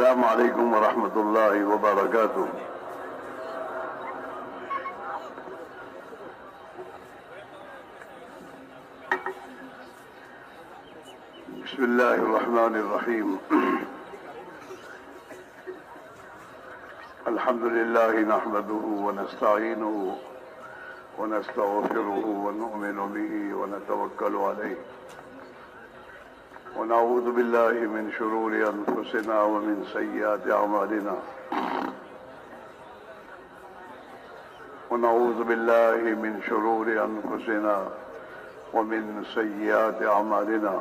السلام عليكم ورحمة الله وبركاته. بسم الله الرحمن الرحيم. الحمد لله نحمده ونستعينه ونستغفره ونؤمن به ونتوكل عليه ونعوذ بالله من شرور أنفسنا ومن سيئات أعمالنا ونعوذ بالله من شرور أنفسنا ومن سيئات أعمالنا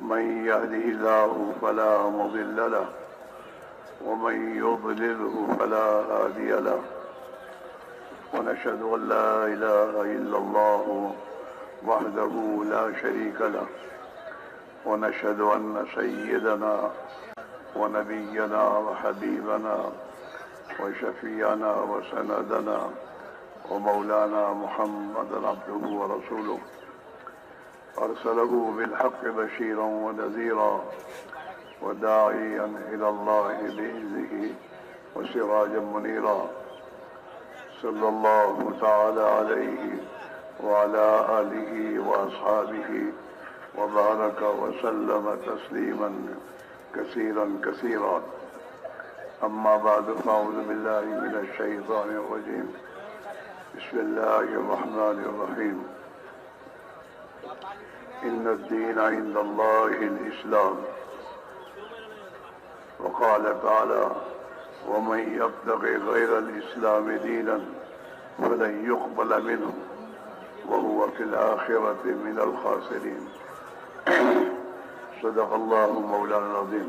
من يهده الله فلا مضل له ومن يضلله فلا هادي له ونشهد أن لا إله إلا الله وحده لا شريك له ونشهد أن سيدنا ونبينا وحبيبنا وشفيعنا وسندنا ومولانا محمدا عبده ورسوله أرسله بالحق بشيرا ونذيرا وداعيا إلى الله بإذنه وسراجا منيرا صلى الله تعالى عليه وعلى آله وأصحابه وبارك وسلم تسليما كثيرا كثيرا. أما بعد فأعوذ بالله من الشيطان الرجيم. بسم الله الرحمن الرحيم. إن الدين عند الله الإسلام. وقال تعالى ومن يبتغي غير الإسلام دينا فلن يقبل منه وهو في الآخرة من الخاسرين. صدق الله مولانا العظيم.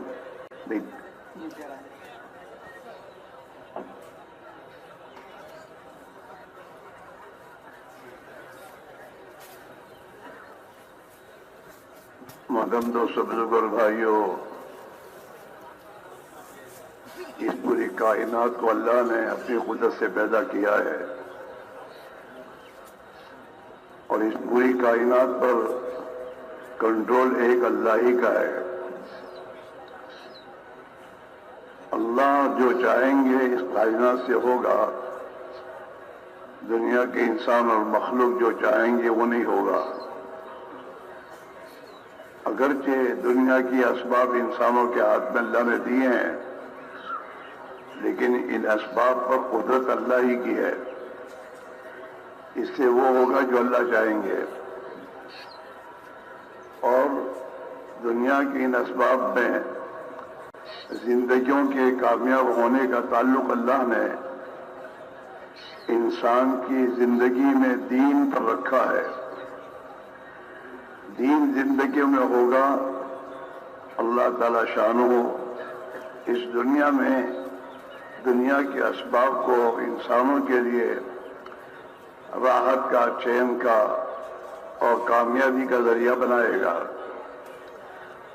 मदम दोस्तों बुजुर्ग भाइयों, इस पूरी कायनात को अल्लाह ने अपनी कुदरत से पैदा किया है और इस पूरी कायनात पर कंट्रोल एक अल्लाह ही का है। अल्लाह जो चाहेंगे इस कायनात से होगा, दुनिया के इंसान और मखलूक जो चाहेंगे वो नहीं होगा। अगरचे दुनिया की असबाब इंसानों के हाथ में अल्लाह ने दिए हैं, लेकिन इन असबाब पर कुदरत अल्लाह ही की है। इससे वो होगा जो अल्लाह चाहेंगे और दुनिया के इन असबाब में जिंदगियों के कामयाब होने का ताल्लुक अल्लाह ने इंसान की जिंदगी में दीन पर रखा है। दीन जिंदगी में होगा, अल्लाह ताला शानो इस दुनिया में दुनिया के असबाब को इंसानों के लिए राहत का, चैन का और कामयाबी का जरिया बनाएगा।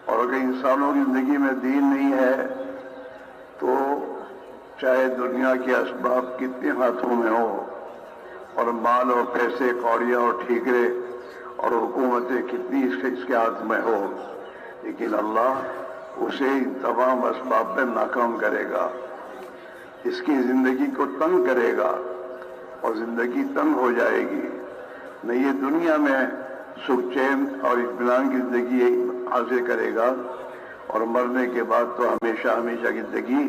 और अगर इंसानों की जिंदगी में दीन नहीं है तो चाहे दुनिया के असबाब कितने हाथों में हो और माल और पैसे, कौड़ियाँ और ठीकरे और हुकूमतें कितनी इसके हाथ में हो, लेकिन अल्लाह उसे इन तमाम असबाब में नाकाम करेगा, इसकी जिंदगी को तंग करेगा और जिंदगी तंग हो जाएगी। न ये दुनिया में सुख, चैन और इत्मीनान की जिंदगी हासिल करेगा और मरने के बाद तो हमेशा हमेशा की जिंदगी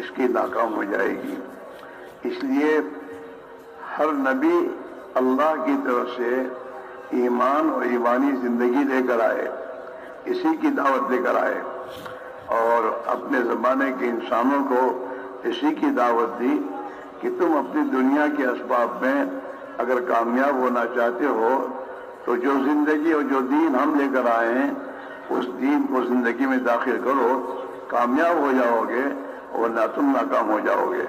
इसकी नाकाम हो जाएगी। इसलिए हर नबी अल्लाह की तरफ से ईमान और ईमानी जिंदगी लेकर आए, इसी की दावत लेकर आए और अपने ज़माने के इंसानों को इसी की दावत दी कि तुम अपनी दुनिया के असबाब में अगर कामयाब होना चाहते हो तो जो जिंदगी और जो दीन हम लेकर आए हैं उस दीन को जिंदगी में दाखिल करो, कामयाब हो जाओगे और ना तुम नाकाम हो जाओगे।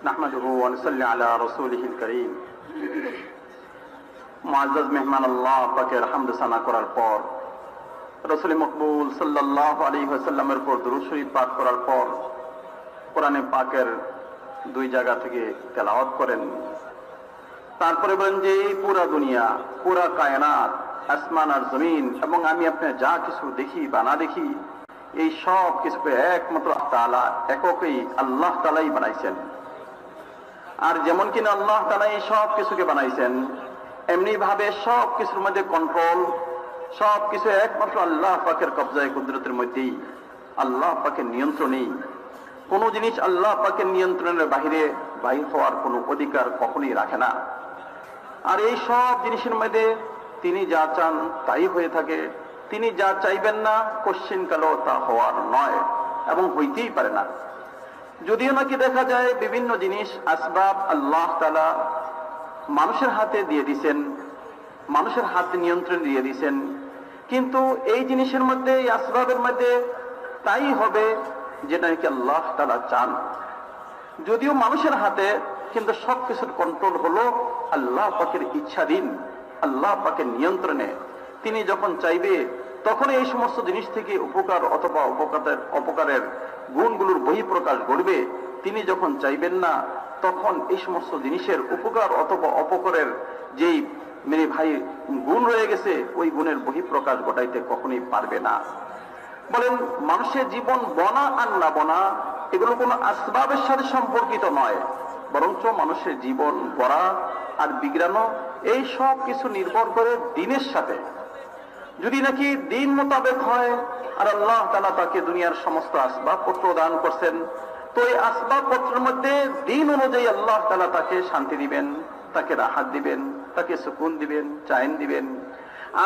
नहमदुहु व नसल्ली अला रसूलिहिल करीम। मुअज़्ज़ज़ मेहमान अल्लाह पाकेर হামদ সানা করার পর, রাসূল মকবুল সাল্লাল্লাহু আলাইহি ওয়াসাল্লামের উপর দুরূদ শরীফ পাঠ করার পর কোরআনে পাকের দুই জায়গা থেকে তেলাওয়াত করেন। তারপরে বলেন যে এই পুরা দুনিয়া, পুরা কায়নাত, আসমান আর জমিন এবং আমি আপনি যা কিছু দেখি বা না দেখি এই সব কিছুকে একমাত্র তাআলা এককই আল্লাহ তাআলাই বানাইছেন। আর যেমন কিনা আল্লাহ তাআলা এই সব কিছুকে বানাইছেন, এমনি ভাবে সব কিছুর মধ্যে কন্ট্রোল, সব কিছু একমাত্র আল্লাহ পাকের কবজায় কুদরতের মধ্যেই, আল্লাহ পাকের নিয়ন্ত্রণেই। কোন জিনিস আল্লাহ পাকের নিয়ন্ত্রণের বাহিরে বাহির হওয়ার কোনো অধিকার কখনোই রাখে না। আর এই সব জিনিসের মধ্যে তিনি যা চান তাই হয়ে থাকে, তিনি যা চাইবেন না কোশ্চিন কালো তা হওয়ার নয় এবং হইতেই পারে না। যদিও নাকি দেখা যায় বিভিন্ন জিনিস আসবাব আল্লাহ তাআলা মানুষের হাতে দিয়ে দিছেন, মানুষের হাতে নিয়ন্ত্রণ দিয়ে দিছেন, কিন্তু এই জিনিসের মধ্যে, এই আসবাবের মধ্যে তাই হবে যেটা নাকি আল্লাহ তাআলা চান। যদিও মানুষের হাতে, কিন্তু সবকিছুর কন্ট্রোল হলো আল্লাহ পাকের ইচ্ছাধীন, আল্লাহ পাকের নিয়ন্ত্রণে। তিনি যখন চাইবে তখন এই সমস্ত জিনিস থেকে উপকার অথবা অপকারের গুণগুলোর বহিঃপ্রকাশ ঘটবে। তিনি যখন চাইবেন না তখন এই সমস্ত জিনিসের উপকার অথবা অপকারের যেই মেরে ভাই গুণ রয়ে গেছে ওই গুণের বহিঃপ্রকাশ ঘটাইতে কখনোই পারবে না। বলেন, মানুষের জীবন বনা আর না বনা এগুলো কোনো আসবাবের সাথে সম্পর্কিত নয়, বরঞ্চ মানুষের জীবন গড়া আর বিগড়ানো এই সব কিছু নির্ভর করে দিনের সাথে। যদি নাকি দিন মোতাবেক হয়, আর আল্লাহ তাআলা তাকে দুনিয়ার সমস্ত আসবাবপত্র দান করছেন, তো এই আসবাবপত্রের মধ্যে দিন অনুযায়ী আল্লাহ তাআলা তাকে শান্তি দিবেন, তাকে রাহাত দিবেন, তাকে সুকুন দিবেন, চাইন দিবেন।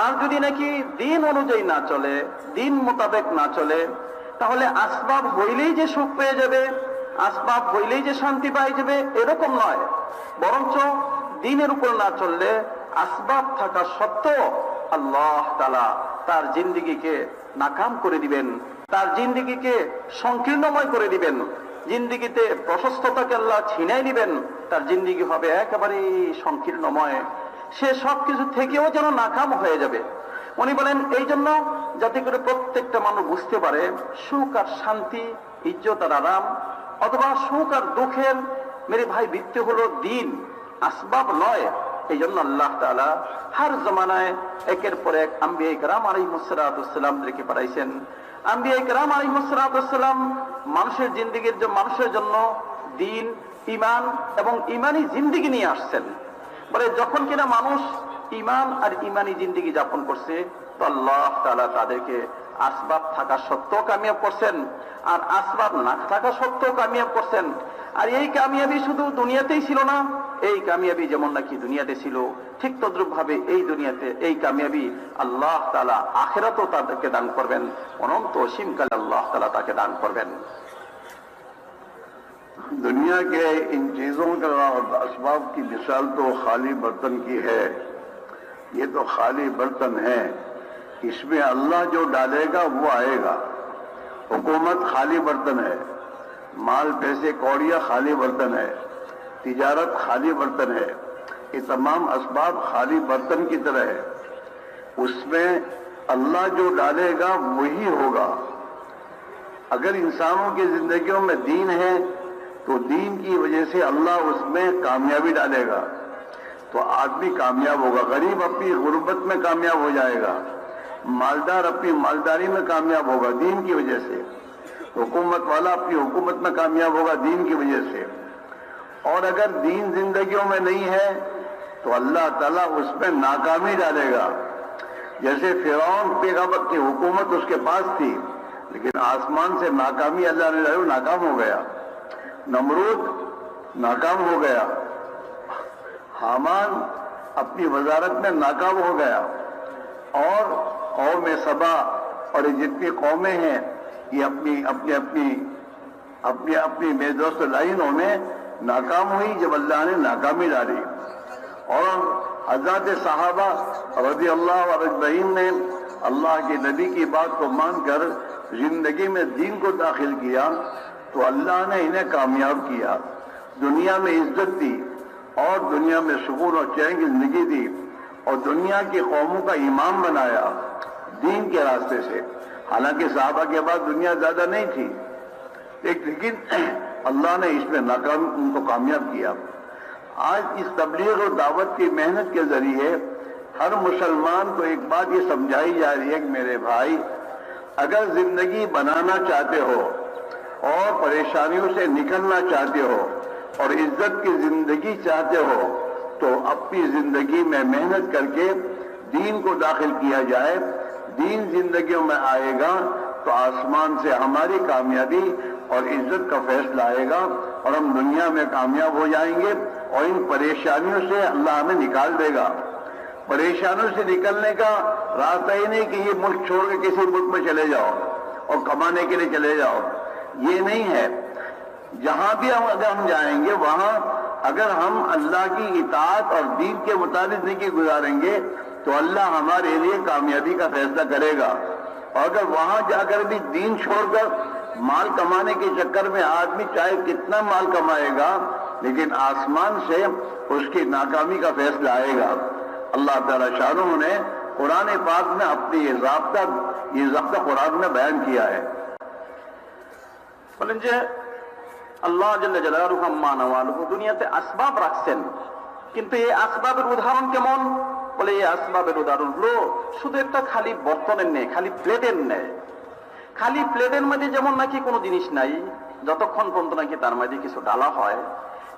আর যদি নাকি দিন অনুযায়ী না চলে, দিন মোতাবেক না চলে, তাহলে আসবাব হইলেই যে সুখ পেয়ে যাবে, আসবাব হইলেই যে শান্তি পাই যাবে এরকম নয়, বরঞ্চ দিনের উপর না চললে আসবাব থাকা সত্ত্বেও আল্লাহ তাআলা তার জিন্দেগিকে নাকাম করে দিবেন, তার জিন্দেগিকে সংকীর্ণময় করে দিবেন, জিন্দেগিতে প্রশস্ততাকে আল্লাহ ছিনাই দিবেন, তার জিন্দেগি হবে একেবারে সংকীর্ণময়, সে সবকিছু থেকেও যেন নাকাম হয়ে যাবে। উনি বলেন এই জন্য যাতে করে প্রত্যেকটা মানুষ বুঝতে পারে সুখ আর শান্তি, ইজ্জত আর আরাম, অথবা সুখ আর দুঃখের মেরে ভাই ভিত্তি হলো দিন, আসবাব নয়। এই জন্য আল্লাহ তাআলা হার জমানায় একের পর এক আম্বিয়া ইকরাম আলাইহিসসালামদেরকে পাঠাইছেন। আম্বিয়া ইকরাম আলাইহিসসালাম মানুষের জিন্দেগির মানুষের জন্য দিন, ঈমান এবং ঈমানি জিন্দেগি নিয়ে আসছেন। বলে যখন কিনা মানুষ ঈমান আর ঈমানি জিন্দেগি যাপন করছে, তো আল্লাহ তাআলা তাদেরকে আসবাব থাকা সত্ত্বেও কামিয়াব করছেন, আর আসবাব না থাকা সত্ত্বেও কামিয়াব করছেন। আর এই কামিয়াবি শুধু দুনিয়াতেই ছিল না, এই কামিয়াবি যেমন নাকি দুনিয়াতে ছিল, ঠিক তদ্রুপ ভাবে এই দুনিয়াতে এই কামিয়াবি আল্লাহ তাআলা আখিরাতেও তাদেরকে দান করবেন, অনন্ত অসীমকালে আল্লাহ তাআলা তাকে দান করবেন। दुनिया के इन चीजों का और असबाब की मिसाल तो खाली बर्तन की है। ये तो खाली बर्तन है, इसमें अल्लाह जो डालेगा वो आएगा। हुकूमत खाली बर्तन है, माल पैसे कौड़िया खाली बर्तन है, तिजारत खाली बर्तन है, ये तमाम असबाब खाली बर्तन की तरह है। उसमें अल्लाह जो डालेगा वही होगा। अगर इंसानों की जिंदगियों में दीन है तो दीन की वजह से अल्लाह उसमें कामयाबी डालेगा, तो आदमी कामयाब होगा। गरीब अपनी गुर्बत में कामयाब हो जाएगा, मालदार अपनी मालदारी में कामयाब होगा दीन की वजह से, हुकूमत वाला अपनी हुकूमत में कामयाब होगा दीन की वजह से। और अगर दीन जिंदगियों में नहीं है तो अल्लाह ताला उसमें नाकामी डालेगा। जैसे फिरौन पैगंबर की हुकूमत उसके पास थी, लेकिन आसमान से नाकामी अल्लाह ने डाली, नाकाम हो गया। नमरूद नाकाम हो गया, हामान अपनी वजारत में नाकाम हो गया, और कौम सबा और ये जितनी कौमें हैं ये अपनी अपनी अपनी अपनी अपनी मेदोस्त लाइनों में नाकाम हुई जब अल्लाह ने नाकामी डाली। और हज़रत सहाबा रज़ियल्लाहु अजमईन ने अल्लाह के नबी की बात को मानकर जिंदगी में दीन को दाखिल किया, तो अल्लाह ने इन्हें कामयाब किया, दुनिया में इज्जत दी और दुनिया में सुकून और चैन की जिंदगी दी, और दुनिया की कौमों का इमाम बनाया दीन के रास्ते से। हालांकि सहाबा के बाद दुनिया ज्यादा नहीं थी, लेकिन अल्लाह ने इसमें नाकाम उनको कामयाब किया। आज इस तबलीग और दावत की मेहनत के जरिए हर मुसलमान को एक बात ये समझाई जा रही है कि मेरे भाई, अगर जिंदगी बनाना चाहते हो और परेशानियों से निकलना चाहते हो और इज्जत की जिंदगी चाहते हो तो अपनी जिंदगी में मेहनत करके दीन को दाखिल किया जाए। दीन जिंदगियों में आएगा तो आसमान से हमारी कामयाबी और इज्जत का फैसला आएगा और हम दुनिया में कामयाब हो जाएंगे और इन परेशानियों से अल्लाह हमें निकाल देगा। परेशानियों से निकलने का रास्ता ही नहीं कि ये मुल्क छोड़ के किसी मुल्क में चले जाओ और कमाने के लिए चले जाओ, ये नहीं है। जहां भी अगर हम जाएंगे वहां अगर हम अल्लाह की इताअत और दीन के मुताबिक जिंदगी गुजारेंगे तो अल्लाह हमारे लिए कामयाबी का फैसला करेगा। और अगर वहां जाकर भी दीन छोड़कर माल कमाने के चक्कर में आदमी चाहे कितना माल कमाएगा लेकिन आसमान से उसकी नाकामी का फैसला आएगा। अल्लाह ताला शानहू ने कुरान पाक में अपनी ये ज़ाब्ता कुरान में बयान किया है। বলেন যে আল্লাহ জাল্লা জালালুহু আম্মা নাওয়ালুহু দুনিয়াতে আসবাব রাখছেন, কিন্তু এই আসবাবের উদাহরণ কেমন? বলে এই আসবাবের উদাহরণ হলো শুধু একটা খালি বর্তনের নেই, খালি প্লেটের নেই। খালি প্লেটের মধ্যে যেমন নাকি কোনো জিনিস নাই যতক্ষণ পর্যন্ত নাকি তার মধ্যে কিছু ডালা হয়,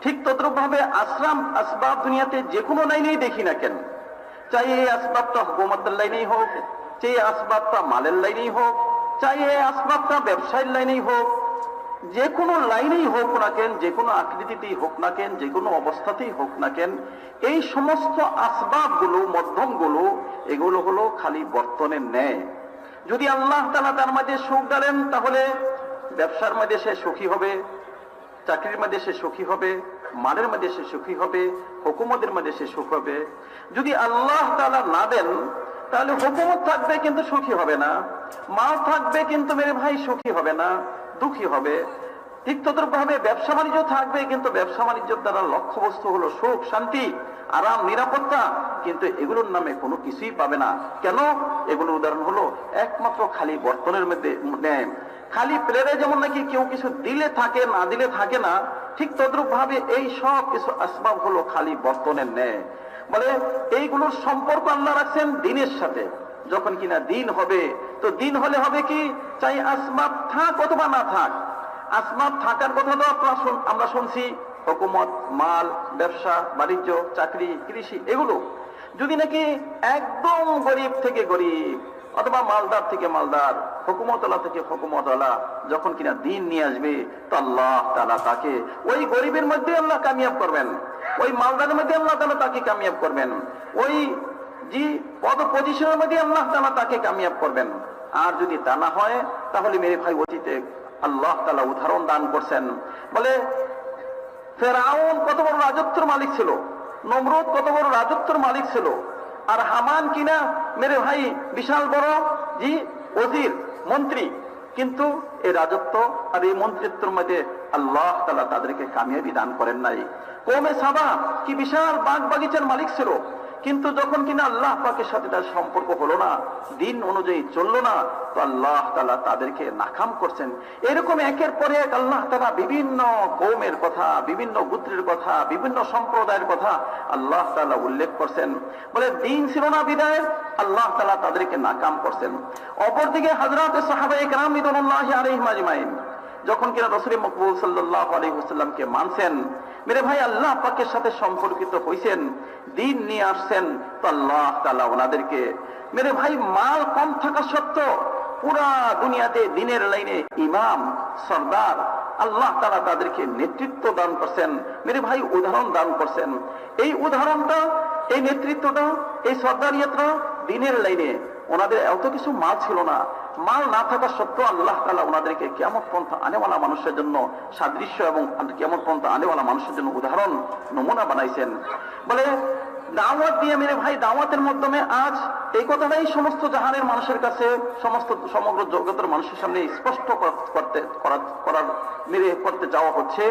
ঠিক তদ্রুপ ভাবে আসবাব দুনিয়াতে যে কোনো লাইনেই দেখি না কেন, চাই এই আসবাবটা হুকুমতের লাইনেই হোক, চাই এই আসবাবটা মালের লাইনেই হোক, চাই এই আসবাবটা ব্যবসায়ের লাইনেই হোক, যে কোনো লাইনেই হোক না কেন, যে কোনো আকৃতিতেই হোক না কেন, যে কোনো অবস্থাতেই হোক না কেন, এই সমস্ত আসবাবগুলো মধ্যমগুলো এগুলো হলো খালি বর্তনের ন্যায়। যদি আল্লাহ তাআলা তার মধ্যে সুখ ডালেন তাহলে ব্যবসার মধ্যে সে সুখী হবে, চাকরির মধ্যে সে সুখী হবে, মালের মধ্যে সে সুখী হবে, হুকুমতের মধ্যে সে সুখ হবে। যদি আল্লাহ তাআলা না দেন তাহলে হুকুমত থাকবে কিন্তু সুখী হবে না, মাল থাকবে কিন্তু মেরে ভাই সুখী হবে না, দুঃখী হবে। ঠিক তদ্রুপ ভাবে ব্যবসা বাণিজ্য থাকবে কিন্তু ব্যবসা বাণিজ্যের দ্বারা লক্ষ্য বস্তু হলো সুখ, শান্তি, আরাম, নিরাপত্তা, কিন্তু এগুলোর নামে কোনো কিছুই পাবে না। কেন? এগুলোর উদাহরণ হলো একমাত্র খালি বর্তনের মধ্যে নেয়। খালি প্লেটে যেমন নাকি কেউ কিছু দিলে থাকে না দিলে থাকে না, ঠিক তদ্রুপ ভাবে এই সব কিছু আসবাব হলো খালি বর্তনের ন্যায়। বলে এইগুলোর সম্পর্ক আল্লাহ রাখছেন দিনের সাথে। যখন কিনা দিন হবে তো দিন হলে হবে কি, চাই আসবাব থাক অথবা না থাক, আসবাব থাকার কথা তো আমরা শুনছি, হুকুমত, মাল, ব্যবসা বাণিজ্য, চাকরি, কৃষি, এগুলো যদি নাকি একদম গরিব থেকে গরিব অথবা মালদার থেকে মালদার, হুকুমতওয়ালা থেকে হুকুমতওয়ালা যখন কিনা দিন নিয়ে আসবে তো আল্লাহ তাআলা তাকে ওই গরিবের মধ্যে আল্লাহ কামিয়াব করবেন, ওই মালদারের মধ্যে আল্লাহ তাআলা তাকে কামিয়াব করবেন, ওই জি পদ পজিশনের মধ্যে আল্লাহ তাআলা তাকে কামিয়াব করবেন। আর যদি তা না হয় তাহলে মেরে ভাই অতীতে আল্লাহ তাআলা উদাহরণ দান করছেন। বলে ফেরাউন কত বড় রাজত্বের মালিক ছিল, নমরুদ কত বড় রাজত্বের মালিক ছিল, আর হামান কিনা মেরে ভাই বিশাল বড় জি ওজির, মন্ত্রী, কিন্তু এই রাজত্ব আর এই মন্ত্রিত্বের মধ্যে আল্লাহ তাআলা তাদেরকে কামিয়াবি দান করেন নাই। কওমে সাবা কি বিশাল বাগ বাগিচার মালিক ছিল, কিন্তু যখন কিনা আল্লাহ পাকের সাথে তার সম্পর্ক হলো না, দিন অনুযায়ী চললো না, তো আল্লাহ তাআলা তাদেরকে নাকাম করছেন। এরকম একের পরে এক আল্লাহ তাআলা বিভিন্ন কওমের কথা, বিভিন্ন গোত্রের কথা, বিভিন্ন সম্প্রদায়ের কথা আল্লাহ তাআলা উল্লেখ করছেন। বলে দিন ছিল না বিদায় আল্লাহ তাআলা তাদেরকে নাকাম করছেন। অপরদিকে হযরত সাহাবায়ে কেরাম রিদওয়ানুল্লাহি আলাইহিম আজমাইন যখন কিনা রাসূল মকবুল সাল্লাল্লাহু আলাইহি ওয়াসাল্লামকে মানছেন, মেরে ভাই আল্লাহ পাকের সাথে সম্পর্কিত হইছেন, দিন নিয়ে আসছেন, তো আল্লাহ তাআলা ওনাদেরকে মেরে ভাই মাল কম থাকা সত্ত্বেও পুরা দুনিয়াতে দিনের লাইনে ইমাম, সরদার, আল্লাহ তাআলা তাদেরকে নেতৃত্ব দান করছেন, মেরে ভাই উদাহরণ দান করছেন। এই উদাহরণটা, এই নেতৃত্বটা, এই সরদারিয়াতটা দিনের লাইনে। ওনাদের এত কিছু মাল ছিল না, মাল না থাকা সত্ত্বেও আল্লাহ তাআলা ওনাদেরকে কিয়ামত পর্যন্ত আনেওয়ালা মানুষের জন্য সাদৃশ্য এবং কিয়ামত পর্যন্ত আনেওয়ালা মানুষের জন্য উদাহরণ, নমুনা বানাইছেন। বলে দাওয়াত দিয়ে মেরে ভাই, দাওয়াতের মাধ্যমে আজ এই কথাটাই সমস্ত জাহানের মানুষের কাছে, সমগ্র জগতের মানুষের সামনে স্পষ্ট করতে যাওয়া হচ্ছে,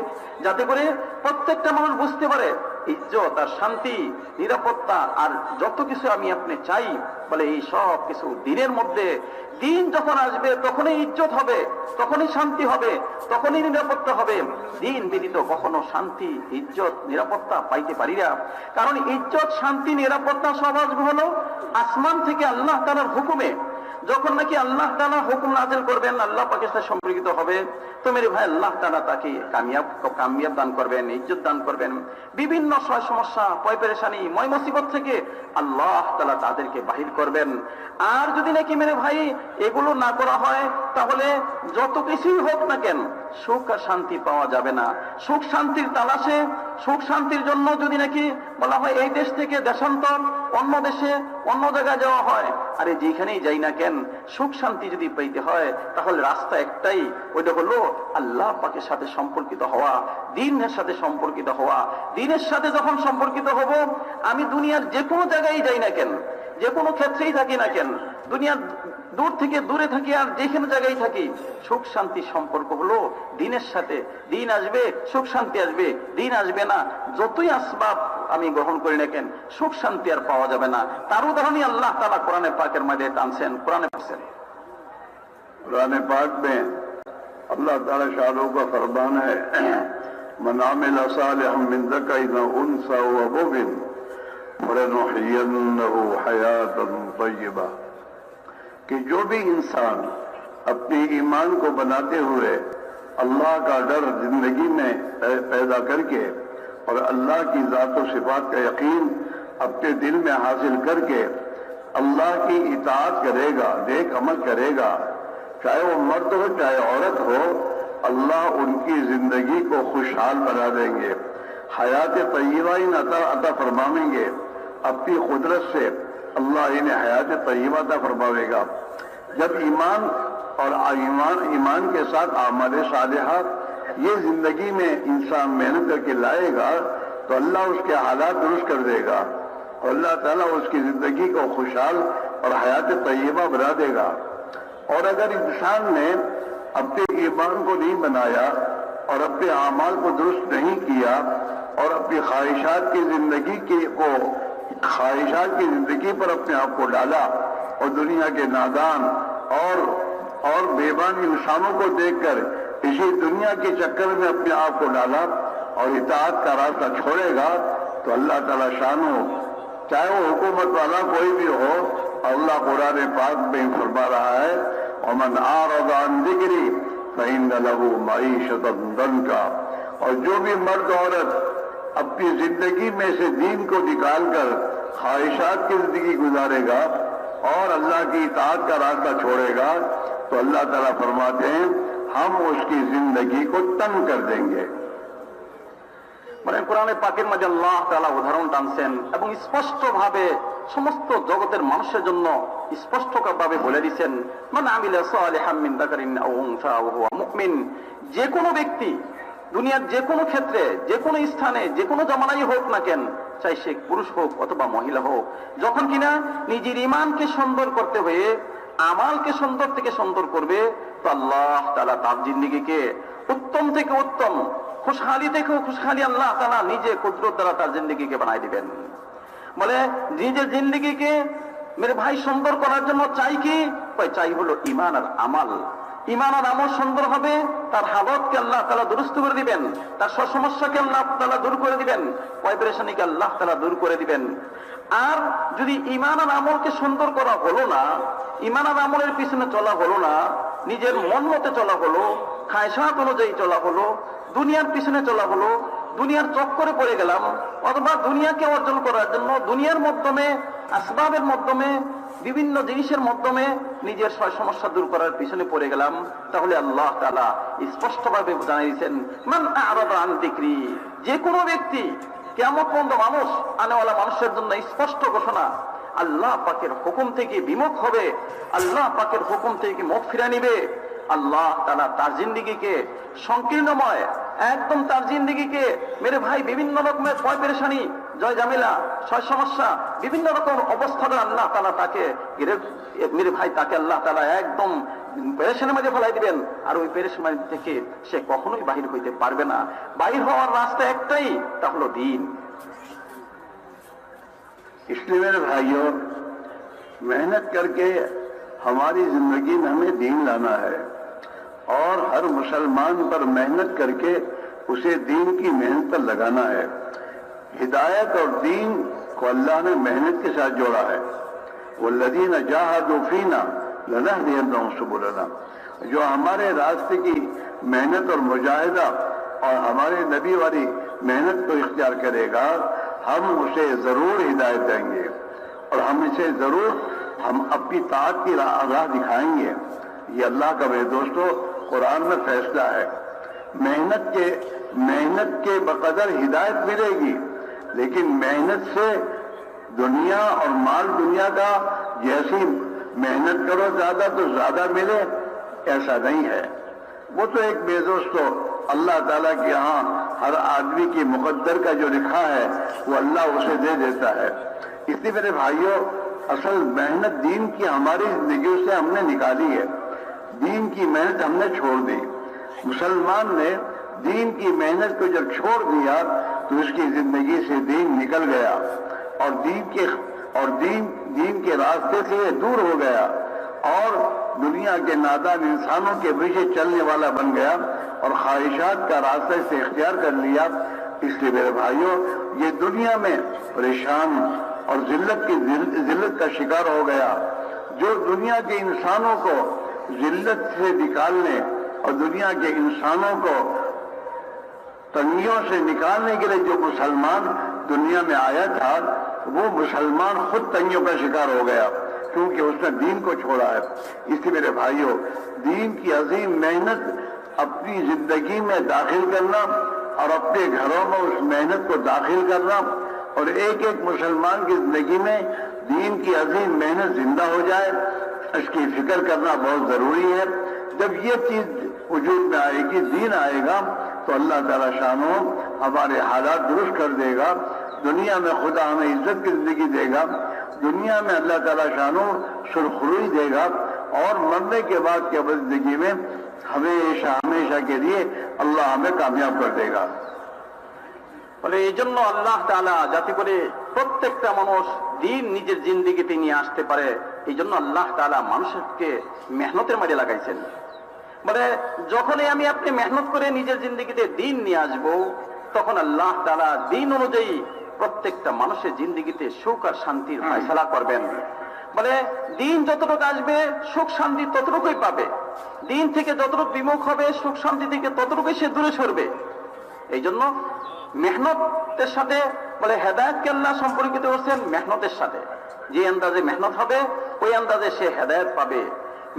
যাতে করে প্রত্যেকটা মানুষ বুঝতে পারে ইজ্জত আর শান্তি, নিরাপত্তা আর যত কিছু আমি আপনি চাই, বলে এই সব কিছু দিনের মধ্যে। দিন যখন আসবে তখনই ইজ্জত হবে, তখনই শান্তি হবে, তখনই নিরাপত্তা হবে। দিন ব্যতীত কখনো শান্তি, ইজ্জত, নিরাপত্তা পাইতে পারি না। কারণ ইজ্জত, শান্তি, নিরাপত্তা সব আসবে হলো আসমান থেকে আল্লাহ তাআলার হুকুমে। যখন নাকি আল্লাহ তাআলা হুকুম নাযিল করবেন, আল্লাহ পাকের সাথে সম্পর্কিত হবে, তো মেরে ভাই আল্লাহ তাআলা তাকে কামিয়াব দান করবেন, ইজ্জত দান করবেন। বিভিন্ন সমস্যা, পয় পেরেশানি, ময় মুসিবত থেকে আল্লাহ তাআলা তাদেরকে বাহির করবেন। আর যদি নাকি মেরে ভাই এগুলো না করা হয়, তাহলে যত কিছুই হোক না কেন সুখ আর শান্তি পাওয়া যাবে না। সুখ শান্তির তালাশে, সুখ শান্তির জন্য যদি নাকি বলা হয় এই দেশ থেকে দেশান্তর, অন্য দেশে অন্য জায়গায় যাওয়া হয়, আরে যেখানেই যাই না কেন সুখ শান্তি যদি পাইতে হয়, তাহলে রাস্তা একটাই, ওইটা হলো আল্লাহ পাকের সাথে সম্পর্কিত হওয়া, দ্বীনের সাথে সম্পর্কিত হওয়া। দ্বীনের সাথে যখন সম্পর্কিত হব, আমি দুনিয়ার যে কোনো জায়গায় যাই না কেন, যে কোনো ক্ষেত্রেই থাকি না কেন, দুনিয়ার দূর থেকে দূরে থাকি আর যেখানে জায়গায় থাকি, সুখ শান্তির সম্পর্ক হলো দ্বীনের সাথে। দ্বীন আসবে, সুখ শান্তি আসবে। দ্বীন আসবে না, যতই আসবাব আমি গ্রহণ করি না কেন, সুখ শান্তি আর পাওয়া যাবে না। তার উদাহরণই আল্লাহ তাআলা কোরআনে পাকের মধ্যে টানছেন, কোরআনে পড়ছেন। कुरान पाक में अल्लाह ताला शाह का फरमान है, मन आमिल सालिहन मिन ज़करिन व उन्सा व मुमिन फलनुहयिन्नहु हयातन तय्यबा, कि जो भी इंसान अपने ईमान को बनाते हुए अल्लाह का डर जिंदगी में पैदा करके और अल्लाह की ज़ात व सिफात का यकीन अपने दिल में हासिल करके अल्लाह की इताअत करेगा, नेक अमल करेगा, चाहे वो मर्द हो चाहे औरत हो, अल्लाह उनकी जिंदगी को खुशहाल बना देंगे, हयात तय्यबा अता फरमाएंगे। अपनी कुदरत से अल्लाह इन्हें हयात तय्यबा अता फरमाएगा। जब ईमान और ईमान के साथ आमाल सालिहात ये जिंदगी में इंसान मेहनत करके लाएगा, तो अल्लाह उसके हालात दुरुस्त कर देगा और अल्लाह ताला उसकी जिंदगी को खुशहाल और हयात तय्यबा बना देगा। और अगर इंसान ने अपने ईमान को नहीं बनाया और अपने आमाल को दुरुस्त नहीं किया और अपनी ख्वाहिशात की जिंदगी पर अपने आप को डाला और दुनिया के नादान और बेईमान इंसानों को देखकर इसी दुनिया के चक्कर में अपने आप को डाला और इताअत का रास्ता छोड़ेगा, तो अल्लाह ताला शानो, चाहे वो हुकूमत वाला कोई भी हो, अल्लाह कुरान पाक में फरमा रहा है, वमन आरद अन ज़िक्री फ़इन्न लहू मईशतन दंका, और जो भी मर्द औरत अपनी जिंदगी में से दीन को निकालकर ख्वाहिशात की जिंदगी गुजारेगा और अल्लाह की इताअत का रास्ता छोड़ेगा, तो अल्लाह ताला फरमाते हैं हम उसकी जिंदगी को तंग कर देंगे। মানে কোরআনে পাকের মধ্যে আল্লাহ তাআলা উদাহরণ টানছেন এবং স্পষ্টভাবে সমস্ত জগতের মানুষের জন্য স্পষ্টভাবে বলে দিয়েছেন, মান আমিলা সালিহাম মিন যাকারিন আও উনসা ওয়া হুয়া মুমিন। যে কোনো ব্যক্তি দুনিয়ার যে কোনো ক্ষেত্রে, যে কোনো স্থানে, যে কোনো জামানায় হোক না কেন, চাই সে পুরুষ হোক অথবা মহিলা হোক, যখন কিনা নিজের ঈমানকে সুন্দর করতে হয়ে আমালকে সুন্দর থেকে সুন্দর করবে, তো আল্লাহ তাআলা তার জিন্দেগিকে উত্তম থেকে উত্তম, খুশহালি থেকেও খুশহালি আল্লাহ তাআলা নিজে কুদরত দ্বারা তার জিন্দেগিকে বানাই দিবেন। বলে নিজের জিন্দেগিকে মেরে ভাই সুন্দর করার জন্য চাই কি? চাই হলো ঈমান আর আমাল। ঈমান আর আমল সুন্দর হবে, তার হালতকে আল্লাহ তাআলা দুরুস্ত করে দিবেন, তার সমস্যাকে আল্লাহ তাআলা দূর করে দিবেন, ভয় পেরেশানিকে আল্লাহ তাআলা দূর করে দিবেন। আর যদি ঈমান আর আমলকে সুন্দর করা হলো না, ঈমান আর আমলের পিছনে চলা হলো না, নিজের মন মতে চলা হলো, খায়সাত অনুযায়ী চলা হলো, দুনিয়ার পিছনে চলা হলো, দুনিয়ার চক্করে পড়ে গেলাম, অথবা দুনিয়াকে অর্জন করার জন্য দুনিয়ার মাধ্যমে, আসবাবের মাধ্যমে, বিভিন্ন জিনিসের মাধ্যমে নিজের সমস্যা দূর করার পিছনে পড়ে গেলাম, তাহলে আল্লাহ তাআলা স্পষ্টভাবে জানিয়ে দিয়েছেন, মান আ'রাদা আন যিকরি, যে কোনো ব্যক্তি কিয়ামত পর্যন্ত মানুষ আনেওয়ালা মানুষের জন্য স্পষ্ট ঘোষণা, আল্লাহ পাকের হুকুম থেকে বিমুখ হবে, আল্লাহ পাকের হুকুম থেকে মুখ ফিরে নিবে, আল্লাহ তাআলা তার জিন্দেগিকে সংকীর্ণময়, একদম তার জিন্দেগিকে মেরে ভাই বিভিন্ন রকমের ভয় পেরেশানি, জয় জামেলা, সমস্যা, বিভিন্ন রকম অবস্থা আল্লাহ তাআলা তাকে মেরে ভাই তাকে আল্লাহ তাআলা একদম পেরেশানির মধ্যে ফেলাই দিবেন। আর ওই পেরেশানি থেকে সে কখনোই বাহির হইতে পারবে না। বাহির হওয়ার রাস্তা একটাই, তা হলো দ্বীন। इसलिए मेरे भाइयों, मेहनत करके हमारी जिंदगी में हमें दीन लाना है और हर मुसलमान पर मेहनत करके उसे दीन की मेहनत पर लगाना है। हिदायत और दीन को अल्लाह ने मेहनत के साथ जोड़ा है। वल्लज़ीना जाहदू फीना लनहदियन्नहुम सुबुलना। जो हमारे रास्ते की मेहनत और मुजाहिदा और हमारे नबी वाली मेहनत को इख्तियार करेगा, हम उसे जरूर हिदायत देंगे और हम इसे जरूर हम अपनी ताकत की राह दिखाएंगे। ये अल्लाह का मेरे दोस्तों कुरान में फैसला है। मेहनत के बकदर हिदायत मिलेगी, लेकिन मेहनत से दुनिया और माल दुनिया का जैसी मेहनत करो ज्यादा तो ज्यादा मिले, ऐसा नहीं है। वो तो एक बेदोस्तों अल्लाह ताला के यहाँ हर आदमी की मुकद्दर का जो लिखा है वो अल्लाह उसे दे देता है। इसलिए मेरे भाइयों, असल मेहनत दीन की हमारी जिंदगी से हमने निकाली है। दीन की मेहनत हमने छोड़ दी। मुसलमान ने दीन की मेहनत को जब छोड़ दिया तो उसकी जिंदगी से दीन निकल गया और दीन के रास्ते से दूर हो गया और दुनिया के नादान इंसानों के पीछे चलने वाला बन गया और ख्वाहिशात का रास्ते से इख्तियार कर लिया। इसलिए मेरे भाइयों, ये दुनिया में परेशान और जिल्लत का शिकार हो गया। जो दुनिया के इंसानों को जिल्लत से निकालने और दुनिया के इंसानों को तंगियों से निकालने के लिए जो मुसलमान दुनिया में आया था, वो मुसलमान खुद तंगियों का शिकार हो गया, क्योंकि उसने दीन को छोड़ा है। इसलिए मेरे भाइयों, दीन की अजीम मेहनत अपनी जिंदगी में दाखिल करना और अपने घरों में उस मेहनत को दाखिल करना और एक एक मुसलमान की जिंदगी में दीन की अजीम मेहनत जिंदा हो जाए, इसकी फिक्र करना बहुत जरूरी है। जब ये चीज वजूद में आएगी, दीन आएगा, तो अल्लाह ताला शानो हमारे हालात दुरुस्त कर देगा। दुनिया में खुदा हमें इज्जत की जिंदगी देगा, दुनिया में अल्लाह ताला शानो सुरखरुई देगा और मरने के बाद की जिंदगी में हमेशा हमेशा के लिए अल्लाह हमें कामयाब कर देगा। বলে এই জন্য আল্লাহ তাআলা যাতে করে প্রত্যেকটা মানুষ দিন নিজের জিন্দেগিতে নিয়ে আসতে পারে, এই জন্য আল্লাহ তাআলা মানুষকে মেহনতের মাঝে লাগাইছেন। বলে যখনই আমি আপনি মেহনত করে নিজের জিন্দেগিতে দিন নিয়ে আসবো, তখন আল্লাহ তাআলা দিন অনুযায়ী প্রত্যেকটা মানুষের জিন্দেগিতে সুখ আর শান্তির ফয়সালা করবেন। বলে দিন যতটুকু আসবে সুখ শান্তি ততটুকুই পাবে, দিন থেকে যতটুকু বিমুখ হবে সুখ শান্তি থেকে ততটুকুই সে দূরে সরবে। এই জন্য মেহনতের সাথে বলে হেদায়েতকে আল্লাহ সম্পর্কিত করছেন মেহনতের সাথে। যে আন্দাজে মেহনত হবে ওই আন্দাজে সে হেদায়েত পাবে।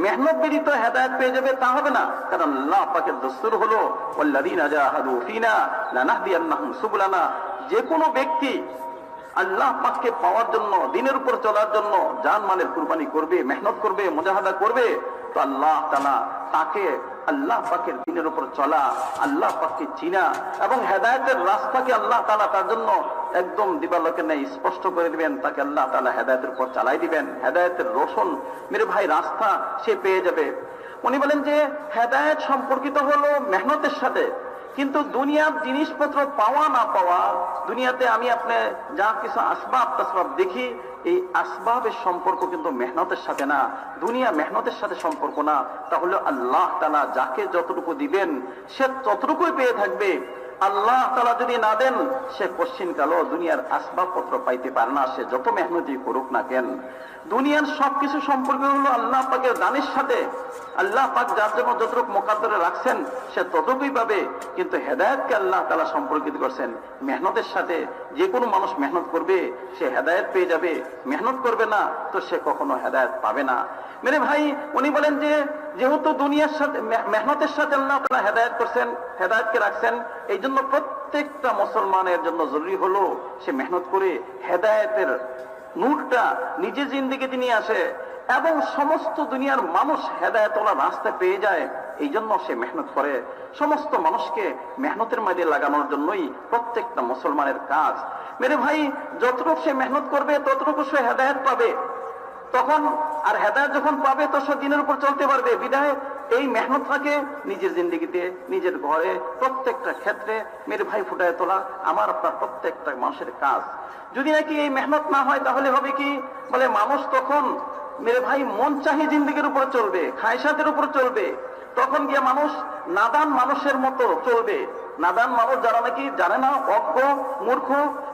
মেহনত ব্যতীত হেদায়েত পেয়ে যাবে তা হবে না, কারণ আল্লাহ পাকের দস্তুর হলো ওয়াল্লাযীনা জাহাদু ফীনা লানাহদিয়ান্নাহুম সুবুলানা। যে কোনো ব্যক্তি আল্লাহ পাককে পাওয়ার জন্য, দিনের উপর চলার জন্য জান মালের কুরবানি করবে, মেহনত করবে, মুজাহাদা করবে, তো আল্লাহ তাআলা তাকে আল্লাহ পাকের দিনের উপর চলা, আল্লাহ পাককে চিনা এবং হেদায়েতের রাস্তাকে আল্লাহ তাআলা তার জন্য একদম দিবালোকে নেই স্পষ্ট করে দিবেন। তাকে আল্লাহ তাআলা হেদায়েতের উপর চালাই দিবেন। হেদায়েতের রোশন মেরে ভাই রাস্তা সে পেয়ে যাবে। উনি বলেন যে হেদায়েত সম্পর্কিত হলো মেহনতের সাথে, কিন্তু দুনিয়ার জিনিসপত্র পাওয়া না পাওয়া, দুনিয়াতে আমি আপনি যা কিছু আসবাব তাসবাব দেখি, এই আসবাবের সম্পর্ক কিন্তু মেহনতের সাথে না, দুনিয়া মেহনতের সাথে সম্পর্ক না। তাহলে আল্লাহ তাআলা যাকে যতটুকু দিবেন সে ততটুকুই পেয়ে থাকবে। আল্লাহ তাআলা যদি না দেন সে কোশ্চিন কালো দুনিয়ার আসবাবপত্র পাইতে পারে না, সে যত মেহনতই করুক না কেন। দুনিয়ার সবকিছু সম্পর্ক হলো আল্লাহ পাকের দানের সাথে। আল্লাহ পাক যার জন্য যতটুকু মোকাদ্দরে রাখছেন সে ততটুকুই পাবে, কিন্তু হেদায়েতকে আল্লাহ তাআলা সম্পর্কিত করছেন মেহনতের সাথে। যে কোনো মানুষ মেহনত করবে সে হেদায়েত পেয়ে যাবে, মেহনত করবে না তো সে কখনো হেদায়েত পাবে না। মেরে ভাই, উনি বলেন যে যেহেতু দুনিয়ার সাথে মেহনতের সাথে আল্লাহ তাআলা হেদায়েত করছেন, হেদায়েতকে রাখছেন, এই জন্য প্রত্যেকটা মুসলমানের জন্য জরুরি হলো সে মেহনত করে হেদায়েতের নূরটা নিজের জিন্দেগিতে নিয়ে আসে এবং সমস্ত দুনিয়ার মানুষ হেদায়েতওয়ালা রাস্তা পেয়ে যায়। এই জন্য সে মেহনত করে। সমস্ত মানুষকে মেহনতের মাঝে লাগানোর জন্যই প্রত্যেকটা মুসলমানের কাজ। মেরে ভাই, যতটুকু সে মেহনত করবে ততটুকু সে হেদায়েত পাবে। তখন আর হেদায়েত যখন পাবে তো সে দিনের উপর চলতে পারবে। বিধায় এই মেহনতটাকে নিজের জিন্দেগিতে, নিজের ঘরে, প্রত্যেকটা ক্ষেত্রে মেরে ভাই ফুটায় তোলা আমার আপনার প্রত্যেকটা মানুষের কাজ। যদি নাকি এই মেহনত না হয় তাহলে হবে কি, বলে মানুষ তখন মেরে ভাই মন চাহি জিন্দেগির উপর চলবে, খায়সাতের উপর চলবে। তখন গিয়ে মানুষ নাদান মানুষের মতো চলবে, নাদান মানুষ যারা নাকি জানে না, অজ্ঞ, মূর্খ,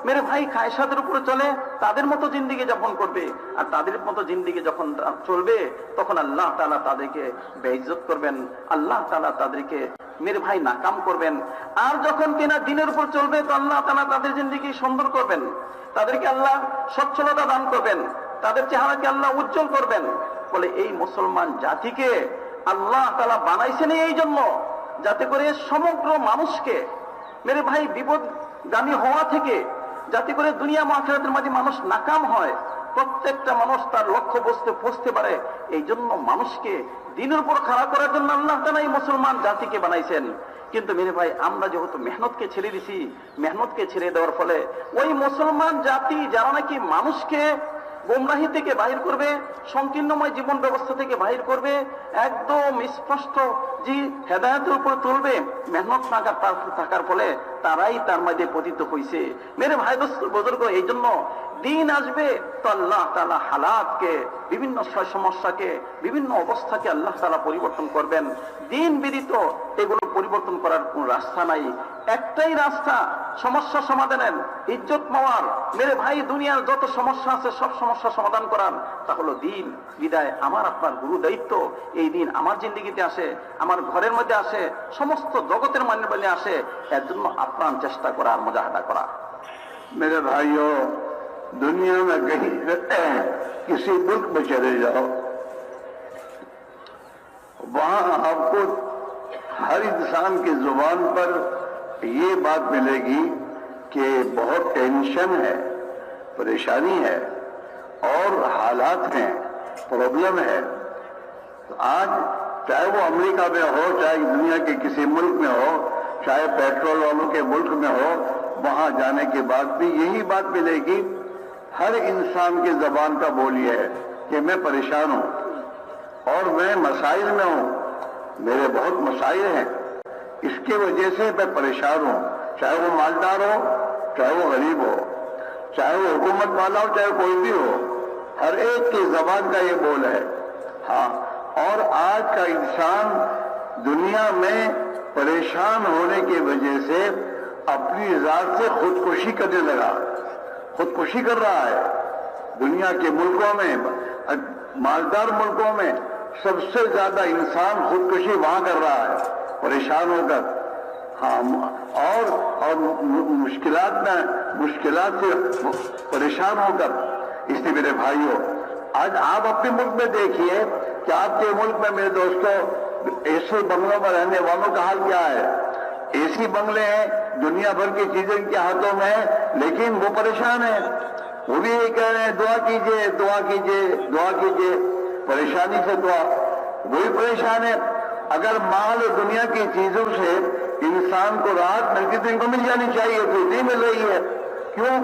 মেরে ভাই খায়সাদের উপরে চলে, তাদের মতো জিন্দিগি যাপন করবে। আর তাদের মতো জিন্দিগি যখন চলবে তখন আল্লাহ তাআলা তাদেরকে বেইজ্জত করবেন, আল্লাহ তাআলা তাদেরকে মেরে ভাই নাকাম করবেন। আর যখন কিনা দিনের উপর চলবে তো আল্লাহ তাআলা তাদের জিন্দিগি সুন্দর করবেন, তাদেরকে আল্লাহ সচ্ছলতা দান করবেন, তাদের চেহারাকে আল্লাহ উজ্জ্বল করবেন। বলে এই মুসলমান জাতিকে আল্লাহ তাআলা বানাইছেন এই জন্য যাতে করে সমগ্র মানুষকে মেরে ভাই বিপদগামী হওয়া থেকে, যাতে করে দুনিয়া আখিরাতের মাঝে মানুষ নাকাম হয়, প্রত্যেকটা মানুষ তার লক্ষ্য পৌঁছতে পারে। এই জন্য মানুষকে দিনের উপর খাড়া করার জন্য আল্লাহ তাআলা এই মুসলমান জাতিকে বানাইছেন। কিন্তু মেরে ভাই আমরা যেহেতু মেহনতকে ছেড়ে দিছি, মেহনতকে ছেড়ে দেওয়ার ফলে ওই মুসলমান জাতি যারা নাকি মানুষকে গোমরাহি থেকে বাহির করবে, সংকীর্ণময় জীবন ব্যবস্থা থেকে বাহির করবে, একদম স্পষ্ট যে হেদায়েতের উপর তুলবে, মেহনত থাকার ফলে তারাই তার মধ্যে পতিত হইছে। মেরে ভাই দোস্ত বুজুর্গ, এই জন্য দিন আসবে তো আল্লাহ তাআলা হালাতকে, বিভিন্ন সমস্যাকে, বিভিন্ন অবস্থাকে আল্লাহ তাআলা পরিবর্তন করবেন। দিন বিদিত এগুলো পরিবর্তন করার কোন রাস্তা নাই। একটাই রাস্তা সমস্যা সমাধানের, ইজ্জত পাওয়ার, মেরে ভাই দুনিয়ার যত সমস্যা আছে সব সমস্যা সমাধান করার, তা হলো দিন। বিদায় আমার আপনার গুরু দায়িত্ব এই দিন আমার জিন্দিগিতে আসে, আমার ঘরের মধ্যে আসে, সমস্ত জগতের মধ্যে আসে, এর জন্য আপ্রাণ চেষ্টা করা আর মুজাহাদা করা। मेरे भाइयों, दुनिया में कहीं किसी मुल्क में चले जाओ, वहां आपको हर इंसान की जुबान पर ये बात मिलेगी कि बहुत टेंशन है, परेशानी है और हालात हैं, प्रॉब्लम है। तो आज चाहे वो अमेरिका में हो, चाहे दुनिया के किसी मुल्क में हो, चाहे पेट्रोल वालों के मुल्क में हो, वहां जाने के बाद भी यही बात मिलेगी। हर इंसान की जबान का बोली है कि मैं परेशान हूं और मैं मसाइल में हूं, मेरे बहुत मसाइल हैं, इसकी वजह से मैं परेशान हूं। चाहे वो मालदार हो, चाहे वो गरीब हो, चाहे वो हुकूमत वाला हो, चाहे कोई भी हो, हर एक की जबान का ये बोल है। हाँ, और आज का इंसान दुनिया में परेशान होने की वजह से अपनी जात से खुदकुशी करने लगा, खुदकुशी कर रहा है। दुनिया के मुल्कों में, मालदार मुल्कों में सबसे ज्यादा इंसान खुदकुशी वहां कर रहा है, परेशान होकर। हाँ, और मुश्किलात से परेशान होकर। इसलिए मेरे भाइयों, आज आप अपने मुल्क में देखिए कि आपके मुल्क में मेरे दोस्तों ऐसे बंगलों में रहने वालों का हाल क्या है। ऐसी बंगले हैं, दुनिया भर की चीजें इनके हाथों में है, लेकिन वो परेशान है। वो भी यही कह रहे हैं दुआ कीजिए, दुआ कीजिए, दुआ कीजिए, परेशानी से दुआ। वही परेशान है। अगर माल दुनिया की चीजों से इंसान को राहत मिलती तो इनको मिल जानी चाहिए, तो नहीं मिल रही है। क्यों?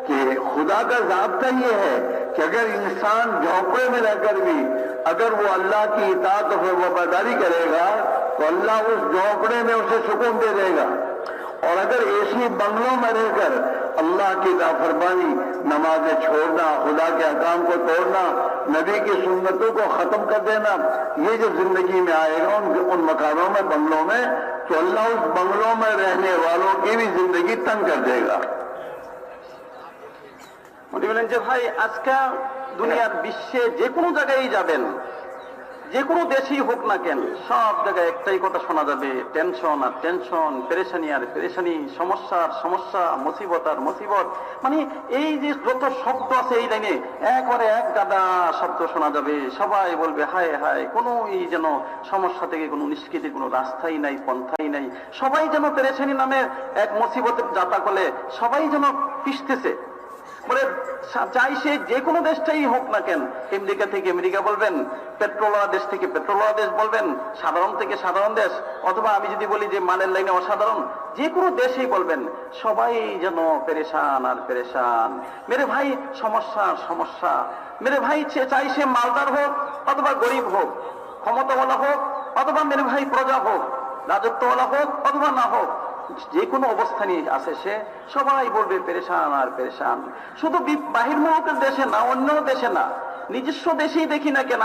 कि खुदा का ज़ाब्ता ये है कि अगर इंसान झोंपड़े में रहकर भी अगर वो अल्लाह की इताअत और वफादारी करेगा तो अल्लाह उस झोंपड़े में उसे सुकून दे देगा। और अगर ऐसी बंगलों में रहकर अल्लाह की नाफरमानी, नमाजें छोड़ना, खुदा के अहकाम को तोड़ना, नबी की सुन्नतों को खत्म कर देना, ये जो जिंदगी में आएगा उन मकानों में, बंगलों में, तो अल्लाह उस बंगलों में रहने वालों की भी जिंदगी तंग कर देगा। উনি বলেন যে ভাই আজকে দুনিয়ার বিশ্বে যে কোনো জায়গায় যাবেন, যে কোনো দেশেই হোক না কেন, সব জায়গায় একটাই কথা শোনা যাবে, টেনশন আর টেনশন, পেরেশানি আর পেরেশানি, সমস্যা আর সমস্যা, মুসিবত আর মুসিবত। মানে এই যে যত শব্দ আছে এই লাইনে একবারে এক গাদা শব্দ শোনা যাবে। সবাই বলবে হায় হায়, কোনো এই যেন সমস্যা থেকে কোনো নিষ্কৃতির কোনো রাস্তাই নাই, পন্থাই নাই। সবাই যেন পেরেশানি নামে এক মুসিবতের যাতা করলে সবাই যেন পিছতেছে। বলে চাই সে যে কোনো দেশটাই হোক না কেন, আমেরিকা থেকে আমেরিকা বলবেন, পেট্রোলওয়ালা দেশ থেকে পেট্রোলওয়ালা দেশ বলবেন, সাধারণ থেকে সাধারণ দেশ, অথবা আমি যদি বলি যে মানের লাইনে অসাধারণ, যে কোনো দেশেই বলবেন, সবাই যেন পেরেশান আর পেরেশান। মেরে ভাই সমস্যা সমস্যা। মেরে ভাই চাই সে মালদার হোক অথবা গরিব হোক, ক্ষমতাওয়ালা হোক অথবা মেরে ভাই প্রজা হোক, রাজত্বওয়ালা হোক অথবা না হোক, যে কোনো অবস্থানে আছে সে, সবাই বলবে পেরেশান আর পেরেশান। শুধু বাহির মুলুকের দেশে না, অন্য দেশে না, নিজস্ব দেশেই দেখি না কেন,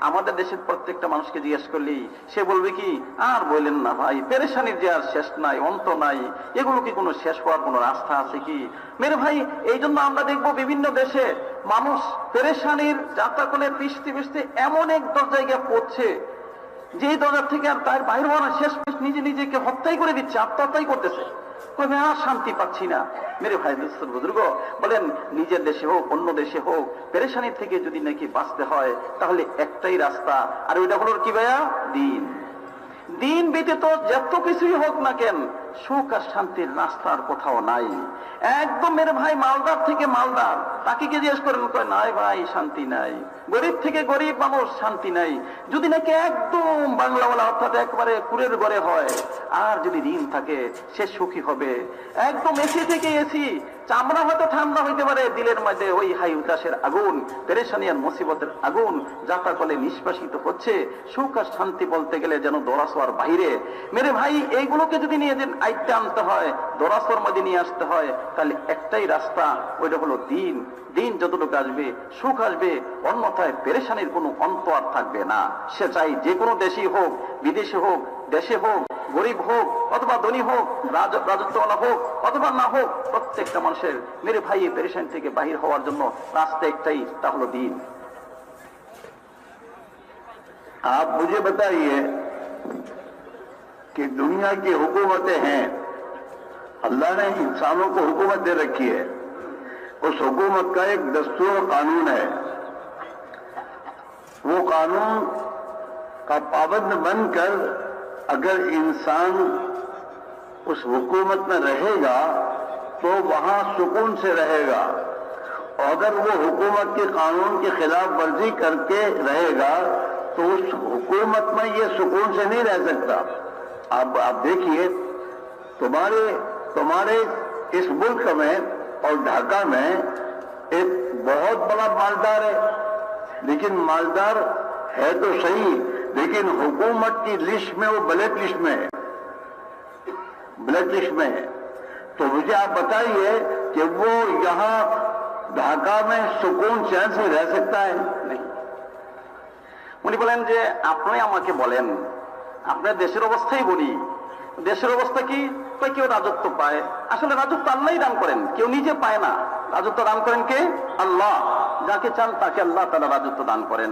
আমাদের দেশের প্রত্যেকটা মানুষকে জিজ্ঞেস করলি সে বলবে কি, আর বললেন না ভাই, পেরেশানির যে আর শেষ নাই, অন্ত নাই, এগুলো কি কোনো শেষ হওয়ার কোনো রাস্তা আছে কি? মেরে ভাই, এই জন্য আমরা দেখবো বিভিন্ন দেশে মানুষ পেরেশানির যাত্রা করে পিছতে পিছতে এমন এক জায়গায় পড়ছে যেই দরজা থেকে আর তার বাইরে হওয়া না, শেষ নিজেকে হত্যাই করে দিচ্ছে, আত্মহত্যাই করতেছে। কবে আর শান্তি পাচ্ছি না। মেরে ভাই বুজুর্গ বলেন, নিজের দেশে হোক অন্য দেশে হোক, পেরেশানি থেকে যদি নাকি বাঁচতে হয় তাহলে একটাই রাস্তা, আর ওইটা হলো কি ভাইয়া? দিন ব্যতীত যত কিছুই হোক না কেন, সুখ আর শান্তির রাস্তার কোথাও নাই। একদম মেরে ভাই মালদার থেকে মালদার, তাকে কে জিজ্ঞেস করেন, কয় নাই ভাই শান্তি নাই। গরিব থেকে গরিব মানুষ, শান্তি নাই। যদি নাকি একদম বাংলাওয়ালা অর্থাৎ একবারে কুড়ের ঘরে হয়, আর যদি ঋণ থাকে সে সুখী হবে। একদম এসি থেকে এসি, চামড়া হয়তো ঠান্ডা হইতে পারে, দিলের মধ্যে ওই হাই উদাসের আগুন, পেরেশানি আর মুসিবতের আগুন যাতা কলে নিষ্পাসিত হচ্ছে। সুখ আর শান্তি বলতে গেলে যেন দরাসোয়ার বাইরে। মেরে ভাই, এইগুলোকে যদি নিয়ে আইতে আনতে হয়, দরাসোয়ার মধ্যে নিয়ে আসতে হয়, তাহলে একটাই রাস্তা, ওইটা হলো দিন। দিন যতটুকু আসবে সুখ আসবে, অন্যথায় পেরেশানির কোনো অন্ত আর থাকবে না। সে চাই যে কোনো দেশেই হোক, বিদেশে হোক, দেশে হোক, গরিব হোক অথবা ধনী হোক, রাজত্বওয়ালা হোক অথবা না হোক, প্রত্যেকটা মানুষের মেরে ভাই এই পেরেশানি থেকে বাহির হওয়ার জন্য রাস্তা একটাই, তা হলো দিন। आप मुझे बताइए कि दुनिया की हुकूमतें हैं, अल्लाह ने इंसानों को हुकूमत दे रखी है, उस हुकूमत का एक दस्तूर कानून है। वो कानून का पाबंद बनकर अगर इंसान उस हुकूमत में रहेगा तो वहां सुकून से रहेगा, और अगर वो हुकूमत के कानून की खिलाफ वर्जी करके रहेगा तो उस हुकूमत में ये सुकून से नहीं रह सकता। आप देखिए, तुम्हारे इस मुल्क में और ढाका में एक बहुत बड़ा मालदार है, लेकिन मालदार है तो सही, लेकिन हुकूमत की लिस्ट में वो ब्लैक लिस्ट में है, तो मुझे आप बताइए कि वो यहाँ ढाका में सुकून चैन से रह सकता है? नहीं। উনি বলেন যে আপনি আমাকে বলেন, আপনার দেশের অবস্থাই বলি, দেশের অবস্থা কি? কেউ রাজত্ব পায়, আসলে রাজত্ব আল্লাহই দান করেন, কেউ নিজে পায় না। রাজত্ব দান করেন কে? আল্লাহ। যাকে চান তাকে আল্লাহ তাআলা রাজত্ব দান করেন।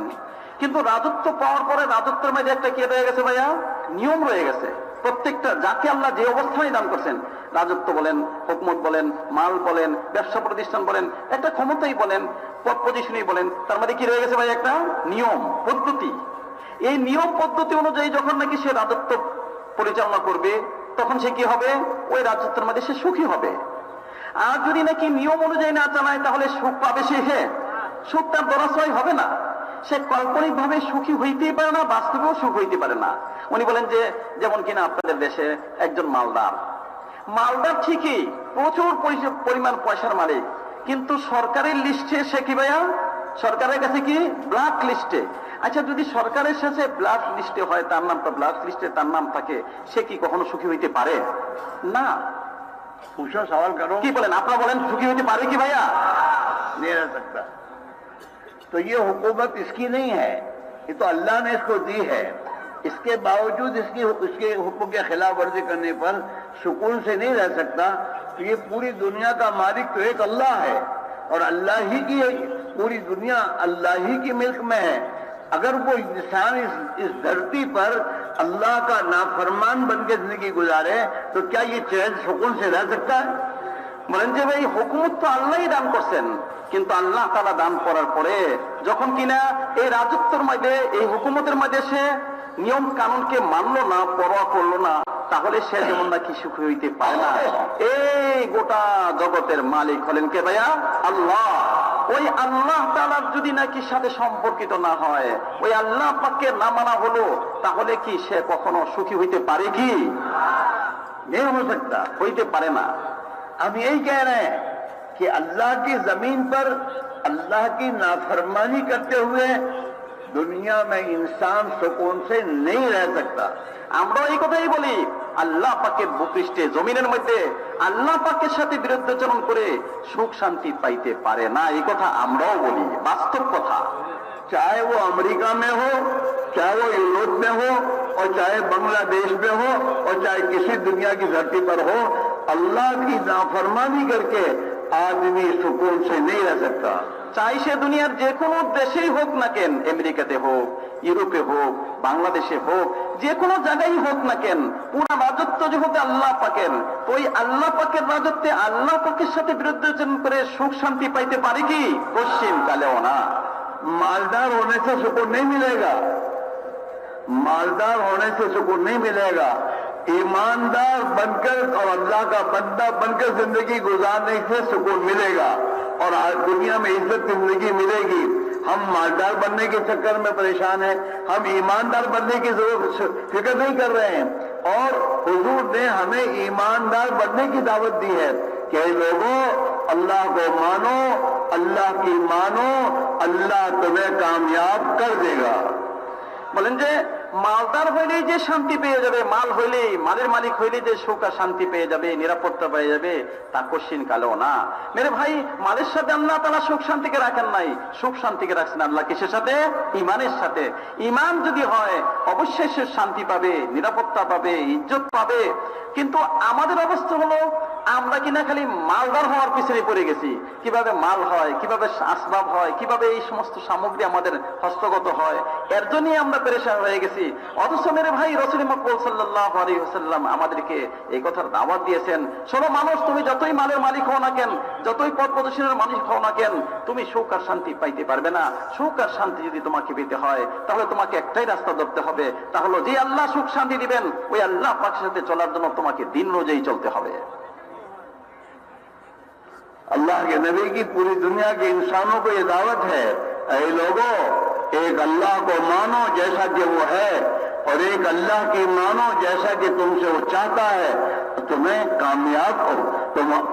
কিন্তু রাজত্ব পাওয়ার পরে রাজত্বের মধ্যে একটা কি রয়ে গেছে ভাইয়া? নিয়ম রয়ে গেছে। প্রত্যেকটা যাকে আল্লাহ যে অবস্থায় দান করছেন, রাজত্ব বলেন, হুকুমত বলেন, মাল বলেন, ব্যবসা প্রতিষ্ঠান বলেন, একটা ক্ষমতাই বলেন, পদ পজিশনই বলেন, তার মধ্যে কি রয়ে গেছে ভাই? একটা নিয়ম পদ্ধতি। এই নিয়ম পদ্ধতি অনুযায়ী যখন নাকি সে রাজত্ব পরিচালনা করবে, তখন সে কি হবে? ওই রাজত্বের মধ্যে সে সুখী হবে। আর যদি নাকি নিয়ম অনুযায়ী না চালায়, তাহলে সুখ পাবে সে? সুখ তার দরাশ্রয় হবে না। সে কাল্পনিক ভাবে সুখী হইতেই পারে না, বাস্তবেও সুখ হইতে পারে না। উনি বলেন যে যেমন কিনা আপনাদের দেশে একজন মালদার ঠিকই প্রচুর পরিমাণ পয়সার মালিক, কিন্তু সরকারের লিস্টে সে কি ভাইয়া? সরকারের কাছে কি? ব্ল্যাক লিস্টে। আচ্ছা, যদি সরকারের সাথে ব্ল্যাক লিস্টে হয়, তার নামটা ব্ল্যাক লিস্টে তার নাম থাকে, সে কি কখনো সুখী হইতে পারে? না। पूछो, सवाल करो। কি বলেন? আপনারা বলেন, সুখী হইতে পারে কি ভাইয়া? नहीं रह सकता। तो ये हुकूमत इसकी नहीं है, ये तो अल्लाह ने इसको दी है। इसके बावजूद इसके हुक्म के खिलाफ वर्जी करने पर सुकून से नहीं रह सकता। तो ये पूरी दुनिया का मालिक तो एक अल्लाह है, और अल्लाह ही की पूरी दुनिया अल्लाह ही की मिल्क में है। अगर वो इंसान इस धरती पर अल्लाह का नाफरमान बन के जिंदगी गुजारे, तो क्या ये चैन सुकून से रह सकता है? বলেন যে ভাই, হুকুমত তো আল্লাহই দান করছেন, কিন্তু আল্লাহ তাআলা দান করার পরে যখন কিনা এই রাজত্বের মধ্যে, এই হুকুমতের মধ্যে সে নিয়ম কানুনকে মানলো না, পরোয়া করলো না, তাহলে সে যেমন নাকি সুখী হইতে পারে না। এই গোটা জগতের মালিক হলেন কে ভাইয়া? আল্লাহ। ওই আল্লাহ তাআলার যদি নাকি সাথে সম্পর্কিত না হয়, ওই আল্লাহ পাককে না মানা হলো, তাহলে কি সে কখনো সুখী হইতে পারে কি? नहीं हो सकता, হইতে পারে না। हम यही कह रहे हैं कि अल्लाह की जमीन पर अल्लाह की नाफरमानी करते हुए दुनिया में इंसान सुकून से नहीं रह सकता। আমরা এই কথাই বলি, আল্লাহ পাকের ভূপৃষ্ঠে জমিনের মধ্যে আল্লাহ পাকের সাথে বিরুদ্ধাচরণ করে সুখ শান্তি পাইতে পারে না। এই কথা আমরাও বলি, বাস্তব কথা। चाहे वो अमेरिका में हो, चाहे वो यूरोप में हो, और चाहे बांग्लादेश में हो, और चाहे किसी दुनिया की धरती पर हो, अल्लाह की नाफरमानी करके आदमी सुकून से नहीं रह सकता। চাই সে দুনিয়ার যে কোনো দেশেই হোক না কেন, আমেরিকাতে হোক, ইউরোপে হোক, বাংলাদেশে হোক, যে কোনো জায়গায় হোক না কেন, পুরা রাজত্ব যে হবে আল্লাহ পাকের, তো ওই আল্লাহ পাকের রাজত্বে আল্লাহ পাকের সাথে বিরুদ্ধাচরণ করে সুখ শান্তি পাইতে পারে কি? পশ্চিম কালেও না। मालदार होने से सुकून नहीं मिलेगा, मालदार होने से सुकून नहीं मिलेगा। ईमानदार बनकर और अल्लाह का बंदा बनकर जिंदगी गुजारने से सुकून मिलेगा और दुनिया में इज्जत जिंदगी मिलेगी। हम मालदार बनने के चक्कर में परेशान हैं, हम ईमानदार बनने की जरूरत फिक्र नहीं कर रहे हैं। और हुजूर ने हमें ईमानदार बनने की दावत दी है कि लोगों अल्लाह को मानो, अल्लाह की मानो, अल्लाह तुम्हें कामयाब कर देगा। বলেন যে মালদার হইলেই যে শান্তি পেয়ে যাবে, মাল হইলেই, মালের মালিক হইলেই যে সুখ আর শান্তি পেয়ে যাবে, নিরাপত্তা পেয়ে যাবে, তা কোশ্চিন কালেও না। মেরে ভাই, মালের সাথে আল্লাহ তাআলা সুখ শান্তিকে রাখেন নাই, সুখ শান্তিকে রাখছেন আল্লাহ কিসের সাথে? ইমানের সাথে। ইমান যদি হয় অবশ্যই সে শান্তি পাবে, নিরাপত্তা পাবে, ইজ্জত পাবে। কিন্তু আমাদের অবস্থা হলো আমরা কিনা খালি মালদার হওয়ার পিছনে পড়ে গেছি। কিভাবে মাল হয়, কিভাবে আসবাব হয়, কিভাবে এই সমস্ত সামগ্রী আমাদের হস্তগত হয়, এর জন্যই আমরা পেরেশান হয়ে গেছি। অথচ মেরে ভাই, রাসূল মকবুল সাল্লাল্লাহু আলাইহি ওয়াসাল্লাম আমাদেরকে এই কথার দাওয়াত দিয়েছেন, শোনো মানুষ, তুমি যতই মালের মালিক হও না কেন, যতই পদ প্রদর্শনের মালিক হও না কেন, তুমি সুখ আর শান্তি পাইতে পারবে না। সুখ আর শান্তি যদি তোমাকে পেতে হয়, তাহলে তোমাকে একটাই রাস্তা ধরতে হবে, তা হলো যে আল্লাহ সুখ শান্তি দিবেন, ওই আল্লাহ পাকের সাথে চলার জন্য তোমাকে দিন রোজেই চলতে হবে। अल्लाह के नबी की पूरी दुनिया के इंसानों को ये दावत है, ऐ लोगों, एक अल्लाह को मानो जैसा कि वो है, और एक अल्लाह की मानो जैसा कि तुमसे वो चाहता है। तुम्हें कामयाब हो,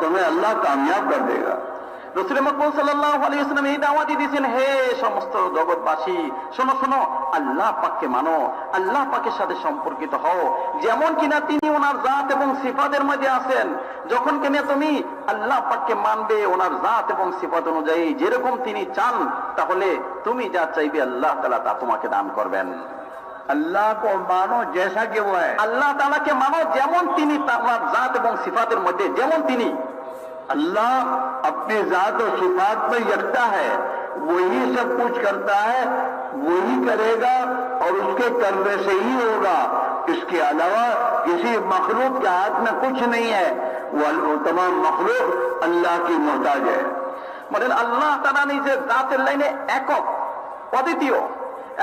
तुम्हें अल्लाह कामयाब कर देगा। রাসূল মকবুল সাল্লাল্লাহু আলাইহি ওয়াসাল্লাম এই দাওয়াতই দিয়েছেন, হে সমস্ত জগৎবাসী, শোনো শোনো, আল্লাহ পাককে মানো, আল্লাহ পাকের সাথে সম্পর্কিত হও, যেমন কিনা তিনি ওনার জাত এবং সিফাতের মধ্যে আছেন। যখন কিনা তুমি আল্লাহ পাককে মানবে ওনার জাত এবং সিফাত অনুযায়ী, যেরকম তিনি চান, তাহলে তুমি যা চাইবে আল্লাহ তাআলা তা তোমাকে দান করবেন। अल्लाह को मानो जैसा कि वो है, আল্লাহ তাআলাকে মানো যেমন তিনি, তার জাত এবং সিফাতের মধ্যে যেমন তিনি। अल्लाह अपनी जात और सिफात में यकता है, वही सब कुछ करता है, वही करेगा और उसके करने से ही होगा। इसके अलावा किसी मखलूक के हाथ में कुछ नहीं है। वो तमाम मखलूक अल्लाह की मोहताज है। বলেন আল্লাহ তাআলা নিজের জাতের লাইনে একক, অদ্বিতীয়,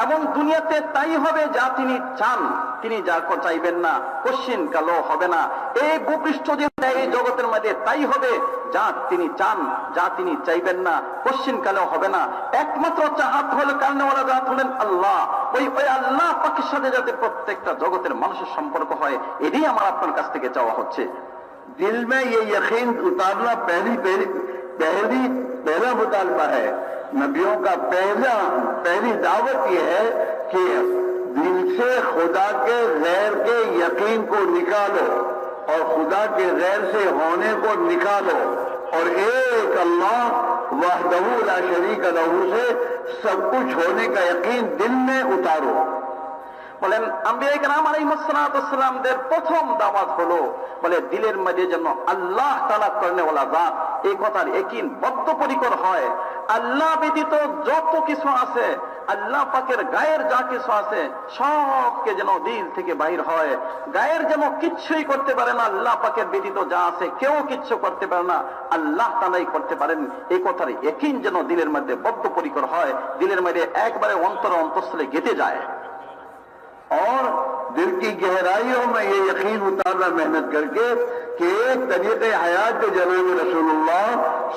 এবং দুনিয়াতে তাই হবে যা তিনি চান। তিনি যা চাইবেন না কোশ্চিন কালো হবে না। এই ভূপৃষ্ঠ যে এই জগতের মধ্যে তাই হবে যা তিনি চান, যা তিনি চাইবেন না কোশ্চিন কালো হবে না। একমাত্র চাহাত হল কারণেওয়ালা জাত হলেন আল্লাহ। ওই আল্লাহ পাকের সাথে যাতে প্রত্যেকটা জগতের মানুষের সম্পর্ক হয়, এটাই আমার আপনার কাছ থেকে চাওয়া হচ্ছে। दिल में ये यकीन उतारना पहला मुतालबा है। नबियों का पहली दावत यह है कि दिल से खुदा के गैर के यकीन को निकालो और खुदा के गैर से होने को निकालो और एक अल्लाह वहदहू ला शरीक लहू से सब कुछ होने का यकीन दिल में उतारो। বলেন আম্বিয়া কেরাম আলাইহিসসালামের প্রথম দাওয়াত হলো, বলে দিলের মধ্যে যেন আল্লাহ তাআলা করেনেওয়ালা জাত, এই কথার ইয়াকিন বদ্ধপরিকর হয়। আল্লাহ ব্যতীত যত কিছু আছে, আল্লাহ পাকের গায়ের যা কিছু আছে, সবকে যেন দিল থেকে বাহির হয়। গায়ের যেন কিচ্ছুই করতে পারে না, আল্লাহ পাকের ব্যতীত যা আছে কেউ কিচ্ছু করতে পারে না, আল্লাহ তাআলাই করতে পারেন। এই কথার ইয়াকিন যেন দিলের মধ্যে বদ্ধপরিকর হয়, দিলের মধ্যে একবারে অন্তঃস্থলে গেঁথে যায়। और दिल की गहराइयों में ये यकीन उतारना मेहनत करके कि एक तरीके हयात जो जनाब रसूलुल्लाह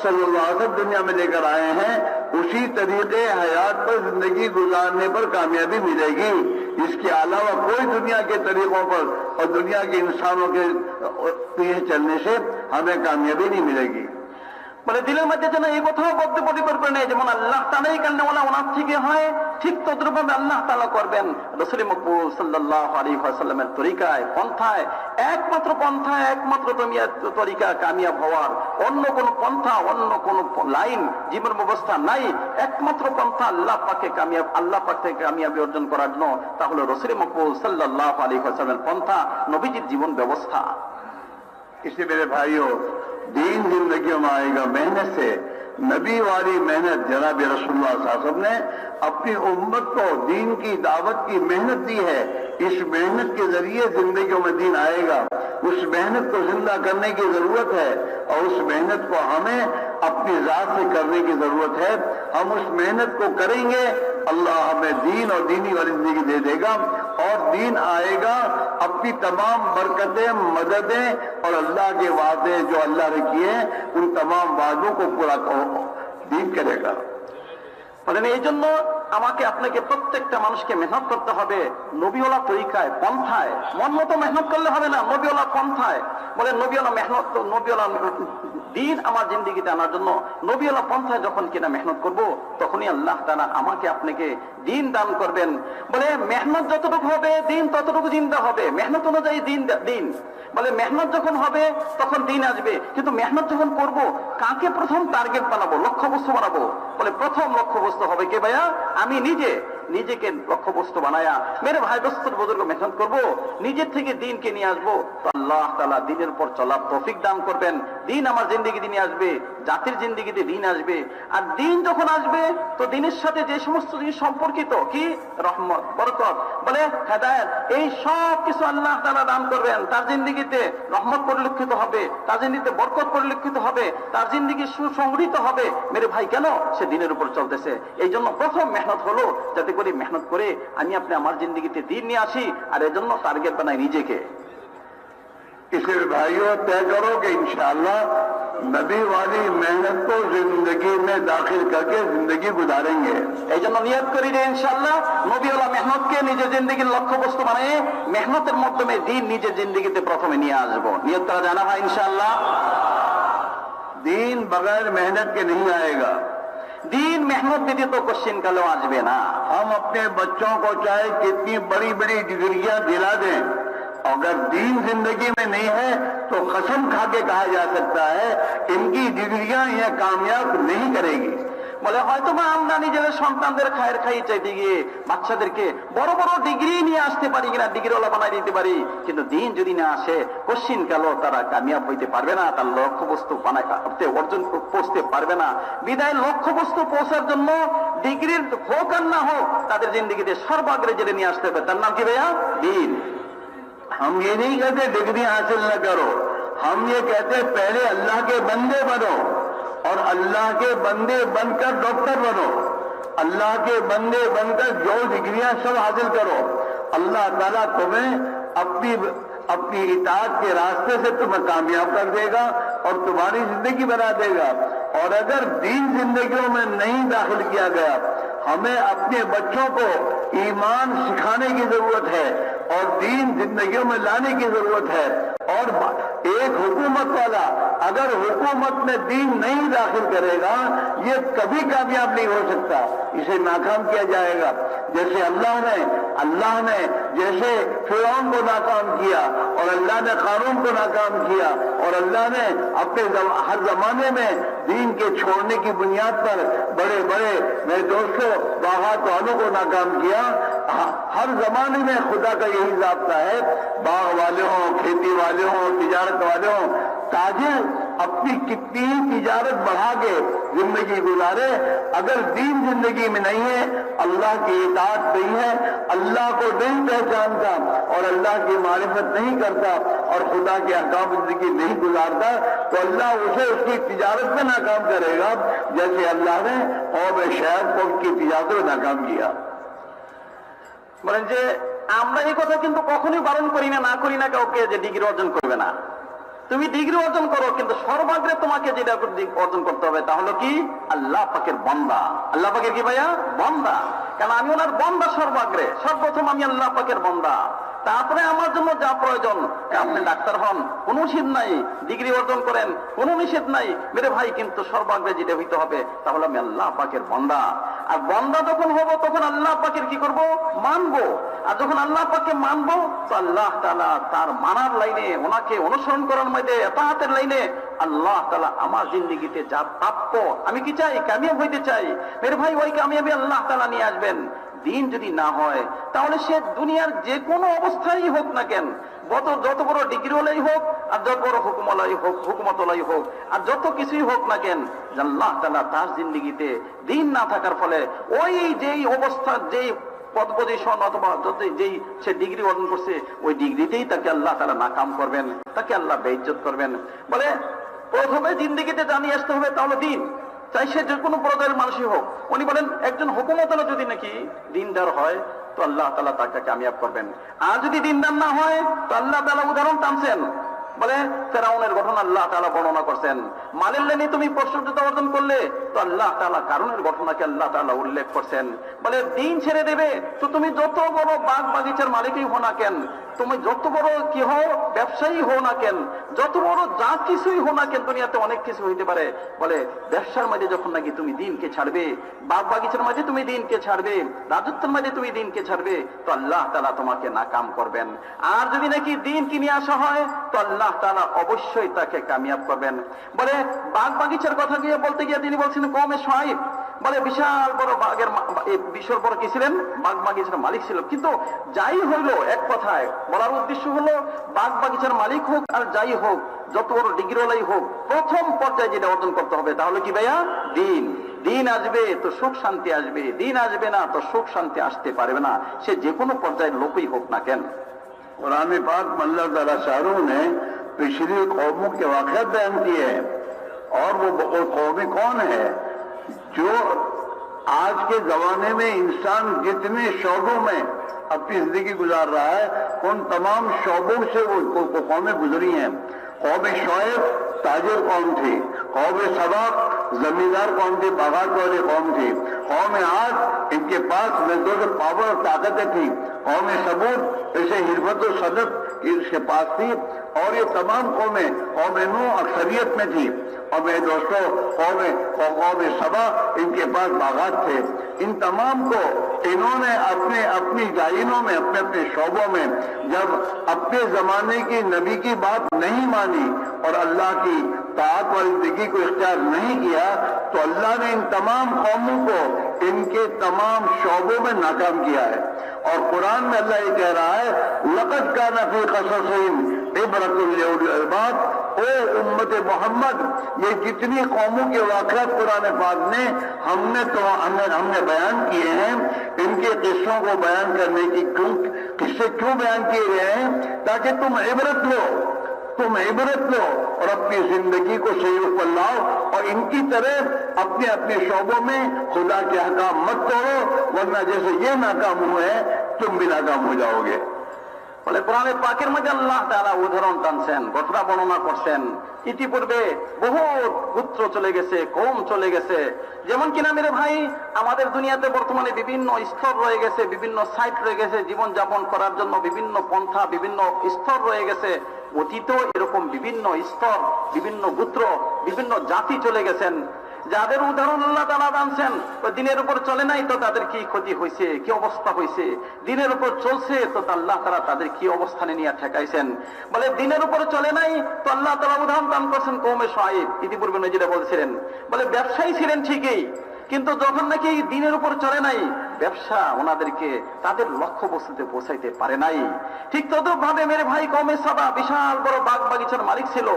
सल्लल्लाहु अलैहि वसल्लम दुनिया में लेकर आए हैं, उसी तरीके हयात पर जिंदगी गुजारने पर कामयाबी मिलेगी। इसके अलावा कोई दुनिया के तरीकों पर और दुनिया के इंसानों के पीछे चलने से हमें कामयाबी नहीं मिलेगी। বলে দিলের মধ্যে যেন এই কথাও বদ্ধপরিকর করে নেই যেমন আল্লাহ তাআলাই কান্নাওয়ালা ওনার থেকে হয়, ঠিক তদ্রুপভাবে আল্লাহ তাআলা করবেন রাসূল মকবুল সাল্লাল্লাহু আলাইহি ওয়াসাল্লামের তরিকায়, পন্থায়, একমাত্র পন্থায়, একমাত্র তরিকা কামিয়াব হওয়ার, অন্য কোন পন্থা, অন্য কোন লাইন জীবন ব্যবস্থা নাই। একমাত্র পন্থা আল্লাহ পাকে কামিয়াব, আল্লাহ পাক থেকে কামিয়াবি অর্জন করার জন্য, তাহলে রাসূল মকবুল সাল্লাল্লাহু আলাইহি ওয়াসাল্লামের পন্থা, নবীজির জীবন ব্যবস্থা। इसलिए मेरे भाइयों, दीन जिंदगियों में आएगा मेहनत से। नबी वाली मेहनत जनाब रसूलुल्लाह सल्लल्लाहु अलैहि वसल्लम ने अपनी उम्मत को दीन की दावत की मेहनत दी है। इस मेहनत के जरिए जिंदगियों में दीन आएगा। उस मेहनत को जिंदा करने की जरूरत है और उस मेहनत को हमें अपनी जात से करने की जरूरत है। हम उस मेहनत को करेंगे, अल्लाह हमें दीन और दीनी वाली जिंदगी दे देगा और दीन आएगा। अपनी तमाम बरकतें, मददें और अल्लाह के वादे जो अल्लाह ने किए उन तमाम वादों को पूरा दीन करेगा। বলেন এই জন্য আমাকে আপনাকে প্রত্যেকটা মানুষকে মেহনত করতে হবে নবীওয়ালা তরিকায়, পন্থায়। মন মতো মেহনত করলে হবে না, নবীওয়ালা পন্থায়। বলে নবীওয়ালা মেহনত, নবীওয়ালা দিন আমার জিন্দিগিতে আনার জন্য নবীওয়ালা পন্থায় যখন কিনা মেহনত করব, তখনই আল্লাহ তাআলা আমাকে আপনাকে দিন দান করবেন। বলে মেহনত যতটুকু হবে দিন ততটুকু জিন্দা হবে, মেহনত অনুযায়ী দিন। বলে মেহনত যখন হবে তখন দিন আসবে, কিন্তু মেহনত যখন করব কাকে প্রথম টার্গেট বানাবো, লক্ষ্যবস্তু বানাবো? বলে প্রথম লক্ষ্যবস্তু হবে কে ভাইয়া? আমি নিজেকে লক্ষ্যবস্তু বানায়া মেরে ভাই দোস্তের বুজুর্গ মেহনত করব, নিজের থেকে দিনকে নিয়ে আসবো, তো আল্লাহ তাআলা দিনের উপর চলার তৌফিক দান করবেন। দিন আমার জিন্দেগিতে নিয়ে আসবে, জাতির জিন্দেগিতে দিন আসবে। আর দিন যখন আসবে তো দিনের সাথে যে সমস্ত জিনিস সম্পর্কিত, কি রহমত, বরকত, বলে হেদায়েত, এই সব কিছু আল্লাহ তাআলা দান করবেন। তার জিন্দেগিতে রহমত পরিলক্ষিত হবে, তার জিন্দেগিতে বরকত পরিলক্ষিত হবে, তার জিন্দেগি সুসংগঠিত হবে। মেরে ভাই কেন? সে দিনের উপর চলতেছে। এই জন্য প্রথম মেহনত হলো যাতে করে মেহনত করে আমি আপনি আমার জিন্দেগিতে দিন নিয়ে আসি, আর এজন্য টার্গেট বানাই নিজেকে। इसलिए भाइयों, तय करो कि इंशाअल्लाह नबी वाली मेहनत को जिंदगी में दाखिल करके जिंदगी गुजारेंगे। এই জন্য নিয়ত করি যে ইনশাআল্লাহ নবীওয়ালা মেহনতকে নিজের জিন্দেগির লক্ষ্যবস্তু বানিয়ে মেহনতের মাধ্যমে দিন নিজের জিন্দেগিতে প্রথমে নিয়ে আসবো। নিয়ত করা জানা ভাই ইনশাআল্লাহ। दीन बगैर मेहनत के नहीं आएगा। दीन मेहनत व्यतीत तो क्वेश्चन कालो आजबे ना। हम अपने बच्चों को चाहे कितनी बड़ी बड़ी डिग्रियां दिला दें, अगर दीन जिंदगी में नहीं है तो कसम खा के कहा जा सकता है इनकी डिग्रियां यह कामयाब नहीं करेगी। বলে হয়তো বা আমরা নিজেদের সন্তানদের খায়ের খাই চাইতে গিয়ে বাচ্চাদেরকে বড় বড় ডিগ্রি নিয়ে আসতে পারি কিনা, ডিগ্রিওয়ালা বানাই দিতে পারি, কিন্তু দিন যদি না আসে কোশ্চিন কাল তারা কামিয়াব হইতে পারবে না, তার লক্ষ্যবস্তু অর্জন করতে পারবে না। বিদায় লক্ষ্যবস্তু পৌঁছার জন্য ডিগ্রির হোক আর না হোক তাদের জিন্দেগিতে সর্বাগ্রে যেটা নিয়ে আসতে হবে, তার নাম কি ভাইয়া? দিন। हम ये नहीं कहते डिग्री हासिल न करो, हम ये कहते पहले अल्लाह के बंदे बनो और अल्लाह के बंदे बनकर डॉक्टर बनो। अल्लाह के बंदे बनकर जो डिग्रियां सब हासिल करो, अल्लाह ताला तुम्हें अपनी इताअत के रास्ते से तुम्हें कामयाब कर देगा और तुम्हारी जिंदगी बना देगा। और अगर दीन जिंदगियों में नहीं दाखिल किया गया, हमें अपने बच्चों को ईमान सिखाने की जरूरत है और दीन जिंदगियों में लाने की जरूरत है। और एक हुकूमत वाला अगर हुकूमत में दीन नहीं दाखिल करेगा, ये कभी कामयाब नहीं हो सकता, इसे नाकाम किया जाएगा। जैसे अल्लाह ने जैसे फिरौन को नाकाम किया और अल्लाह ने कारून को नाकाम किया और अल्लाह ने अपने हर जमाने में दीन के छोड़ने की बुनियाद पर बड़े बड़े मेरे दोस्तों बागात वालों को नाकाम किया। हर जमाने में खुदा का यही ज़ाब्ता है, बाग वाले हों, खेती वाले हों, तिजारत वाले हों, ताजिर अपनी कितनी तिजारत बढ़ा के जिंदगी गुजारे, अगर दीन जिंदगी में नहीं है, अल्लाह की इताअत नहीं है, अल्लाह को नहीं पहचानता और अल्लाह की मारिफत नहीं करता और खुदा के अहकाम जिंदगी नहीं गुजारता, तो अल्लाह उसे उसकी तिजारत में नाकाम करेगा, जैसे अल्लाह ने कौम शैब को उनकी तिजारत में नाकाम किया। বলেন যে আমরা এই কথা কিন্তু কখনোই বারণ করি না, করি না কাউকে যে ডিগ্রি অর্জন করবে না। তুমি ডিগ্রি অর্জন করো, কিন্তু সর্বাগ্রে তোমাকে যেটা অর্জন করতে হবে তা হলো কি? আল্লাহ পাকের বান্দা। আল্লাহ পাকের কি ভাইয়া? বান্দা। কারণ আমি ওনার বান্দা সর্বাগ্রে, সর্বপ্রথম আমি আল্লাহ পাকের বান্দা। তারপরে আমার জন্য যা প্রয়োজন, আপনি ডাক্তার হন, কোনো নিষেধ নাই, ডিগ্রি অর্জন করেন, কোনো নিষেধ নাই মেরে ভাই, কিন্তু সর্বাগ্রে যেটা হইতে হবে তাহলে আমি আল্লাহ পাকের বান্দা। আর বান্দা যখন হবো তখন আল্লাহ পাকের কি করব, মানবো। আর যখন আল্লাহ পাককে মানবো তো আল্লাহ তাআলা তার মানার লাইনে, ওনাকে অনুসরণ করার মধ্যে ইতাআতের লাইনে আল্লাহ তাআলা আমার জিন্দেগিতে যা প্রাপ্য, আমি কি চাই, কামিয়াব হইতে চাই মেরে ভাই, ওই কামিয়াবি আল্লাহ তাআলা নিয়ে আসবেন। দিন যদি না হয় তাহলে সে দুনিয়ার যে কোনো অবস্থায় হোক না কেন, যত বড় ডিগ্রিওয়ালাই হোক আর যত বড় হুকুমওয়ালাই হোক, হুকুমতওয়ালাই হোক আর যত কিছুই হোক না কেন, আল্লাহ তাআলা তার জিন্দেগিতে দিন না থাকার ফলে ওই যেই অবস্থা, যেই পদ পজিশন অথবা যেই সে ডিগ্রি অর্জন করছে ওই ডিগ্রিতেই তাকে আল্লাহ তাআলা নাকাম করবেন, তাকে আল্লাহ বেইজ্জত করবেন। বলে প্রথমে জিন্দেগিতে জানিয়ে আসতে হবে তাহলে দিন, চাই সে যে কোনো পর্যায়ের মানুষই হোক। উনি বলেন একজন হুকুমতওয়ালা যদি নাকি দিনদার হয় তো আল্লাহ তাআলা তাকে কামিয়াব করবেন, আর যদি দিনদার না হয় তো আল্লাহ তাআলা উদাহরণ টানছেন। বলে ফেরাউনের ঘটনা আল্লাহ তাআলা বর্ণনা করছেন, মালের লেনে তুমি প্রশ্নটা অর্জন করলে তো আল্লাহ তাআলা কারণের ঘটনাকে আল্লাহ তাআলা উল্লেখ করছেন। বলে দিন ছেড়ে দেবে তো তুমি যত বড় বাগ বাগিচার মালিকই হো না কেন, তুমি যত বড় কি হও, ব্যবসায়ী হো না কেন, যত বড় যা কিছুই হো না কেন, দুনিয়াতে অনেক কিছু হইতে পারে। বলে ব্যবসার মাঝে যখন নাকি তুমি দিনকে ছাড়বে, বাগ বাগিচার মাঝে তুমি দিনকে ছাড়বে, রাজত্বের মাঝে তুমি দিনকে ছাড়বে তো আল্লাহ তাআলা তোমাকে নাকাম করবেন। আর যদি নাকি দিন কি নিয়ে আসা হয় তো আল্লাহ তাআলা অবশ্যই তাকে কামিয়াব করবেন। বলে বাগ বাগিচার কথা গিয়ে বলতে গিয়ে তিনি বলছেন কওমে শুআয়ব, বলে বিশাল বড় বাগের বিশাল বড় কি ছিলেন, বাগ বাগিচার মালিক ছিল। কিন্তু যাই হইলো, এক কথায় বলার উদ্দেশ্য হলো বাগ বাগিচার মালিক হোক আর যাই হোক, যত বড় ডিগ্রিওয়ালাই হোক, প্রথম পর্যায়ে যেটা অর্জন করতে হবে তাহলে কি ভাইয়া, দিন। দিন আসবে তো সুখ শান্তি আসবে, দিন আসবে না তো সুখ শান্তি আসতে পারবে না, সে যে কোনো পর্যায়ের লোকই হোক না কেন। कुरान पाक में अल्लाह ताला शाहरों ने पिछली कौमों के वाक़यात बयान किए हैं, और वो कौमें कौन है जो आज के जमाने में इंसान जितने शोबों में अपनी जिंदगी गुजार रहा है उन तमाम शोबों से वो कौमें गुजरी हैं। कौम शुएब ताजिर कौम थी, कौम सबा जमींदार कौम थी, बागात वाली कौम थी, कौम आद इनके पास मजदूर पावर और ताकतें थी, कौम सबूत ऐसे हिरफत और सदत इसके पास थी, और ये तमाम कौमें कौम नूह अक्सरियत में थी। और मेरे दोस्तों कौम सबा इनके पास बागात थे। इन तमाम को इन्होंने अपने अपनी जायनों में, अपने अपने शोबों में जब अपने जमाने की नबी की बात नहीं मानी और अल्लाह की ताअत वाली जिंदगी को इख्तियार नहीं किया तो अल्लाह ने इन तमाम कौमों को इनके तमाम शोबों में नाकाम किया है। और कुरान में अल्लाह ये कह रहा है, लक़द काना फी क़ससिहिम इबरतुल लिउलिल अलबाब, ओ उम्मत मोहम्मद, ये जितनी कौमों के वाक़यात कुरान पाक ने हमने बयान किए हैं, इनके किस्सों को बयान करने की किस्से क्यों बयान किए गए हैं, ताकि तुम इबरत लो और अपनी जिंदगी को सही पर लाओ, और इनकी तरह अपने अपने शोबों में खुदा के अहकाम मत तोड़ो, वरना जैसे ये नाकाम हुए हैं तुम भी नाकाम हो जाओगे। বলে কোরআনে পাকের মধ্যে আল্লাহ তাআলা উদাহরণ টানছেন, ঘটনা বর্ণনা করছেন। ইতিপূর্বে বহু গোত্র চলে গেছে, কওম চলে গেছে, যেমন কিনা মেরে ভাই আমাদের দুনিয়াতে বর্তমানে বিভিন্ন স্তর রয়ে গেছে, বিভিন্ন সাইট রয়ে গেছে, জীবন যাপন করার জন্য বিভিন্ন পন্থা, বিভিন্ন স্তর রয়ে গেছে। অতীতেও এরকম বিভিন্ন স্তর, বিভিন্ন গোত্র, বিভিন্ন জাতি চলে গেছেন, যাদের উদাহরণ আল্লাহ তাআলা জানছেন। দিনের উপর চলে নাই তো তাদের কি ক্ষতি হয়েছে, কি অবস্থা হয়েছে, দিনের উপর চলছে তো আল্লাহ তাআলা তাদের কি অবস্থানে নিয়ে ঠেকাইছেন। বলে দিনের উপর চলে নাই তো আল্লাহ তাআলা উদাহরণ দান করছেন কওমে শুআয়ব। ইতিপূর্বে নজিরে বলছিলেন, বলে ব্যবসায়ী ছিলেন ঠিকই, কিন্তু যখন নাকি দিনের উপর চলে নাই, ব্যবসা ওনাদেরকে তাদের লক্ষ্য বস্তুতে পৌঁছাইতে পারে নাই। ঠিক তদ্রুপভাবে মেরে ভাই কওমে সাবা বিশাল বড় বাগ বাগিচার মালিক ছিল,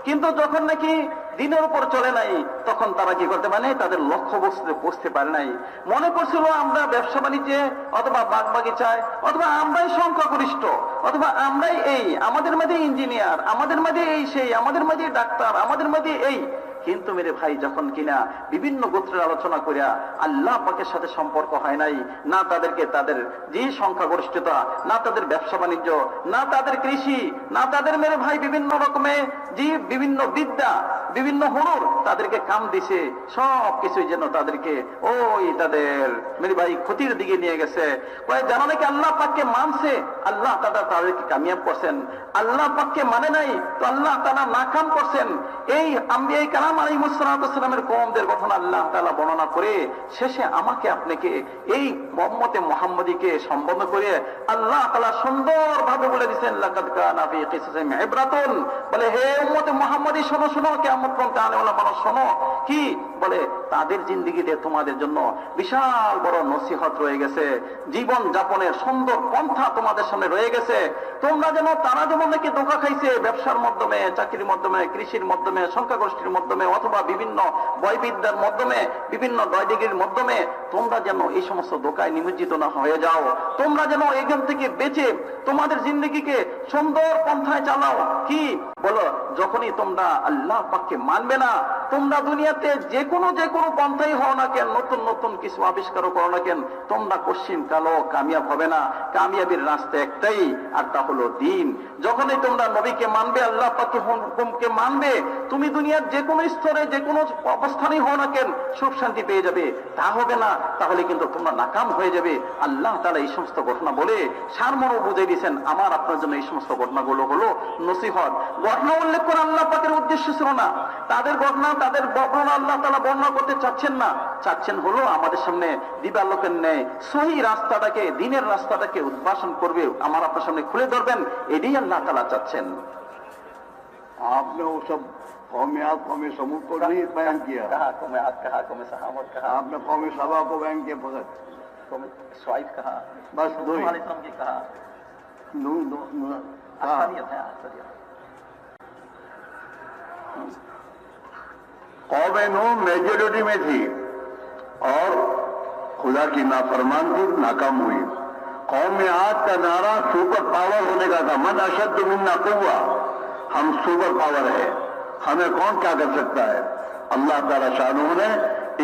কিন্তু যখন নাকি দিনের উপর চলে নাই তখন তারা কি করতে পারে, তাদের লক্ষ্য বস্তুতে পৌঁছতে পারে নাই। মনে করছিল আমরা ব্যবসা বাণিজ্যে অথবা বাগ বাগিচায় অথবা আমরাই সংখ্যাগরিষ্ঠ, অথবা আমরাই এই, আমাদের মাঝে ইঞ্জিনিয়ার, আমাদের মাঝে এই সেই, আমাদের মাঝে ডাক্তার, আমাদের মাঝে এই। কিন্তু মেরে ভাই যখন কিনা বিভিন্ন গোত্রের আলোচনা করিয়া আল্লাহ পাকের সাথে সম্পর্ক হয় নাই, না তাদেরকে তাদের যে সংখ্যাগরিষ্ঠতা, না তাদের ব্যবসা বাণিজ্য, না তাদের কৃষি, না তাদের মেরে ভাই বিভিন্ন রকমের যে বিভিন্ন বিদ্যা, বিভিন্ন হুড়ুর তাদেরকে কাম দিছে, সব কিছুই যেন তাদেরকে ওই তাদের মেরে ভাই ক্ষতির দিকে নিয়ে গেছে। যারা নাকি আল্লাহ পাককে মানছে, আল্লাহ তাআলা তাদেরকে কামিয়াব করছেন। আল্লাহ পাককে মানে নাই তো আল্লাহ তাআলা নাকাম করছেন। এই আম্বিয়া কালাম আলাইহিস সালামের কওমদের ঘটনা আল্লাহ তাআলা বর্ণনা করে শেষে আমাকে আপনাকে এই উম্মতে মুহাম্মাদীকে সম্বোধন করে আল্লাহ তাআলা সুন্দরভাবে বলে দিয়েছেন, লাকাদ কানা ফি কিসাসিহিম ইবরাতুন, বলে হে উম্মতে মুহাম্মাদী শোনো শোনো, কিয়ামত পর্যন্ত আনেওয়ালা মানুষ শোনো, কি বলে তাদের জিন্দেগিতে তোমাদের জন্য বিশাল বড় নসিহত রয়ে গেছে, জীবন যাপনের সুন্দর পন্থা তোমাদের সামনে রয়ে গেছে। তোমরা যেন তারা যেমন নাকি ধোঁকা খাইছে ব্যবসার মাধ্যমে, চাকরির মাধ্যমে, কৃষির মাধ্যমে, সংখ্যাগোষ্ঠীর মাধ্যমে, অথবা বিভিন্ন বয়বিদ্যার মাধ্যমে, বিভিন্ন দয়দিগির মাধ্যমে তোমরা যেন এই সমস্ত ধোঁকায় নিমজ্জিত না হয়ে যাও। তোমরা যেন এখান থেকে বেঁচে তোমাদের জিন্দগিকে সুন্দর পন্থায় চালাও। কি বলো, যখনই তোমরা আল্লাহ পাককে মানবে না, তোমরা দুনিয়াতে যে কোনো পন্থাই হও না কেন, নতুন নতুন কিছু আবিষ্কারও করো না কেন, তোমরা কশ্চিন কালো কামিয়াব হবে না। কামিয়াবির রাস্তা একটাই, আর তা হলো দ্বীন। যখনই তোমরা নবীকে মানবে, আল্লাহ পাকের হুকুমকে মানবে, তুমি দুনিয়ার যে কোনো স্তরে যে কোনো অবস্থানেই হও না কেন সুখ শান্তি পেয়ে যাবে। তা হবে না, তাহলে কিন্তু তোমরা নাকাম হয়ে যাবে। আল্লাহ তাআলা এই সমস্ত ঘটনা বলে সারমর্ম বুঝিয়ে দিয়েছেন। আমার আপনার জন্য এই সমস্ত ঘটনাগুলো হলো নসিহত। ঘটনা উল্লেখ করে আল্লাহ পাকের উদ্দেশ্য ছিল না, তাদের ঘটনা তাদের বর্ণনা আল্লাহ তাআলা বর্ণনা করতে চাচ্ছেন না, চাচ্ছেন হলো আমাদের সামনে দিবালোকের ন্যায় সহি রাস্তাটাকে, দ্বীনের রাস্তাটাকে উদ্ভাসন করবে, আমার আপনার সামনে খুলে ধরবেন, এটাই আল্লাহ তাআলা চাচ্ছেন। आपने वो सब कौमियात कौमी समूह को नहीं बयान किया, कहा कौमियात कहा, कौमी सहावत कहा, आपने कौमी सभा को बयान किया, फकत कौमी स्वाइब कहा, बस दो ही की कहा, अक्सरियत है, अक्सरियत। कौम नूह मेजोरिटी में थी और खुदा की नाफरमान थी, नाकाम हुई। कौम आद का नारा सुपर पावर होने का था, मन अशद मिन्ना कुव्वा, हम सुपर पावर है, हमें कौन क्या कर सकता है। अल्लाह ताला शानू ने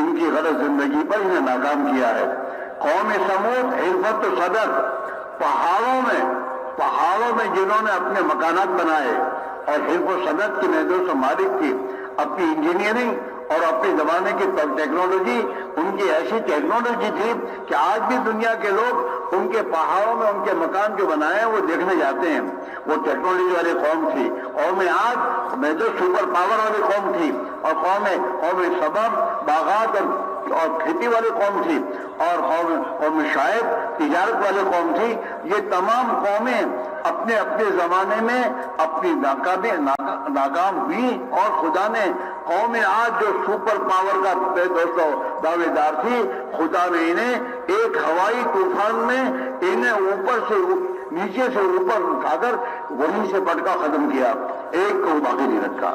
इनकी गलत जिंदगी पर इन्हें नाकाम किया है। कौम समूद हिलफत सदर, पहाड़ों में जिन्होंने अपने मकानात बनाए और हिल्फ सदत की नेदों से मालिक थी, अपनी इंजीनियरिंग और अपने जमाने की टेक्नोलॉजी, उनकी ऐसी टेक्नोलॉजी थी कि आज भी दुनिया के लोग उनके पहाड़ों में उनके मकान जो बनाए हैं वो देखने जाते हैं। वो टेक्नोलॉजी वाली कौम थी। कौम आज में जो सुपर पावर वाली कौम थी, और कौम सबब बागात और खेती वाली कौम थी, और कौम शायद तिजारत वाली कौम थी। ये तमाम कौमें अपने अपने जमाने में अपनी नाकाम हुई, और खुदा ने कौम आज जो सुपर पावर का दोस्तों दावेदार थी, खुदा ने इन्हें एक हवाई तूफान में इन्हें ऊपर से नीचे से ऊपर उठाकर वहीं से पटका खत्म किया, एक को बाकी नहीं रखा।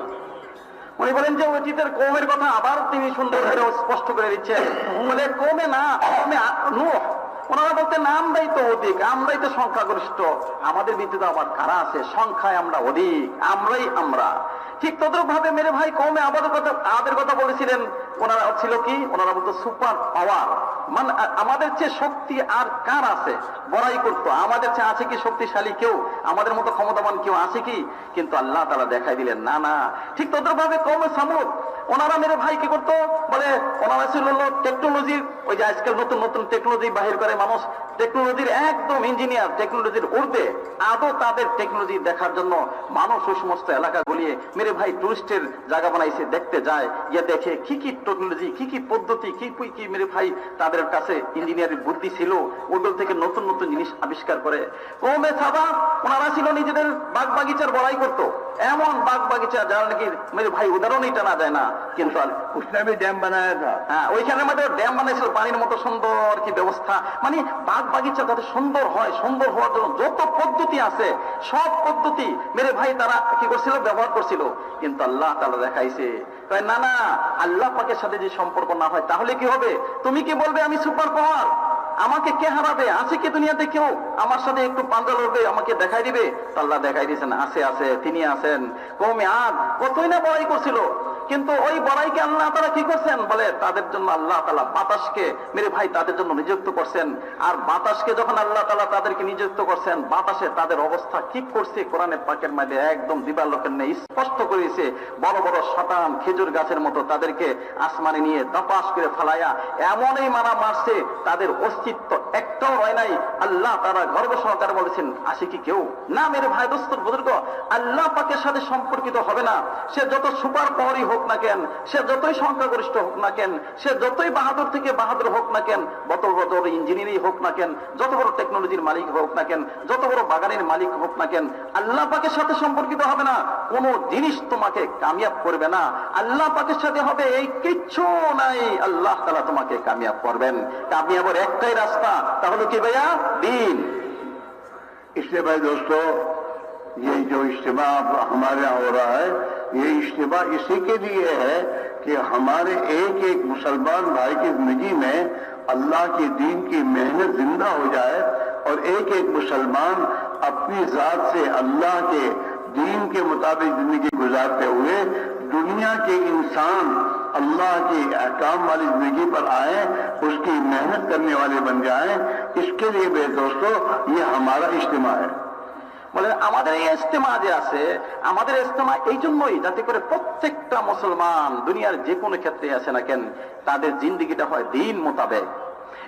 উনি বলেন যে অতীতের কওমের কথা আবার তিনি সুন্দর করে স্পষ্ট করে দিচ্ছেন। বলে কওমে না, কওমে নূহ, ওনারা বলতে আমরাই তো অধিক, আমরাই তো সংখ্যাগরিষ্ঠ, আমাদের ভিতরে আবার কারা আছে, সংখ্যায় আমরা অধিক, আমরা। ঠিক তদ্রুপ ভাবে মেরে ভাই কওমে আদের কথা বলেছিলেন। ওনারা ছিল কি, ওনারা বলতো সুপার পাওয়ার, মানে আমাদের চেয়ে শক্তি আর কার আছে, বড়াই করতো, আমাদের চেয়ে আছে কি শক্তিশালী কেউ, আমাদের মতো ক্ষমতাবান কেউ আছে কি? কিন্তু আল্লাহ তাআলা দেখাই দিলেন না না। ঠিক তদ্রুপ ভাবে কওমে সামুদ, ওনারা মেরে ভাই কি করতো, বলে ওনারা ছিল টেকনোলজির, ওই যে আজকাল নতুন নতুন টেকনোলজি বাহির করে মানুষ, টেকনোলজির একদম ইঞ্জিনিয়ার, টেকনোলজির ঊর্ধ্বে। আদৌ তাদের টেকনোলজি দেখার জন্য মানুষ ওই সমস্ত এলাকা গুলিয়ে মেরে ভাই টুরিস্টের জায়গা বানাইছে, দেখতে যায়, গিয়ে দেখে কি কি টেকনোলজি, কি কি পদ্ধতি, কি মেরে ভাই তাদের কাছে ইঞ্জিনিয়ারিং বুদ্ধি ছিল, ওগুলো থেকে নতুন নতুন জিনিস আবিষ্কার করে। কওমে সাবা, ওনারা ছিল নিজেদের বাগ বাগিচার বড়াই করতো, এমন বাগ বাগিচা যারা নাকি মেরে ভাই উদাহরণই টানা যায় না। কিন্তু उसने भी डैम बनाया था, হ্যাঁ, ওইখানে মধ্যে ড্যাম বানাইছিল, পানির মতো সুন্দর কি ব্যবস্থা, মানে বাগ বাগিচা যাতে সুন্দর হয়, সুন্দর হওয়ার জন্য যত পদ্ধতি আছে সব পদ্ধতি মেরে ভাই তারা কি করছিল, ব্যবহার করছিল। কিন্তু আল্লাহ তাআলা দেখাইছে না না, আল্লাহ পাকের সাথে যে সম্পর্ক না হয় তাহলে কি হবে? তুমি কি বলবে আমি সুপার পাওয়ার, আমাকে কে হারাবে? আছে কি দুনিয়াতে কেউ আমার সাথে একটু পাঞ্জা লড়বে, আমাকে দেখাই দিবে? আল্লাহ দেখাই দিয়েছেন, আছে, তিনি আছেন। কওমে আদ কতই না বড়াই করছিল, কিন্তু ওই বড়াইকে আল্লাহ তাআলা কি করছেন বলে তাদের জন্য আল্লাহ তাআলা বাতাসকে মেরে ভাই তাদের জন্য নিযুক্ত করছেন। আর বাতাসকে যখন আল্লাহ তাআলা তাদেরকে নিযুক্ত করছেন, বাতাসে তাদের অবস্থা কি করছে কোরআনে পাকের মধ্যে একদম দিবালোকের নেই স্পষ্ট করেছে। বড় বড় শতান খেজুর গাছের মতো তাদেরকে আসমানে নিয়ে দপাস করে ফেলায়া এমনই মারা মারছে, তাদের অস্তিত্ব একটাও হয় নাই। আল্লাহ তাআলা গর্ব সহকারে বলেছেন, আসে কি কেউ না মেরে ভাই দোস্তর বুজুর্গ, আল্লাহ পাকের সাথে সম্পর্কিত হবে না, সে যত সুপার পাওয়ারই হোক না কেন, সে যতই সংখ্যাগরিষ্ঠ হোক না কেন, সে যতই বাহাদুর থেকে বাহাদুর হোক না কেন, যত বড় ইঞ্জিনিয়ারই হোক না কেন, যত বড় টেকনোলজির মালিক হোক না কেন, যত বড় বাগানের মালিক হোক না কেন, আল্লাহ পাকের সাথে সম্পর্কিত হবে না। কোনো জিনিস তোমাকে কামিয়াব করবে না। আল্লাহ পাকের সাথে হবে এই কিচ্ছু নাই, আল্লাহ তাআলা তোমাকে কামিয়াব করবেন। কামিয়াবের একটাই রাস্তা, তাহলে কি ভাইয়া? দিন। इसलिए भाई दोस्तों, ये जो इज्तिमा हमारे यहाँ हो रहा है, ये इज्तिमा इसी के लिए है कि हमारे एक एक मुसलमान भाई की जिंदगी में अल्लाह के दीन की मेहनत जिंदा हो जाए और एक एक मुसलमान अपनी जात से अल्लाह के दीन के मुताबिक जिंदगी गुजारते हुए दुनिया के इंसान अल्लाह की अहकाम वाली जिंदगी पर आए, उसकी मेहनत करने वाले बन जाएं। इसके लिए मेरे दोस्तों ये हमारा इज्तिमा है। বলে আমাদের এই ইজতেমা যে আছে, আমাদের ইজতেমা এই জন্যই যাতে করে প্রত্যেকটা মুসলমান দুনিয়ার যে কোনো ক্ষেত্রে আছে না কেন, তাদের জিন্দেগিটা হয় দিন মোতাবেক।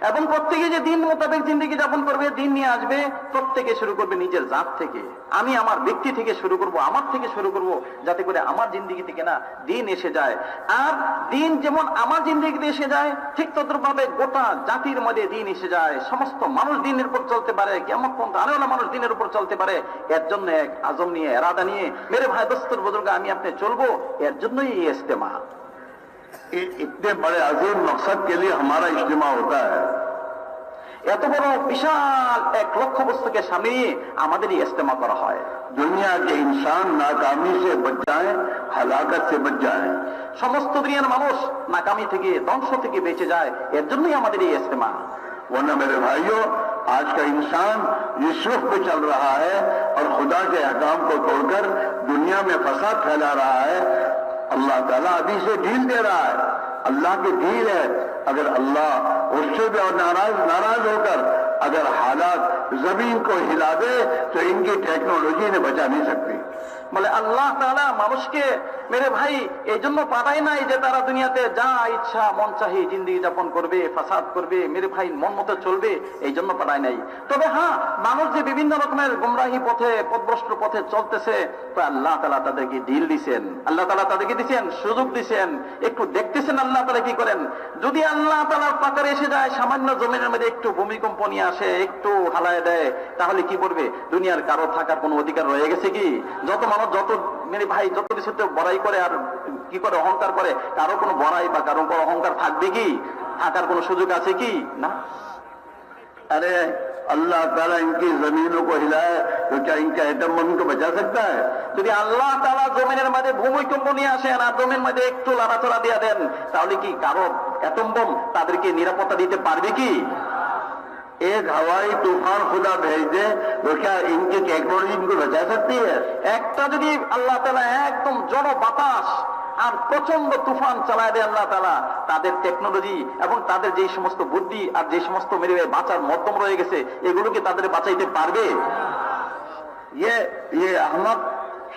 এবং প্রত্যেকে যে দিন মোতাবেক জিন্দেগি যাপন করবে, দিন নিয়ে আসবে, প্রত্যেকে শুরু করবে নিজের জাত থেকে। আমি আমার ব্যক্তি থেকে শুরু করব, আমার থেকে শুরু করব, যাতে করে আমার জিন্দেগি থেকে না দিন এসে যায়। আর দিন যেমন আমার জিন্দেগিতে এসে যায়, ঠিক তদ্রুপভাবে গোটা জাতির মধ্যে দিন এসে যায়, সমস্ত মানুষ দিনের উপর চলতে পারে, কিয়ামত পর্যন্ত আনেওয়ালা মানুষ দিনের উপর চলতে পারে। এর জন্য এক আজম নিয়ে, এরাদা নিয়ে মেরে ভাই দোস্তর বুজুর্গ আমি আপনি চলবো, এর জন্যই এই ইজতেমা। इतने बड़े अजीम मकसद के लिए हमारा इज्तिमा होता है। এত বড় বিশাল এক লক্ষ্য বস্তুকে সামনে নিয়ে আমাদের এই ইজতেমা করা হয়। दुनिया के इंसान नाकामी से बच जाए, हलाकत से बच जाए। সমস্ত দুনিয়ার মানুষ নাকামি থেকে, ধ্বংস থেকে বেঁচে যায়, এর জন্যই আমাদের এই ইজতেমা। वरना मेरे भाइयों, आज का इंसान जिस रुख पे चल रहा है और खुदा के अहकाम को तोड़कर दुनिया में फसाद फैला रहा है, अल्लाह ताला अभी से ढील दे रहा है। अल्लाह की ढील है। अगर अल्लाह उससे भी और नाराज होकर अगर हालात जमीन को हिला दे तो इनकी टेक्नोलॉजी ने बचा नहीं सकती। বলে আল্লাহ তাআলা মানুষকে মেরে ভাই এই জন্য পাঠায় নাই যে তারা দুনিয়াতে যা ইচ্ছা মন চাহি জিন্দেগি যাপন করবে, ফাসাদ করবে, মেরে ভাই মন মতো চলবে, এই জন্য পাঠায় নাই। তবে হ্যাঁ, মানুষ যে বিভিন্ন রকমের গুমরাহি পথে, পথভ্রষ্ট পথে চলতেছে, তো আল্লাহ তাআলা তাদেরকে ঢিল দিছেন, আল্লাহ তাআলা তাদেরকে দিছেন, সুযোগ দিছেন, একটু দেখতেছেন আল্লাহ তাআলা কি করেন। যদি আল্লাহ তাআলার পাকারে এসে যায়, সামান্য জমিনের মধ্যে একটু ভূমিকম্প নিয়ে আসে, একটু হালায় দেয়, তাহলে কি করবে? দুনিয়ার কারো থাকার কোনো অধিকার রয়ে গেছে কি? যত মানুষ যত মেরে ভাই যত কিছুতে বড়াই করে আর কি করে অহংকার করে, কারো কোনো বড়াই বা কারো কোনো অহংকার থাকবে কি? থাকার কোনো সুযোগ আছে কি? না। अरे अल्लाह ताला इनकी जमीनों को हिलाए तो क्या इनका एटम बम को बचा सकता है? যদি আল্লাহ তাআলা জমিনের মধ্যে ভূমিকম্প নিয়ে আসেন আর জমির মধ্যে একটু লড়াচড়া দিয়ে দেন, তাহলে কি কারো অ্যাটম বম তাদেরকে নিরাপত্তা দিতে পারবে কি? एक हवाई तूफान खुदा भेज दे तो क्या इनकी टेक्नोलॉजी इनको बचा सकती है? একটা যদি আল্লাহ তাআলা একদম জড় বাতাস আর প্রচন্ড তুফান চালায় দেয় আল্লাহ তাআলা, তাদের টেকনোলজি এবং তাদের যে সমস্ত বুদ্ধি আর যে সমস্ত মেরে বাঁচার মাধ্যম রয়ে গেছে, এগুলোকে তাদের বাঁচাইতে পারবে? ये अहमक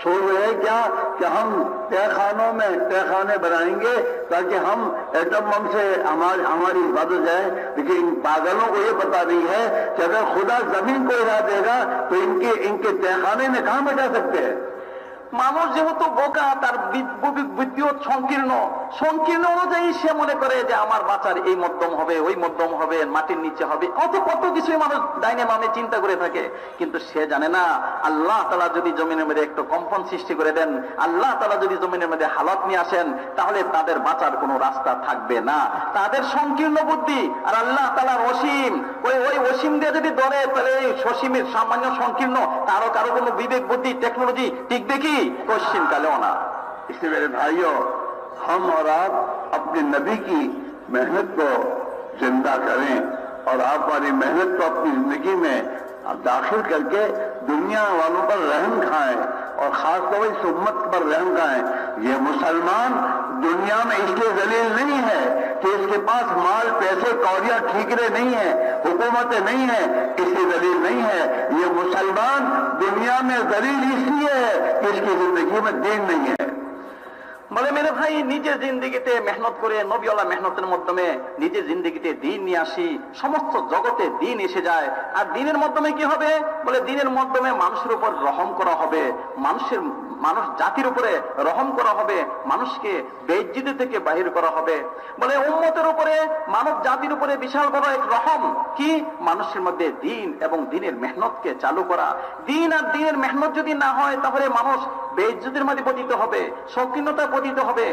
सोच रहे हैं क्या कि हम तहखानों में तहखाने बनाएंगे ताकि हम एटम बम से हमारी हिफाजत हो जाए। लेकिन इन पागलों को ये पता नहीं है कि अगर खुदा जमीन को हिला देगा तो इनके तहखाने में कहां बचा सकते हैं। মানুষ যেহেতু বোকা, তার বুদ্ধিও সংকীর্ণ অনুযায়ী সে মনে করে যে আমার বাঁচার এই মধ্যম হবে, ওই মধ্যম হবে, মাটির নিচে হবে, কত কিছুই মানুষ ডাইনে বামে চিন্তা করে থাকে। কিন্তু সে জানে না আল্লাহ তাআলা যদি জমিনের মধ্যে একটু কম্পন সৃষ্টি করে দেন, আল্লাহ তাআলা যদি জমিনের মধ্যে হালত নিয়ে আসেন, তাহলে তাদের বাঁচার কোনো রাস্তা থাকবে না। তাদের সংকীর্ণ বুদ্ধি আর আল্লাহ তাআলার অসীম, ওই অসীম দিয়ে যদি ধরে, তাহলে এই সসীমের সামান্য সংকীর্ণ কারো কোনো বিবেক বুদ্ধি টেকনোলজি টিকবে কি? क्वेश्चन का लेना। इसलिए मेरे भाइयों, हम और आप अपने नबी की मेहनत को जिंदा करें और आप हमारी मेहनत को अपनी जिंदगी में दाखिल करके दुनिया वालों पर रहम खाएं और खासतौर इस उम्मत पर रहम खाएं। ये मुसलमान दुनिया में इसलिए जलील नहीं है कि इसके पास माल पैसे कौड़ियां ठीकरे नहीं है, हुकूमतें नहीं है, इसलिए जलील नहीं है। ये मुसलमान दुनिया में जलील इसलिए है कि इसकी जिंदगी में दीन नहीं है। বলে মেরে ভাই নিজের জিন্দেগিতে মেহনত করে নবীওয়ালা মেহনতের মাধ্যমে নিজের জিন্দেগিতে দিন নিয়ে আসি, সমস্ত জগতে দিন এসে যায়। আর দিনের মাধ্যমে কি হবে? বলে দিনের মাধ্যমে মানুষের উপর রহম করা হবে, মানুষ জাতির উপরে রহম করা হবে, মানুষকে বেইজ্জতি থেকে বাহির করা হবে। বলে উম্মতের উপরে, মানব জাতির উপরে বিশাল বড় এক রহম কি? মানুষের মধ্যে দিন এবং দিনের মেহনতকে চালু করা। দিন আর দিনের মেহনত যদি না হয় তাহলে মানুষ বেইজ্জতির মধ্যে পতিত হবে, সংকীর্ণতায় পতিত হবে,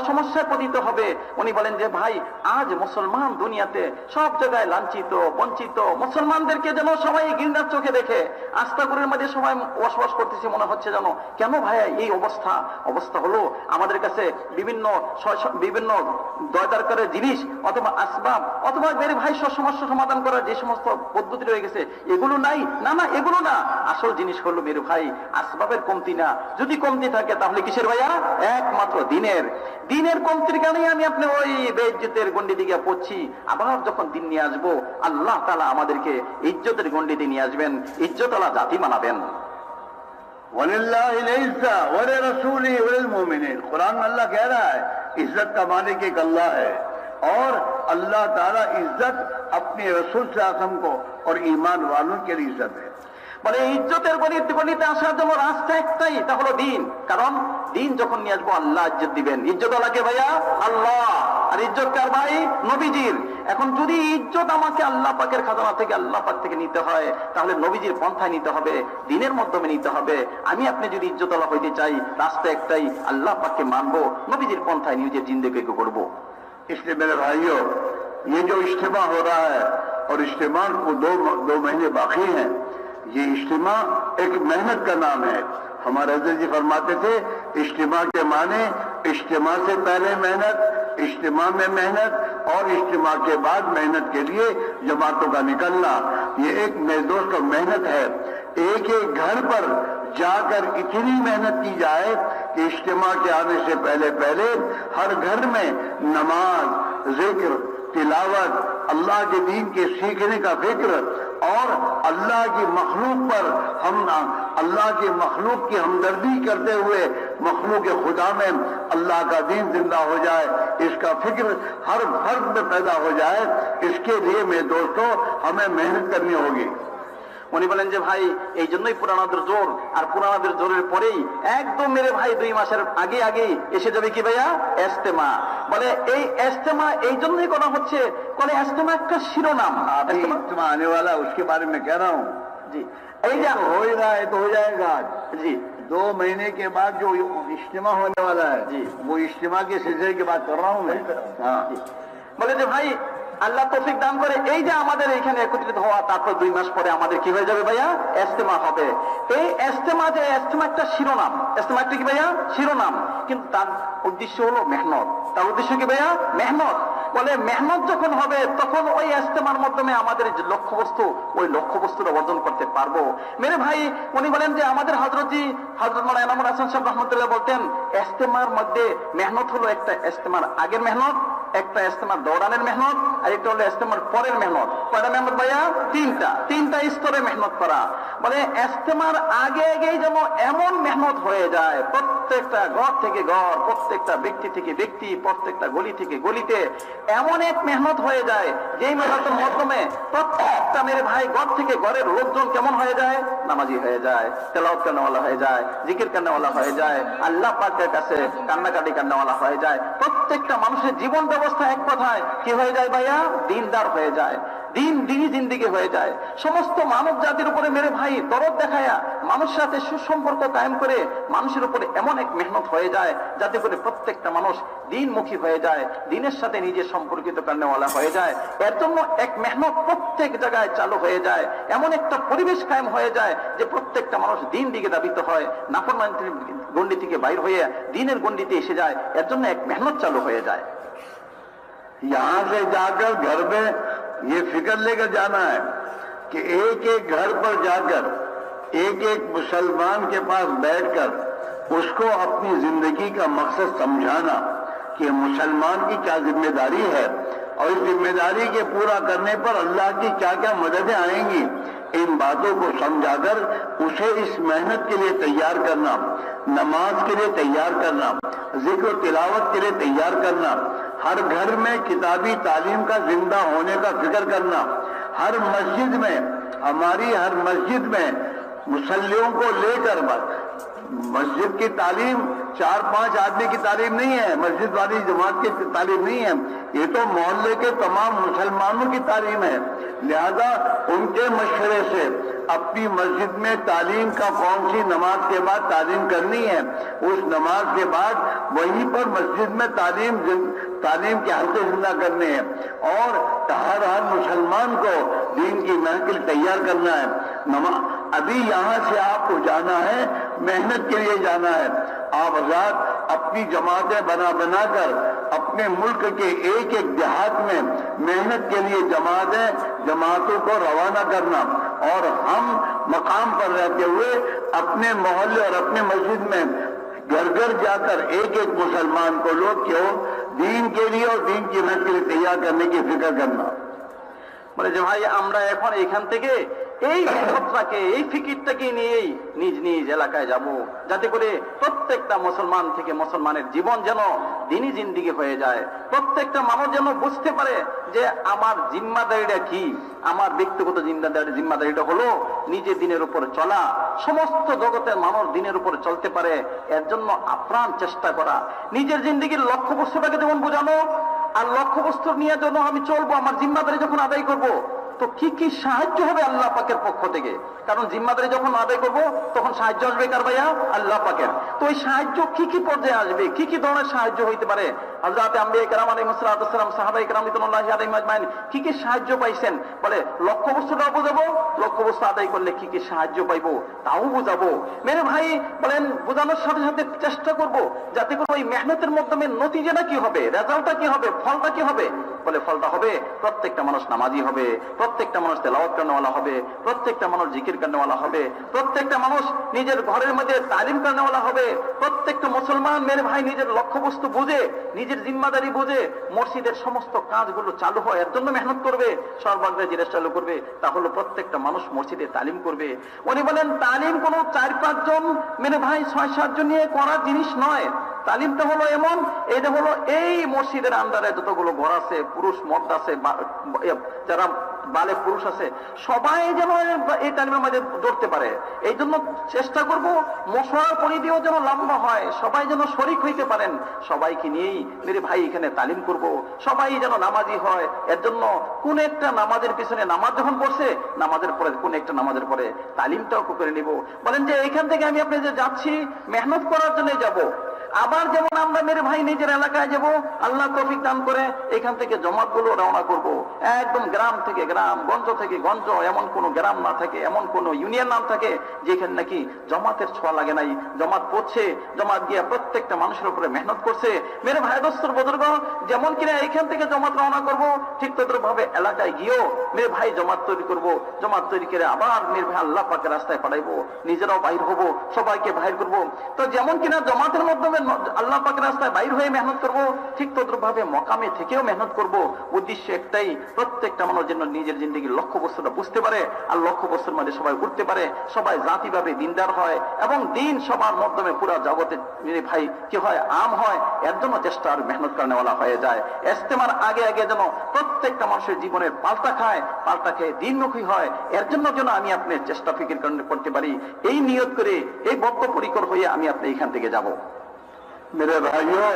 সমস্যায় পতিত হবে। উনি বলেন যে ভাই আজ মুসলমান দুনিয়াতে সব জায়গায় লাঞ্ছিত, বঞ্চিত। মুসলমানদেরকে যেন সবাই ঘৃণার চোখে দেখে, আস্তাকুরের মধ্যে সবাই বসবাস করতেছে, মনে হচ্ছে যেন কেন ভাই এই অবস্থা হলো। আমাদের কাছে বিভিন্ন দরকারের জিনিস অথবা আসবাব অথবা মেরে ভাই সমস্যা সমাধান করার যে সমস্ত পদ্ধতি রয়ে গেছে এগুলো নাই। না, এগুলো না, আসল জিনিস হলো মেরে ভাই আসবাবের কমতি না। যদি কমতি থাকে তাহলে কিসের ভাইয়া? একমাত্র দিনের কমতির কারণে আমি আপনি ওই বেইজ্জতের গন্ডি দিকে পড়ছি। আবার যখন দিন নিয়ে আসবো, আল্লাহ তাআলা আমাদেরকে ইজ্জতের গন্ডিতে নিয়ে আসবেন, ইজ্জতওয়ালা জাতি বানাবেন। वलिल्लाहिल इज्जा वलिरसूलिही वलिलमुमिनीन। कुरान में अल्लाह कह रहा है इज्जत का मालिक एक अल्लाह है, और अल्लाह ताला इज्जत अपने रसूल सल्लल्लाहु अलैहि वसल्लम को और ईमान वालों के लिए इज्जत है। বলে ইজ্জতের গণিতে আসার জন্য রাস্তা একটাই, তা হলো দিন। কারণ দিন যখন নিয়ে আসবো আল্লাহ ইজ্জত দিবেন। ইজ্জত আল্লাহকে ভাইয়া? আল্লাহ। আর ইজ্জত কার ভাই? নবীজির। এখন যদি ইজ্জত আমাকে আল্লাহ পাকের খাজানা থেকে, আল্লাহ পাক থেকে নিতে হয় তাহলে নবীজির পন্থায় নিতে হবে, দিনের মাধ্যমে নিতে হবে। আমি আপনি যদি ইজ্জত আল্লাহ হইতে চাই রাস্তা একটাই, আল্লাহ পাককে মানবো, নবীজির পন্থায় নিজের জিন্দেগি করবো। इसलिए मेरे भाइयों, ये जो इज्तिमा हो रहा है और इज्तिमा को दो महीने बाकी हैं, ये इज्तिमा एक मेहनत का नाम है। हमारे हज़रत जी फरमाते थे इज्तिमा के माने इज्तिमा से पहले मेहनत, इज्तिमा में मेहनत और इज्तिमा के बाद मेहनत के लिए जमातों का निकलना। ये एक मेरे दोस्त का मेहनत है। एक घर पर जाकर इतनी मेहनत की जाए कि इज्तिमा के आने से पहले हर घर में नमाज, जिक्र, तिलावत, अल्लाह के दीन के सीखने का फिक्र और अल्लाह की मखलूक पर अल्लाह की मखलूक की हमदर्दी करते हुए मखलूक खुदा में अल्लाह का दीन जिंदा हो जाए, इसका फिक्र हर फर्द में पैदा हो जाए। इसके लिए मेरे दोस्तों हमें मेहनत करनी होगी। উনি বলেন যে ভাই এই জন্যই পুরানাদের জোর, আর পুরানাদের জোরের পরেই একদম মেরে ভাই 2 মাসের আগে এসে যাবে কি ভাইয়া? ইজতেমা। বলে এই ইজতেমা এই জন্যই করা হচ্ছে, বলে ইজতেমা একটা শিরোনাম। इज्तिमा आने वाला उसके बारे में कह रहा हूँ জি। এই যে हो ही रहा है तो हो जाएगा। জি 2 महीने के बाद जो इज्तिमा होने वाला है जी, वो इज्तिमा के सिलसिले की बात कर रहा हूँ मैं। हाँ, বলে যে ভাই আল্লাহ তৌফিক দান করে এই যে আমাদের এখানে একত্রিত হওয়া, তারপর 2 মাস পরে আমাদের কি হয়ে যাবে ভাইয়া? ইজতেমা হবে। এই ইজতেমা একটা শিরোনাম, ইজতেমা একটা কি ভাইয়া? শিরোনাম। কিন্তু তার উদ্দেশ্য হলো মেহনত। তার উদ্দেশ্য কি ভাইয়া? মেহনত। বলে মেহনত যখন হবে তখন ওই ইজতেমার মাধ্যমে আমাদের যে লক্ষ্যবস্তু, ওই লক্ষ্যবস্তুটা অর্জন করতে পারবো। মেরে ভাই উনি বলেন যে আমাদের হযরত মাওলানা এনামুল হাসান সাহেব রাহমাতুল্লাহ বলতেন ইজতেমার মধ্যে মেহনত হলো একটা ইজতেমার আগের মেহনত, একটা ইজতেমার দৌড়ানের মেহনত, আর একটা হলো ইজতেমার পরের মেহনত। কয়টা মেহনত ভাইয়া? তিনটা স্তরে মেহনত করা। বলে ইজতেমার আগেই যেন এমন মেহনত হয়ে যায়, প্রত্যেকটা ঘর থেকে ঘর, প্রত্যেকটা ব্যক্তি থেকে ব্যক্তি, প্রত্যেকটা গলি থেকে গলিতে এমন এক মেহনত হয়ে যায় যেই মেহনতের মাধ্যমে প্রত্যেকটা মেরে ভাই ঘর থেকে ঘরের লোকজন কেমন হয়ে যায়? নামাজি হয়ে যায়, তেলাওয়াত করনেওয়ালা হয়ে যায়, জিকির করনেওয়ালা হয়ে যায়, আল্লাহ পাকের কাছে কান্নাকাটি করনেওয়ালা হয়ে যায়। প্রত্যেকটা মানুষের জীবন ব্যবস্থা এক কথায় কি হয়ে যায় ভাইয়া? দিনদার হয়ে যায়, দিনই জিন্দিগি হয়ে যায়। সমস্ত মানব জাতির উপরে মেরে ভাই দরদ দেখায়া মানুষের সাথে সুসম্পর্ক কায়েম করে মানুষের উপরে এমন এক মেহনত হয়ে যায় যাতে করে প্রত্যেকটা মানুষ দিনমুখী হয়ে যায়, দিনের সাথে নিজে সম্পর্কিত করনেওয়ালা হয়ে যায়। এর জন্য এক মেহনত প্রত্যেক জায়গায় চালু হয়ে যায়, এমন একটা পরিবেশ কায়েম হয়ে যায় যে প্রত্যেকটা মানুষ দিন দিকে দাবিত হয়, নাফরমানির গণ্ডি থেকে বাইর হয়ে দিনের গণ্ডিতে এসে যায়। এর জন্য এক মেহনত চালু হয়ে যায়। यहाँ से जाकर घर में ये फिक्र लेकर जाना है कि एक घर पर जाकर एक मुसलमान के पास बैठकर उसको अपनी जिंदगी का मकसद समझाना कि मुसलमान की क्या जिम्मेदारी है और इस जिम्मेदारी के पूरा करने पर अल्लाह की क्या क्या मददें आएंगी, इन बातों को समझाकर उसे इस मेहनत के लिए तैयार करना, नमाज के लिए तैयार करना, जिक्र तिलावत के लिए तैयार करना, हर घर में किताबी तालीम का जिंदा होने का फिक्र करना, हर मस्जिद में, हमारी हर मस्जिद में मुसल्लियों को लेकर, मस्जिद की तालीम 4-5 आदमी की तालीम नहीं है, मस्जिद वाली जमात की तालीम नहीं है, ये तो मोहल्ले के तमाम मुसलमानों की तालीम है। लिहाजा उनके मशवरे से अपनी मस्जिद में तालीम का कौन सी नमाज के बाद तालीम करनी है, उस नमाज के बाद वहीं पर मस्जिद में तालीम के हल्के जिंदा करने हैं और हर मुसलमान को दीन की महक के लिए तैयार करना है। अभी यहां से आपको जाना है, मेहनत के लिए जाना है। आप आजाद अपनी जमातें बनाकर अपने मुल्क के एक एक देहात में मेहनत के लिए जमातों को रवाना करना और हम मकाम पर रहते हुए अपने मोहल्ले और अपने मस्जिद में घर घर जाकर एक एक मुसलमान को लोग क्यों दीन के लिए और दीन की मेहनत के लिए तैयार करने की फिक्र करना। বলে যে ভাই আমরা এখন এখান থেকে এই মেহনতটাকে, এই ফিকিরটাকে নিয়েই নিজ নিজ এলাকায় যাব, যাতে করে প্রত্যেকটা মুসলমান থেকে মুসলমানের জীবন যেন দিনই জিন্দিগি হয়ে যায়, প্রত্যেকটা মানুষ যেন বুঝতে পারে যে আমার জিম্মাদারিটা কি। আমার ব্যক্তিগত জিম্মাদারিটা হলো নিজের দিনের উপর চলা, সমস্ত জগতের মানুষ দিনের উপর চলতে পারে এর জন্য আপ্রাণ চেষ্টা করা, নিজের জিন্দিগির লক্ষ্যবস্তুটাকে যেমন বোঝানো আর লক্ষ্যবস্তু নিয়ে যেন আমি চলবো, আমার জিম্মাদারি যখন আদায় করব তো কি কি সাহায্য হবে আল্লাহ পাকের পক্ষ থেকে। কারণ জিম্মাদারি যখন আদায় করব তখন সাহায্য আসবে কার ভাইয়া? আল্লাহ পাকের। তো এই সাহায্য কি কি পর্যায়ে আসবে, কি কি ধরনের সাহায্য হইতে পারে? হযরত আম্বিয়া কেরাম আলাইহিস সালাতু ওয়াস সালাম, সাহাবায়ে কেরাম রাদিয়াল্লাহু আলাইহিম আজমাইন কি কি সাহায্য পাইছেন, বলে লক্ষ্যবস্তুটা বুঝাবো, লক্ষ্যবস্তু আদায় করলে কি কি সাহায্য পাইবো তাও বুঝাবো। মেরে ভাই বলেন বোঝানোর সাথে সাথে চেষ্টা করব যাতে করে ওই মেহনতের মাধ্যমে নতিজাটা কি হবে, রেজাল্টটা কি হবে, ফলটা কি হবে। বলে ফলটা হবে প্রত্যেকটা মানুষ নামাজি হবে, প্রত্যেকটা মানুষ তেলাওয়াত করনেওয়ালা হবে, প্রত্যেকটা মানুষ জিকির করনেওয়ালা হবে, প্রত্যেকটা মানুষ নিজের ঘরের মধ্যে তালিম করনেওয়ালা হবে, প্রত্যেকটা মুসলমান মেরে ভাই নিজের লক্ষ্যবস্তু বুঝে, নিজের জিম্মাদারি বুঝে মসজিদের সমস্ত কাজগুলো চালু হয় এর জন্য মেহনত করবে, সর্বাগ্রে যেটা চালু করবে তা হলো প্রত্যেকটা মানুষ মসজিদে তালিম করবে। উনি বলেন তালিম কোনো 4-5 জন মেরে ভাই 6-7 জন নিয়ে করার জিনিস নয়। তালিমটা হলো এমন, এটা হলো এই মসজিদের আন্ডারে যতগুলো ঘর আছে, পুরুষ মর্দ আছে, যারা বালে পুরুষ আছে, সবাই যেন এই তালিমের মধ্যে ধরতে পারে। এই জন্য চেষ্টা করব মশওয়ারার পরিধিও যেন লম্বা হয়, সবাই যেন শরীক হইতে পারেন। সবাইকে নিয়েই মেরে ভাই এখানে তালিম করব, সবাই যেন নামাজি হয়। এর জন্য কোন একটা নামাজের পিছনে নামাজ যখন পড়ছে, নামাজের পরে কোন একটা নামাজের পরে তালিমটাও করে নিব। বলেন যে এখান থেকে আমি আপনি যে যাচ্ছি মেহনত করার জন্য যাব, আবার যেমন আমরা মেরে ভাই নিজের এলাকায় যাব, আল্লাহ তৌফিক দান করে এখান থেকে জমাতগুলো রওনা করব। একদম গ্রাম থেকে গ্রাম, গঞ্জ থেকে গঞ্জ, এমন কোন গ্রাম না থাকে, এমন কোন ইউনিয়ন নাম থাকে যেখানে নাকি জমাতের ছোঁয়া লাগে নাই। জমাত পড়ছে, জমাত গিয়া প্রত্যেকটা মানুষের উপরে মেহনত করছে। মেরে ভাই দোস্তর বুজুর্গ, যেমন কিনা এখান থেকে জমাত রওনা করব, ঠিক তদ্রুপ ভাবে এলাকায় গিয়েও মেরে ভাই জমাত তৈরি করব। জমাত তৈরি করে আবার মেরে ভাই আল্লাহ পাকের রাস্তায় পাঠাইবো, নিজেরাও বাইর হব, সবাইকে বাইর করব। তো যেমন কিনা জমাতের মাধ্যমে আল্লাহ পাকের রাস্তায় বাইর হয়ে মেহনত করব, ঠিক তদ্রুপ ভাবে মকামে থেকেও মেহনত করব। উদ্দেশ্য একটাই, প্রত্যেকটা মানুষ যেন নিজের জিন্দেগির লক্ষ্যবস্তুটা বুঝতে পারে আর লক্ষ্যবস্তুর মধ্যে সবাই উঠতে পারে, সবাই জাতিভাবে দিনদার হয় এবং দিন সবার মাধ্যমে পুরো জগতে মেরে ভাই কি হয়, আম হয়। এর জন্য চেষ্টা আর মেহনত করেনেওয়ালা হয়ে যায়। ইস্তেমার আগে আগে যেন প্রত্যেকটা মানুষের জীবনের পাল্টা খায়, পাল্টা খেয়ে দিনমুখী হয়। এর জন্য যেন আমি আপনি চেষ্টা ফিকির করতে পারি, এই নিয়ত করে, এই বদ্ধপরিকর হয়ে আমি আপনি এখান থেকে যাব। मेरे भाइयों,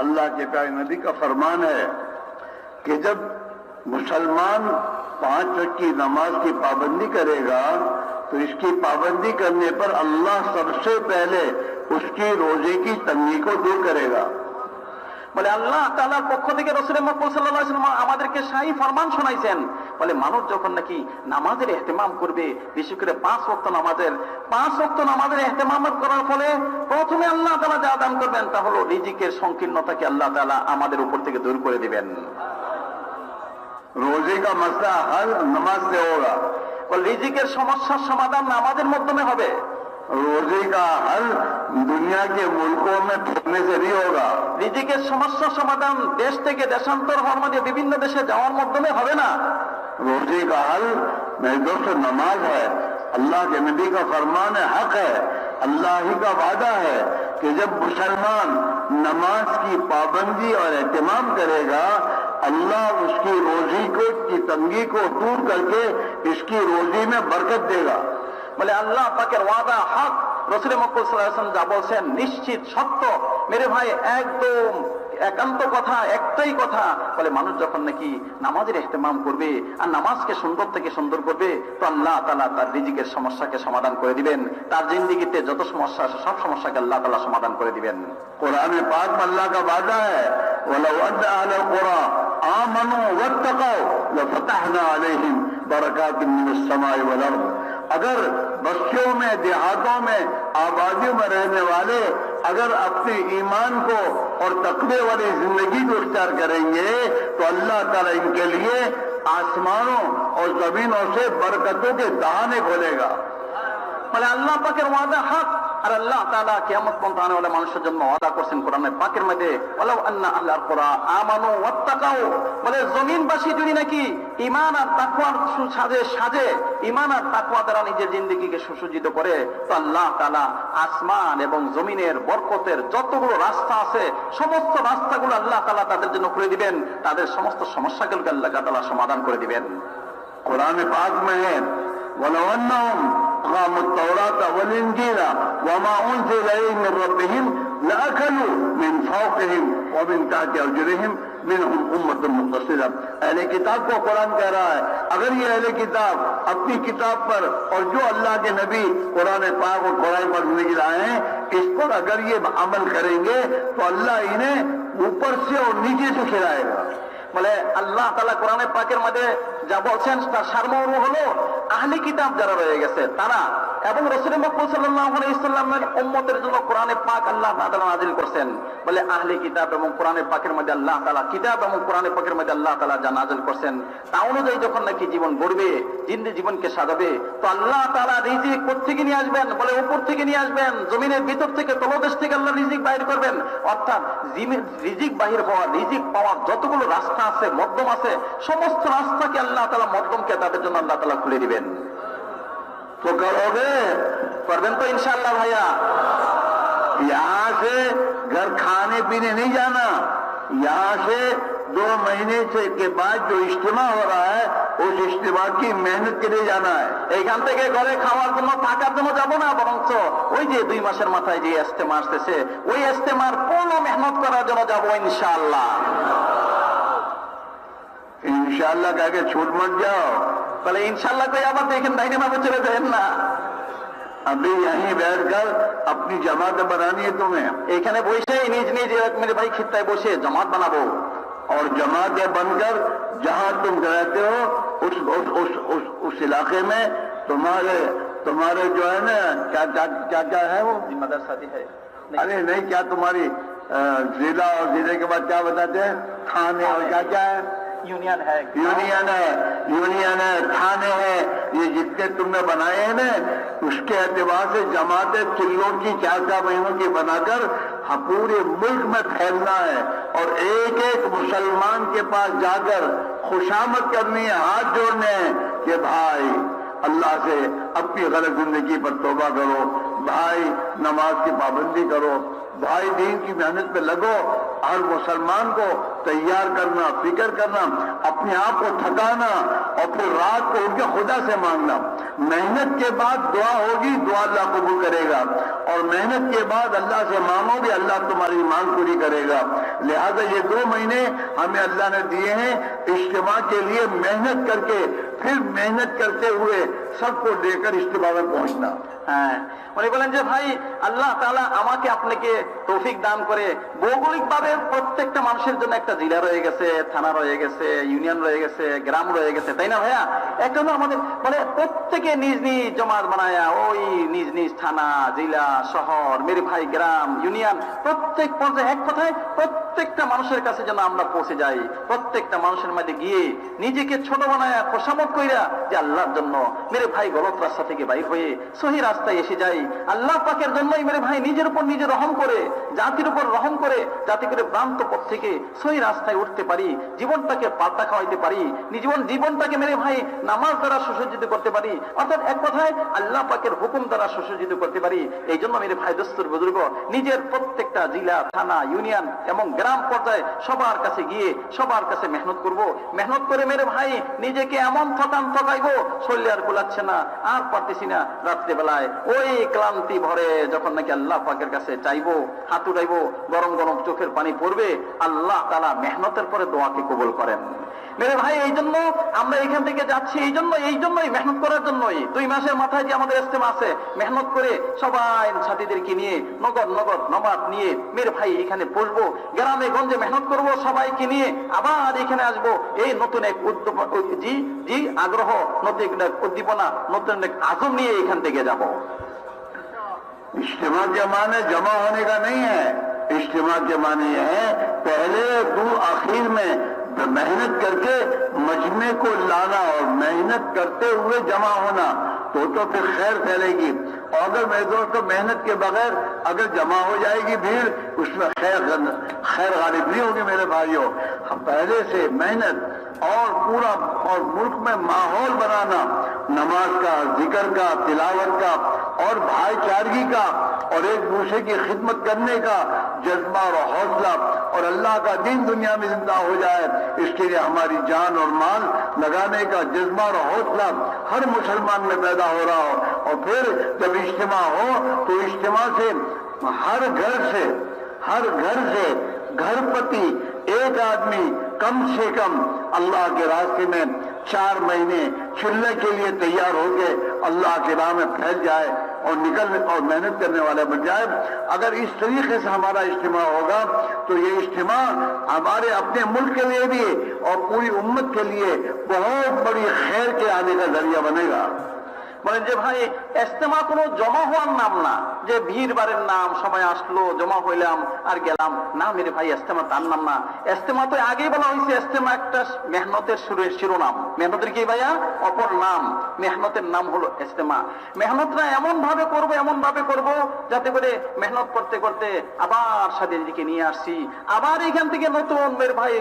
अल्लाह के प्यारे नबी का फरमान है कि जब मुसलमान 5 वक्त की नमाज की पाबंदी करेगा तो इसकी पाबंदी करने पर अल्लाह सबसे पहले उसकी रोजे की तंगी को दूर करेगा। বলে আল্লাহ তাআলার পক্ষ থেকে রাসূল মুহাম্মদ সাল্লাল্লাহু আলাইহি ওয়াসাল্লাম আমাদেরকে শাহী ফরমান শোনাইছেন। বলে মানুষ যখন নাকি নামাজের ইহতিমাম করবে, বিশেষ করে 5 ওয়াক্ত নামাজের ইহতিমাম করার ফলে প্রথমে আল্লাহ তাআলা যা দান করবেন তা হলো রিজিকের সংকীর্ণতাকে আল্লাহ তাআলা আমাদের উপর থেকে দূর করে দিবেন। रोजे का मसला हल नमाज से होगा। বলে রিজিকের সমস্যার সমাধান নামাজের মাধ্যমে হবে। रोजी का हल दुनिया के मुल्कों में फिरने से नहीं होगा। রিজিকের সমস্যার সমাধান দেশ থেকে দেশান্তর হওয়ার মধ্যে বিভিন্ন দেশে যাওয়ার মাধ্যমে হবে না। रोजी का हल मेरे दोस्त नमाज है। अल्लाह के नबी का फरमान है, हक है, अल्लाह ही का वादा है कि जब मुसलमान नमाज की पाबंदी और एहतमाम करेगा, अल्लाह उसकी रोजी की तंगी को दूर करके इसकी रोजी में बरकत देगा। বলে আল্লাহ পাকের ওয়াদা হক, রাসূল মুহাম্মদ সাল্লাল্লাহু আলাইহি ওয়াসাল্লাম যা বলছেন নিশ্চিত সত্য। মেরে ভাই একদম একান্ত কথা, একটাই কথা, বলে মানুষ যখন নাকি নামাজের ইহতিমাম করবে আর নামাজকে সুন্দর থেকে সুন্দর করবে, তো আল্লাহ তাআলা তার রিজিকের সমস্যাকে সমাধান করে দিবেন। তার জিন্দেগিতে যত সমস্যা আছে সব সমস্যাকে আল্লাহ তাআলা সমাধান করে দিবেন। कुरान पाक में अल्लाह का वादा है, वलौ अद्द अहलुल कुरा आमनू वत्तक़ौ लफतहना अलैहिम बरकातिन मिनस समाई वल अर्द। अगर बस्तियों में, देहातों में, आबादियों में रहने वाले अगर अपने ईमान को और तकवे वाली जिंदगी को इख्तियार करेंगे तो अल्लाह ताला इनके लिए आसमानों और जमीनों से बरकतों के दहाने खोलेगा। বলে আল্লাহ পাকের ওয়াদা হক, আর আল্লাহ তাআলা কিয়ামত পর্যন্ত আনে ওয়ালা মানুষের জন্য ওয়াদা করছেন কোরআনের পাকের মধ্যে, ওয়ালাউ আন্না আহলাল কুরা আমানু ওয়াত্তাকাউ। বলে জমিনবাসী যদি নাকি ঈমান আর তাকওয়ার সাজে ঈমান আর তাকওয়া দ্বারা নিজের জিন্দেগিকে সুসজ্জিত করে, তো আল্লাহ তাআলা আসমান এবং জমিনের বরকতের যতগুলো রাস্তা আছে সমস্ত রাস্তাগুলো আল্লাহ তাআলা তাদের জন্য খুলে দিবেন, তাদের সমস্ত সমস্যাগুলোকে আল্লাহ তাআলা সমাধান করে দিবেন। कुरान पाक में है, वलौ अन्नहुम अक़ामुत तौरात वल इंजील वमा उनज़िला इलैहिम मिन रब्बिहिम लअकलू मिन फौक़िहिम व मिन तहति अर्जुलिहिम मिनहुम उम्मतुन मुक़्तसिदा। अहले किताब को कुरान कह रहा है, अगर ये अहले किताब अपनी किताब पर और जो अल्लाह के नबी कुरान पाक और कुरान पर जिंदगी लाए हैं, इस पर अगर ये अमल करेंगे तो अल्लाह इन्हें ऊपर से और नीचे से खिलाएगा। বলে আল্লাহ তাআলা কোরআনের পাকের মধ্যে যা বলছেন তার সারমর্ম হলো আহলে কিতাব যারা রয়ে গেছে তারা এবং রাসূল মুহাম্মদ সাল্লাল্লাহু আলাইহি ওয়াসাল্লামের উম্মতের জন্য কোরআনে পাক আল্লাহ তাআলা নাযিল করেছেন। বলে আহলে কিতাব এবং কোরআনের পাকের মধ্যে আল্লাহ তাআলা কিতাব এবং কোরআনের পাকের মধ্যে আল্লাহ তাআলা যা নাযিল করেছেন তা অনুযায়ী যখন নাকি জীবন গড়বে, জীবনকে সাজাবে, তো আল্লাহ তাআলা রিজিক কোথা থেকে নিয়ে আসবেন? বলে উপর থেকে নিয়ে আসবেন, জমিনের ভিতর থেকে, তলদেশ থেকে আল্লাহ রিজিক বাইর করবেন। অর্থাৎ রিজিক বাহির হওয়া, রিজিক পাওয়ার যতগুলো রাস্তা আছে, মধ্যম আছে, সমস্ত রাস্তাকে আল্লাহ তাআলা মধ্যমকে তাদের জন্য আল্লাহ তাআলা খুলে দিবেন। तो करोगे? করবেন তো ইনশাআল্লাহ ভাইয়া? यहाँ से घर खाने पीने नहीं जाना, यहाँ से 2 महीने से के बाद जो इज्तिमा हो रहा है उस इज्तिमा की मेहनत के लिए जाना है। এইখান থেকে ঘরে খাওয়ার জন্য, থাকার জন্য যাব না, বরঞ্চ ওই যে 2 মাসের মাথায় যে ইজতেমা আসতেছে ওই ইজতেমার পূর্ণ মেহনত করার জন্য যাব ইনশাআল্লাহ। इंशाअल्लाह कह के छूट मत जाओ। বলে ইনশাআল্লাহ কই আবার দেখেন ডাইনে বামে চলে যাবেন না। अभी यहीं बैठकर अपनी जमात बनानी है तुम्हें, এখানে বসেই নিজ নিজ মেরে ভাই খিত্তায় বসে জামাত বানাবো। और जमातें बनकर जहां तुम रहते हो उस इलाके में तुम्हारे जो है ना क्या है वो जिम्मेदार साथी है। अरे नहीं, क्या तुम्हारी जिला और जिले के बाद क्या बताते हैं, थाने और क्या क्या है, यूनियन है, यूनियन है, थाने हैं, ये जितने तुमने बनाए हैं ना, उसके एतबार से जमातें चिल्लों की 4-4 महीनों की बनाकर पूरे मुल्क में फैलना है और एक एक मुसलमान के पास जाकर खुशामद करनी है, हाथ जोड़ने हैं कि भाई अल्लाह से अपनी गलत जिंदगी पर तौबा करो, भाई नमाज की पाबंदी करो, भाई दीन की मेहनत पे लगो। हर मुसलमान को तैयार करना, फिक्र करना, अपने आप को थकाना और फिर रात को उनके खुदा से मांगना। मेहनत के बाद दुआ होगी, दुआ अल्लाह कबूल करेगा, और मेहनत के बाद अल्लाह से मांगोगे, अल्लाह तुम्हारी मांग पूरी करेगा। लिहाजा ये 2 महीने हमें अल्लाह ने दिए हैं इज्तिमा के लिए, मेहनत करके फिर मेहनत करते हुए सबको लेकर इज्तिमा में पहुंचना। হ্যাঁ, উনি বলেন যে ভাই আল্লাহ তাআলা আমাকে আপনাকে তৌফিক দান করে ভৌগোলিক ভাবে প্রত্যেকটা মানুষের জন্য একটা জেলা রয়ে গেছে, থানা রয়ে গেছে, ইউনিয়ন রয়ে গেছে, গ্রাম রয়ে গেছে, তাই না ভাইয়া? একটা তো আমাদের মানে প্রত্যেকে নিজ নিজ জমাত বানায়া ওই নিজ নিজ থানা, জেলা, শহর, মেরে ভাই গ্রাম, ইউনিয়ন, প্রত্যেক পর্যায়ে এক কথায় প্রত্যেকটা মানুষের কাছে যেন আমরা পৌঁছে যাই, প্রত্যেকটা মানুষের মধ্যে গিয়ে নিজেকে ছোট বানায়া খোসামত কইরা যে আল্লাহর জন্য মেরে ভাই গলত রাস্তা থেকে বাইর হয়ে সহি রাস্তায় এসে যাই, আল্লাহ পাকের জন্যই মেরে ভাই নিজের উপর নিজে রহম করে, জাতির উপর রহম করে, যাতে করে ভ্রান্ত পথ থেকে সহি রাস্তায় উঠতে পারি, জীবনটাকে পাল্টা খাওয়াইতে পারি, জীবনটাকে মেরে ভাই নামাজ দ্বারা সুসজ্জিত করতে পারি, অর্থাৎ এক কথায় আল্লাহ পাকের হুকুম দ্বারা সুসজ্জিত করতে পারি। এই জন্য মেরে ভাই দোস্তর বুজুর্গ, নিজের প্রত্যেকটা জেলা, থানা, ইউনিয়ন এবং গ্রাম পর্যায়ে সবার কাছে গিয়ে সবার কাছে মেহনত করব। মেহনত করে মেরে ভাই নিজেকে এমন ঠকাইবো, শরীরে আর গোলাচ্ছে না, আর পারতেছি না, রাত্রেবেলায় ওই ক্লান্তি ভরে যখন নাকি আল্লাহ পাকের কাছে চাইবো, হাত উঠাইবো, গরম গরম চোখের পানি পড়বে, আল্লাহ তাআলা মেহনতের পরে দোয়াকে কবুল করেন। মেরে ভাই এই জন্য আমরা এখান থেকে যাচ্ছি, এই জন্যই মেহনত করার জন্যই। 2 মাসের মাথায় যে আমাদের ইজতেমা আছে, মেহনত করে সবাই সাথীদেরকে নিয়ে নগদ নবাব নিয়ে মেরে ভাই এখানে বসবো, গ্রামে গঞ্জে মেহনত করব, সবাইকে নিয়ে আবার এখানে আসবো। এই নতুন এক আগ্রহ, নতুন এক উদ্দীপনা, নতুন এক আজম নিয়ে এখান থেকে যাব। इज्तिमा के माने जमा होने का नहीं है, इज्तिमा के माने यह है पहले दो आखिर में मेहनत करके मजमे को लाना और मेहनत करते हुए जमा होना, तो फिर खैर फैलेगी। और अगर मेरे दोस्तों मेहनत के बगैर अगर जमा हो जाएगी भीड़, उसमें खैर गालिब नहीं होगी मेरे भाइयों। पहले से मेहनत और पूरा और मुल्क में माहौल बनाना, नमाज का, जिक्र का, तिलावत का और भाईचारगी का और एक दूसरे की खिदमत करने का जज्बा और हौसला, और अल्लाह का दीन दुनिया में जिंदा हो जाए, इसके लिए हमारी जान और माल लगाने का जज्बा और हौसला हर मुसलमान में पैदा हो रहा हो। और फिर जब इज्तिमा हो तो इज्तिमा से हर घर से घरपति एक आदमी कम से कम अल्लाह के रास्ते में 4 महीने चलने के लिए तैयार होके अल्लाह के राह में फैल जाए और मेहनत करने वाला बन जाए। अगर इस तरीके से हमारा इज्तिमा होगा तो ये इज्तिमा हमारे अपने मुल्क के लिए भी और पूरी उम्मत के लिए बहुत बड़ी खैर के आने का जरिया बनेगा। বলেন যে ভাই ইজতেমা কোনো জমা হওয়ার নাম না, যে ভিড় বাড়ির নাম, সবাই আসলো, জমা হইলাম আর গেলাম না। মেরে ভাই ইজতেমা তার নাম না। ইজতেমা তো আগেই বলা হয়েছে, ইজতেমা একটা মেহনতের শিরোনাম। মেহনতের কি ভাইয়া অপর নাম, মেহনতের নাম হলো ইজতেমা। মেহনতটা এমন ভাবে করব যাতে করে মেহনত করতে করতে আবার সাথীদেরকে নিয়ে আসছি, আবার এখান থেকে নতুন মেরে ভাই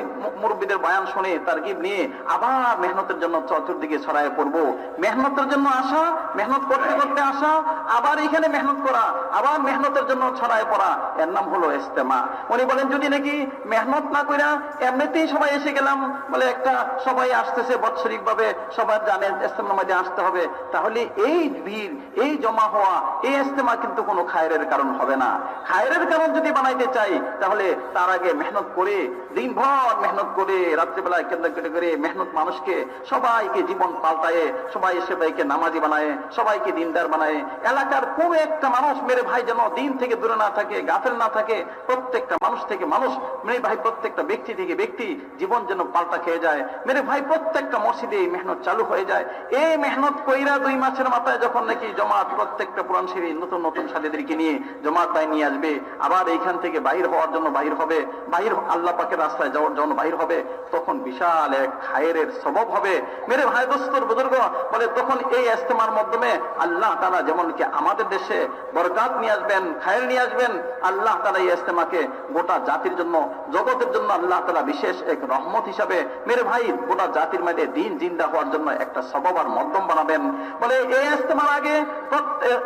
মুরব্বীদের বয়ান শুনে তারকিব নিয়ে আবার মেহনতের জন্য চতুর্দিকে ছড়ায় পড়বো। মেহনতের জন্য আসা, মেহনত করতে করতে আসা, আবার এখানে মেহনত করা, আবার মেহনতের জন্য ছড়ায় পড়া, এর নাম হলো ইজতেমা। উনি বলেন যদি নাকি মেহনত না কইরা এমনিতেই সবাই এসে গেলাম, বলে একটা সবাই আসতেছে বাৎসরিক ভাবে, সবার জানেন ইজতেমার মধ্যে আসতে হবে, তাহলে এই ভিড়, এই জমা হওয়া, এই ইজতেমা কিন্তু কোনো খায়রের কারণ হবে না। খায়রের কারণ যদি বানাইতে চাই তাহলে তার আগে মেহনত করে, দিনভর মেহনত করে, রাত্রিবেলায় কেন্দ্র করে মেহনত মানুষকে, সবাইকে জীবন পাল্টায়, সবাইকে নামাজি বানায়, সবাইকে দিনদার বানায়। এলাকার কোন একটা মানুষ মেরে ভাই যেন দিন থেকে দূরে না থাকে, গাফেল না থাকে। প্রত্যেকটা মানুষ থেকে মানুষ, মেরে ভাই প্রত্যেকটা ব্যক্তি থেকে ব্যক্তি জীবন যেন পাল্টা খেয়ে যায়। মেরে ভাই প্রত্যেকটা মসজিদে এই মেহনত চালু হয়ে যায়। এই মেহনত কইরা 2 মাসের মাথায় যখন নাকি জমাত প্রত্যেকটা পুরান শরীফ নতুন সাথীদেরকে নিয়ে জমাত বাই নিয়ে আসবে, আবার এইখান থেকে বাহির হওয়ার জন্য বাহির হবে, বাহির আল্লাহ পাকের রাস্তায় যাওয়ার জন্য বাহির হবে, তখন বিশাল এক খায়েরের সবব হবে। মেরে ভাই দোস্তর বুজুর্গ বলে তখন এই ইজতেমার মাধ্যমে আল্লাহ তাআলা যেমন কি আমাদের দেশে বরকত নিয়ে আসবেন, খায়ের নিয়ে আসবেন, আল্লাহ তাআলা এই ইজতেমাকে গোটা জাতির জন্য, জগতের জন্য আল্লাহ তাআলা বিশেষ এক রহমত হিসাবে মেরে ভাই গোটা জাতির মধ্যে দিন জিন্দা হওয়ার জন্য একটা সবব আর মাধ্যম বানাবেন। বলে এই ইজতেমার আগে,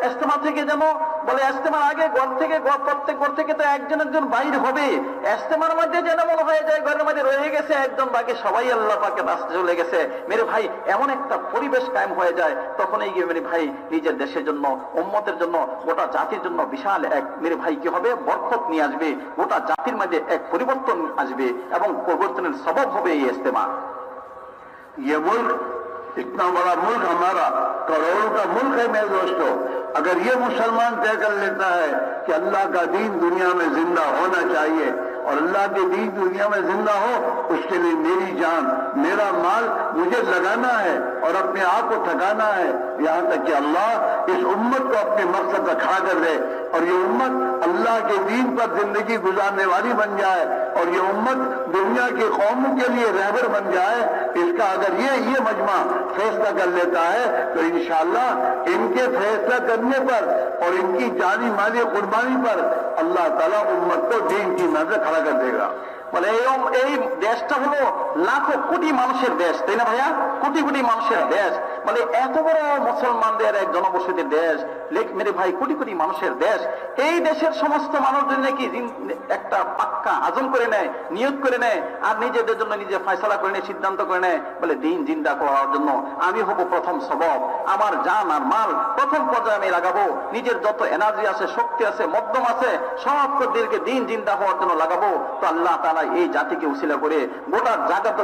ইজতেমা থেকে যেন, বলে ইজতেমার আগে প্রত্যেক ঘর থেকে তো একজন বাইর হবে। ইজতেমার মধ্যে যেন মনে হয়ে যায় ঘরের মধ্যে রয়ে গেছে একজন, বাকি সবাই আল্লাহ পাকের রাস্তায় চলে গেছে। মেরে ভাই এমন একটা পরিবেশ কায়েম হয়ে যায়, তখনই গিয়ে মেরে ভাই নিজের দেশের জন্য, উম্মতের জন্য, গোটা জাতির জন্য বিশাল এক মেরে ভাই কি হবে, বরকত নিয়ে আসবে, গোটা জাতির মধ্যে এক পরিবর্তন আসবে এবং পরিবর্তনের সবব হবে এই ইজতেমা। ये मुल्क इतना बड़ा मुल्क हमारा, करोड़ों का मुल्क है मेरे दोस्तों। अगर ये मुसलमान तय कर लेता है कि अल्लाह का दीन दुनिया में जिंदा होना चाहिए और अल्लाह के दीन दुनिया में जिंदा हो, उसके लिए मेरी जान, मेरा माल मुझे लगाना है और अपने आप को थकाना है, यहां तक कि अल्लाह इस उम्मत को अपने मकसद तक खड़ा कर दे और ये उम्मत अल्लाह के दीन पर जिंदगी गुजारने वाली बन जाए और ये उम्मत दुनिया की कौमों के लिए रहबर बन जाए। इसका अगर ये मजमा फैसला कर लेता है तो इंशाअल्लाह इनके फैसला करने पर और इनकी जानी माली कुर्बानी पर अल्लाह ताला उम्मत को दीन की नजर खड़ा कर देगा। বলে এই দেশটা হলো লাখো কোটি মানুষের দেশ, তাই না ভাইয়া? কোটি কোটি মানুষের দেশ, বলে এত বড় মুসলমানদের এক জনবসতির দেশ, মেরে ভাই কোটি কোটি মানুষের দেশ। এই দেশের সমস্ত মানুষদের নাকি একটা পাক্কা আজম করে নেয়, নিয়ত করে নেয় আর নিজেদের জন্য নিজে ফয়সালা করে নেয়, সিদ্ধান্ত করে নেয়, বলে দিন জিন্দা করার জন্য আমি হব প্রথম সবব, আমার জান আর মাল প্রথম পর্যায়ে আমি লাগাবো, নিজের যত এনার্জি আছে, শক্তি আছে, মধ্যম আছে, সব দিলকে দিন জিন্দা হওয়ার জন্য লাগাবো। তো আল্লাহ তাআলা এই জাতিকে উসিলা করে গোটা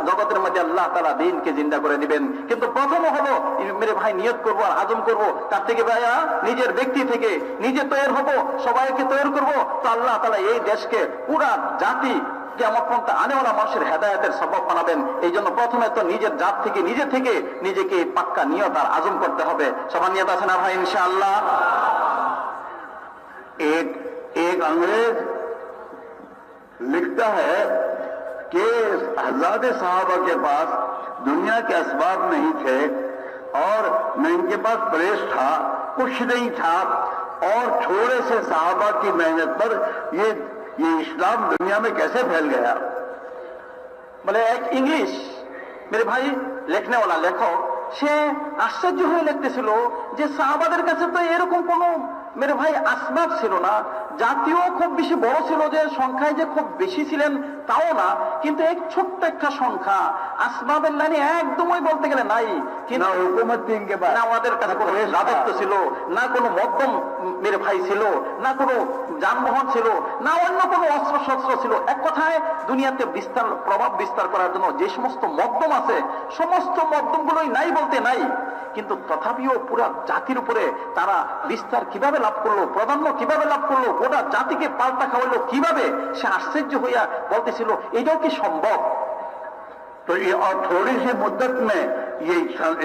জগতের মধ্যে আল্লাহ তাআলা দ্বীনকে জিন্দা করে দিবেন। কিন্তু প্রথম হলো মেরে ভাই নিয়ত করবো আর আজম করবো, তার থেকে ভাইয়া নিজের ব্যক্তি থেকে নিজে তৈরি হবো, সবাইকে তৈরি করবো। তো আল্লাহ তাআলা এই দেশকে পুরা জাতি কিয়ামত পর্যন্ত আনেওয়ালা মানুষের হেদায়েতের সবব বানাবেন। এই জন্য প্রথমে তো নিজের জাত থেকে নিজেকে পাক্কা নিয়ত আর আজম করতে হবে। সবার নিয়ত আছে না ভাই ইনশাআল্লাহ? एक अंग्रेज लिखता है कि हज़ारे साहबा के पास दुनिया के असबाब नहीं थे और न इनके पास प्रेस था, कुछ नहीं था और थोड़े से साहबा की मेहनत पर ये इस्लाम दुनिया में कैसे फैल गया। বলে এক ইংলিশ মেরে ভাই লেখনেওয়ালা লেখক, সে আশ্চর্য হয়ে লিখতেছিল যে সাহাবাদের কাছে তো এরকম কোন মেরে ভাই আসবাব ছিল না, জাতীয় খুব বেশি বড় ছিল যে সংখ্যায় যে খুব বেশি ছিলেন তাও না, কিন্তু এক ছোট্ট একটা সংখ্যা আসবাবের লাইনে একদমই বলতে গেলে নাই। কিন্তু হুকুমত না ওদের কাছে কোনো রাজত্ব ছিল না, কোনো মধ্যম মেরে ভাই ছিল না, কোনো যানবাহন ছিল না, অন্য কোনো অস্ত্র শস্ত্র ছিল। এক কথায় দুনিয়াতে প্রভাব বিস্তার করার জন্য যে সমস্ত মধ্যম আছে সমস্ত মধ্যমগুলোই নাই বলতে নাই। কিন্তু তথাপিও পুরা জাতির উপরে তারা বিস্তার কিভাবে লাভ করলো, প্রাধান্য কিভাবে লাভ করলো, গোটা জাতিকে পাল্টা খাওয়ালো কিভাবে, সে আশ্চর্য হইয়া বলতেছিল এটাও কি সম্ভব। तो ये और थोड़ी सी मुद्दत में ये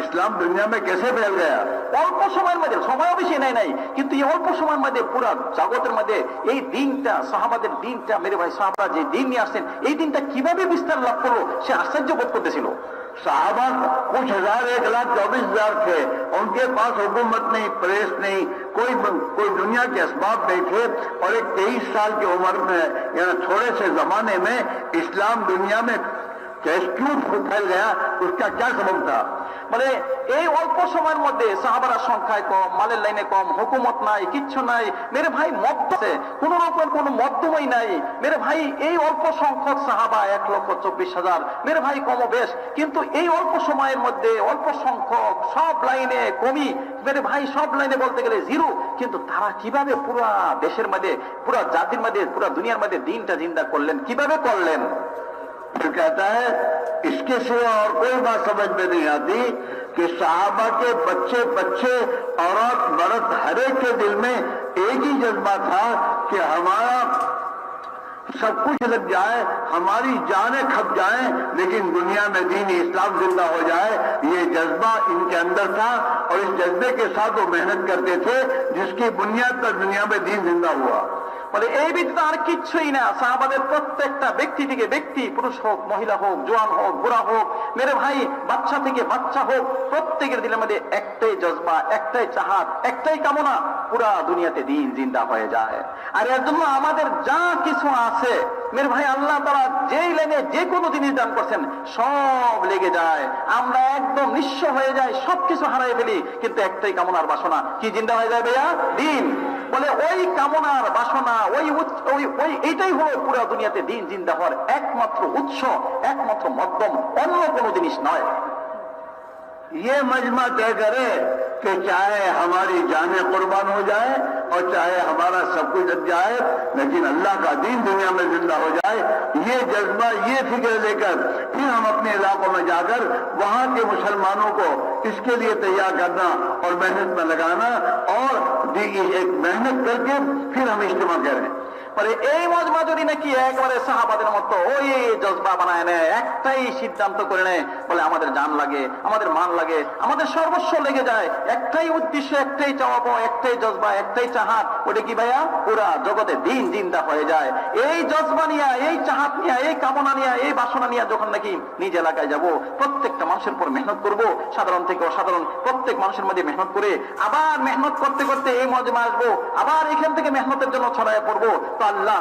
इस्लाम दुनिया में कैसे फैल गया। অল্প সময়ের মধ্যে, সময়ও বেশি নাই, কিন্তু এই অল্প সময়ের মধ্যে পুরা জগতের মধ্যে এই দিনটা, সাহাবাদের দিনটা, মেরে ভাই সাহাবা যে দিন নিয়ে আসছেন এই দিনটা কিভাবে বিস্তার লাভ করলো সে আশ্চর্য বোধ করতেছিল। साहबा कुछ 1,24,000 थे, उनके पास हुकूमत नहीं, प्रेस नहीं, कोई दुनिया के असबाब नहीं थे और एक 23 साल की उम्र में यानी थोड़े से जमाने में इस्लाम दुनिया में क्यों फैल गया, उसका क्या सबब था। মানে এই অল্প সময়ের মধ্যে সাহাবারা সংখ্যায় কম, মালের লাইনে কম, হুকুমত নাই, কিচ্ছু নাই, মেরে ভাই মধ্যে কোন রকমের কোন মধ্যমই নাই। মেরে ভাই এই অল্প সংখ্যক সাহাবা 1,24,000, মেরে ভাই কম বেশ, কিন্তু এই অল্প সময়ের মধ্যে অল্প সংখ্যক সব লাইনে কমি, মেরে ভাই সব লাইনে বলতে গেলে জিরো, কিন্তু তারা কিভাবে পুরা দেশের মধ্যে, পুরা জাতির মধ্যে, পুরা দুনিয়ার মধ্যে দিনটা জিন্দা করলেন, কিভাবে করলেন। फिर कहता है इसके सिवा और कोई बात समझ में नहीं आती कि साहबा के बच्चे औरत मर्द हर एक के दिल में एक ही जज्बा था कि हमारा सब कुछ लग जाए, हमारी जानें खप जाएं, लेकिन दुनिया में दीन इस्लाम जिंदा हो जाए। ये जज्बा इनके अंदर था और इस जज्बे के साथ वो मेहनत करते थे जिसकी बुनियाद पर दुनिया में दीन जिंदा हुआ। বলে এই ব্যতীত আর কিচ্ছুই না। সাহাবাদের প্রত্যেকটা ব্যক্তি থেকে ব্যক্তি, পুরুষ হোক, মহিলা হোক, জোয়ান হোক, বুড়া হোক, মেরে ভাই বাচ্চা থেকে বাচ্চা হোক, প্রত্যেকের দিলের মধ্যে একটাই জজবা, একটাই চাহাত, একটাই কামনা, পুরা দুনিয়াতে দিন জিন্দা হয়ে যায়। আর এর জন্য আমাদের যা কিছু আছে মেরে ভাই আল্লাহ তাআলা যেই লাইনে যে কোনো জিনিস দান করছেন সব লেগে যায়, আমরা একদম নিঃস্ব হয়ে যাই, সবকিছু হারিয়ে ফেলি, কিন্তু একটাই কামনার বাসনা কি জিন্দা হয়ে যায় ভাইয়া, দিন। বলে ওই কামনার বাসনা, ওই এইটাই হলো পুরো দুনিয়াতে দিন জিন্দা হওয়ার একমাত্র উৎস, একমাত্র মাধ্যম, অন্য কোনো জিনিস নয়। ये मजमा तय करे कि चाहे हमारी जानें कुर्बान हो जाए और चाहे हमारा सब कुछ लग जाए, लेकिन अल्लाह का दीन दुनिया में जिंदा हो जाए। ये जज्बा, ये फिक्र लेकर फिर हम अपने इलाकों में जाकर वहां के मुसलमानों को इसके लिए तैयार करना और मेहनत में लगाना और एक मेहनत करके फिर हम इज्तिमा करें। বলে এই মজমা যদি নাকি একবারে সাহাবাদের মতো ওই জজবা বানায় নেয়, একটাই সিদ্ধান্ত করে নেয়, বলে আমাদের জান লাগে, আমাদের মান লাগে, আমাদের সর্বস্ব লেগে যায়, একটাই উদ্দেশ্য, একটাই চাওয়া পাওয়া, একটাই জজবা, একটাই চাহাত, ওটা কি ভাইয়া পুরা জগতে দিন জিন্দা হয়ে যায়। এই জজবা নিয়ে, এই চাহাত নিয়ে, এই কামনা নিয়ে, এই বাসনা নিয়ে যখন নাকি নিজ এলাকায় যাব, প্রত্যেকটা মানুষের উপর মেহনত করব, সাধারণ থেকে অসাধারণ প্রত্যেক মানুষের মধ্যে মেহনত করে আবার মেহনত করতে করতে এই মজমা আসবো, আবার এখান থেকে মেহনতের জন্য ছড়ায় পড়বো, তো আল্লাহ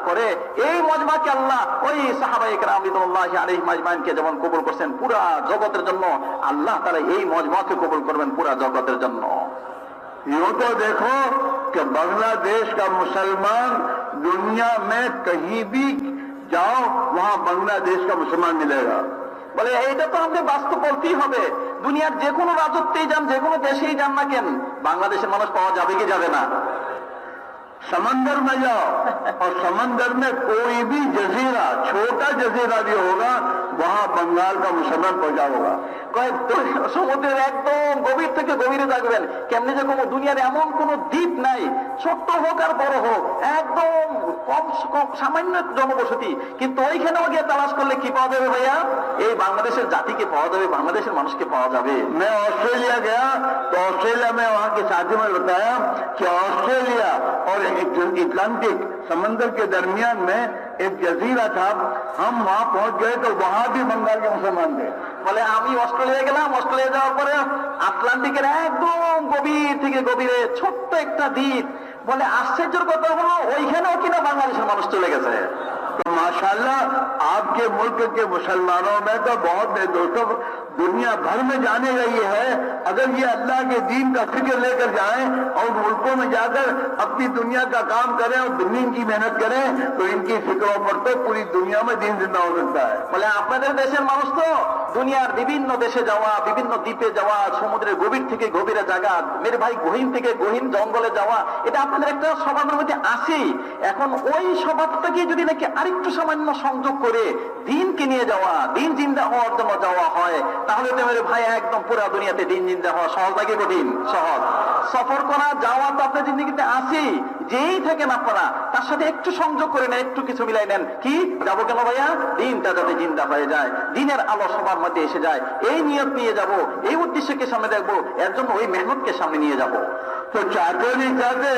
করে এই মজমাকে আল্লাহ ওই সাহাবায়ে কেরাম রিদওয়ানুল্লাহি আলাইহিম আজমাইনকে যেমন কবুল করছেন পুরা জগতের জন্য, আল্লাহ তাআলা এই মজমাকে কবুল করবেন পুরা জগতের জন্য। यूं तो देखो कि बांग्लादेश का मुसलमान दुनिया में कहीं भी जाओ वहां बांग्लादेश का मुसलमान मिलेगा। বলে এইটা তো আমাদের বাস্তব বলতেই হবে, দুনিয়ার যে কোনো রাজত্বেই যান, যে কোনো দেশেই যান না কেন, বাংলাদেশের মানুষ পাওয়া যাবে কি যাবে না? समंदर में जाओ और समंदर में कोई भी जजीरा, छोटा जजीरा भी होगा, वहां बंगाल का मुसलमान पहुंचा होगा। সমুদ্রের একদম গভীর থেকে গভীরে থাকবেন, কেমনি যে কোনো দুনিয়ার এমন কোন দ্বীপ নাই, ছোট্ট হোক আর বড় হোক, একদম কম সামান্য জনবসতি, কিন্তু ওইখানেও গিয়ে তালাশ করলে কি পাওয়া যাবে ভাইয়া? এই বাংলাদেশের জাতিকে পাওয়া যাবে, বাংলাদেশের মানুষকে পাওয়া যাবে। मैं ऑस्ट्रेलिया गया तो ऑस्ट्रेलिया में वहां के साथी ने बताया कि ऑस्ट्रेलिया और अटलांटिक समंदर के दरमियान में एक जजीरा था, हम वहां पहुंच गए तो वहां भी बंगाल के मुसलमान थे। বলে আমি অস্ট্রেলিয়া গেলাম, অস্ট্রেলিয়া যাওয়ার পরে আটলান্টিকের একদম গভীর থেকে গভীরে ছোট্ট একটা দ্বীপ, বলে আশ্চর্যের কথা হলো ওইখানেও কিনা বাংলাদেশের মানুষ চলে গেছে। तो माशाल्लाह आपके मुल्क के मुसलमानों में तो बहुत दोस्तों दुनिया भर में जाने गई है। अगर ये अल्लाह के दीन का फिक्र लेकर जाएं और मुल्कों में जाकर अपनी दुनिया का काम करें और दुनिया की मेहनत करें तो इनकी फिक्रों पर तो पूरी दुनिया में दीन जिंदा हो सकता है। বলে আপনাদের দেশের মানুষ তো দুনিয়ার বিভিন্ন দেশে যাওয়া, বিভিন্ন দ্বীপে যাওয়া, সমুদ্রের গভীর থেকে গভীরে জায়গা, মেরে ভাই গহীন থেকে গহীন জঙ্গলে যাওয়া, এটা আপনাদের একটা স্বভাবের মধ্যে আসেই। এখন ওই স্বভাবটাকে যদি নাকি আরেকটু সামান্য সংযোগ করে দিনকে নিয়ে যাওয়া, দিন জিন্দা হওয়ার জন্য যাওয়া হয়, তাহলে তো মেরে ভাই একদম পুরা দুনিয়াতে দিন জিন্দা হওয়া সহজ লাগে কঠিন? সহজ। সফর করা যাওয়া তো আপনার জিন্দগিতে আসেই, যেই থাকেন আপনারা তার সাথে একটু সংযোগ করে নেন, একটু কিছু মিলাই নেন, কি যাবো কেন ভাইয়া? দিনটা যাতে জিন্দা হয়ে যায়, দিনের আলো সবার মধ্যে এসে যায়, এই নিয়ত নিয়ে যাব, এই উদ্দেশ্যকে সামনে দেখবো, এর জন্য ওই মেহনতকে সামনে নিয়ে যাব। तो चाहते नहीं चाहते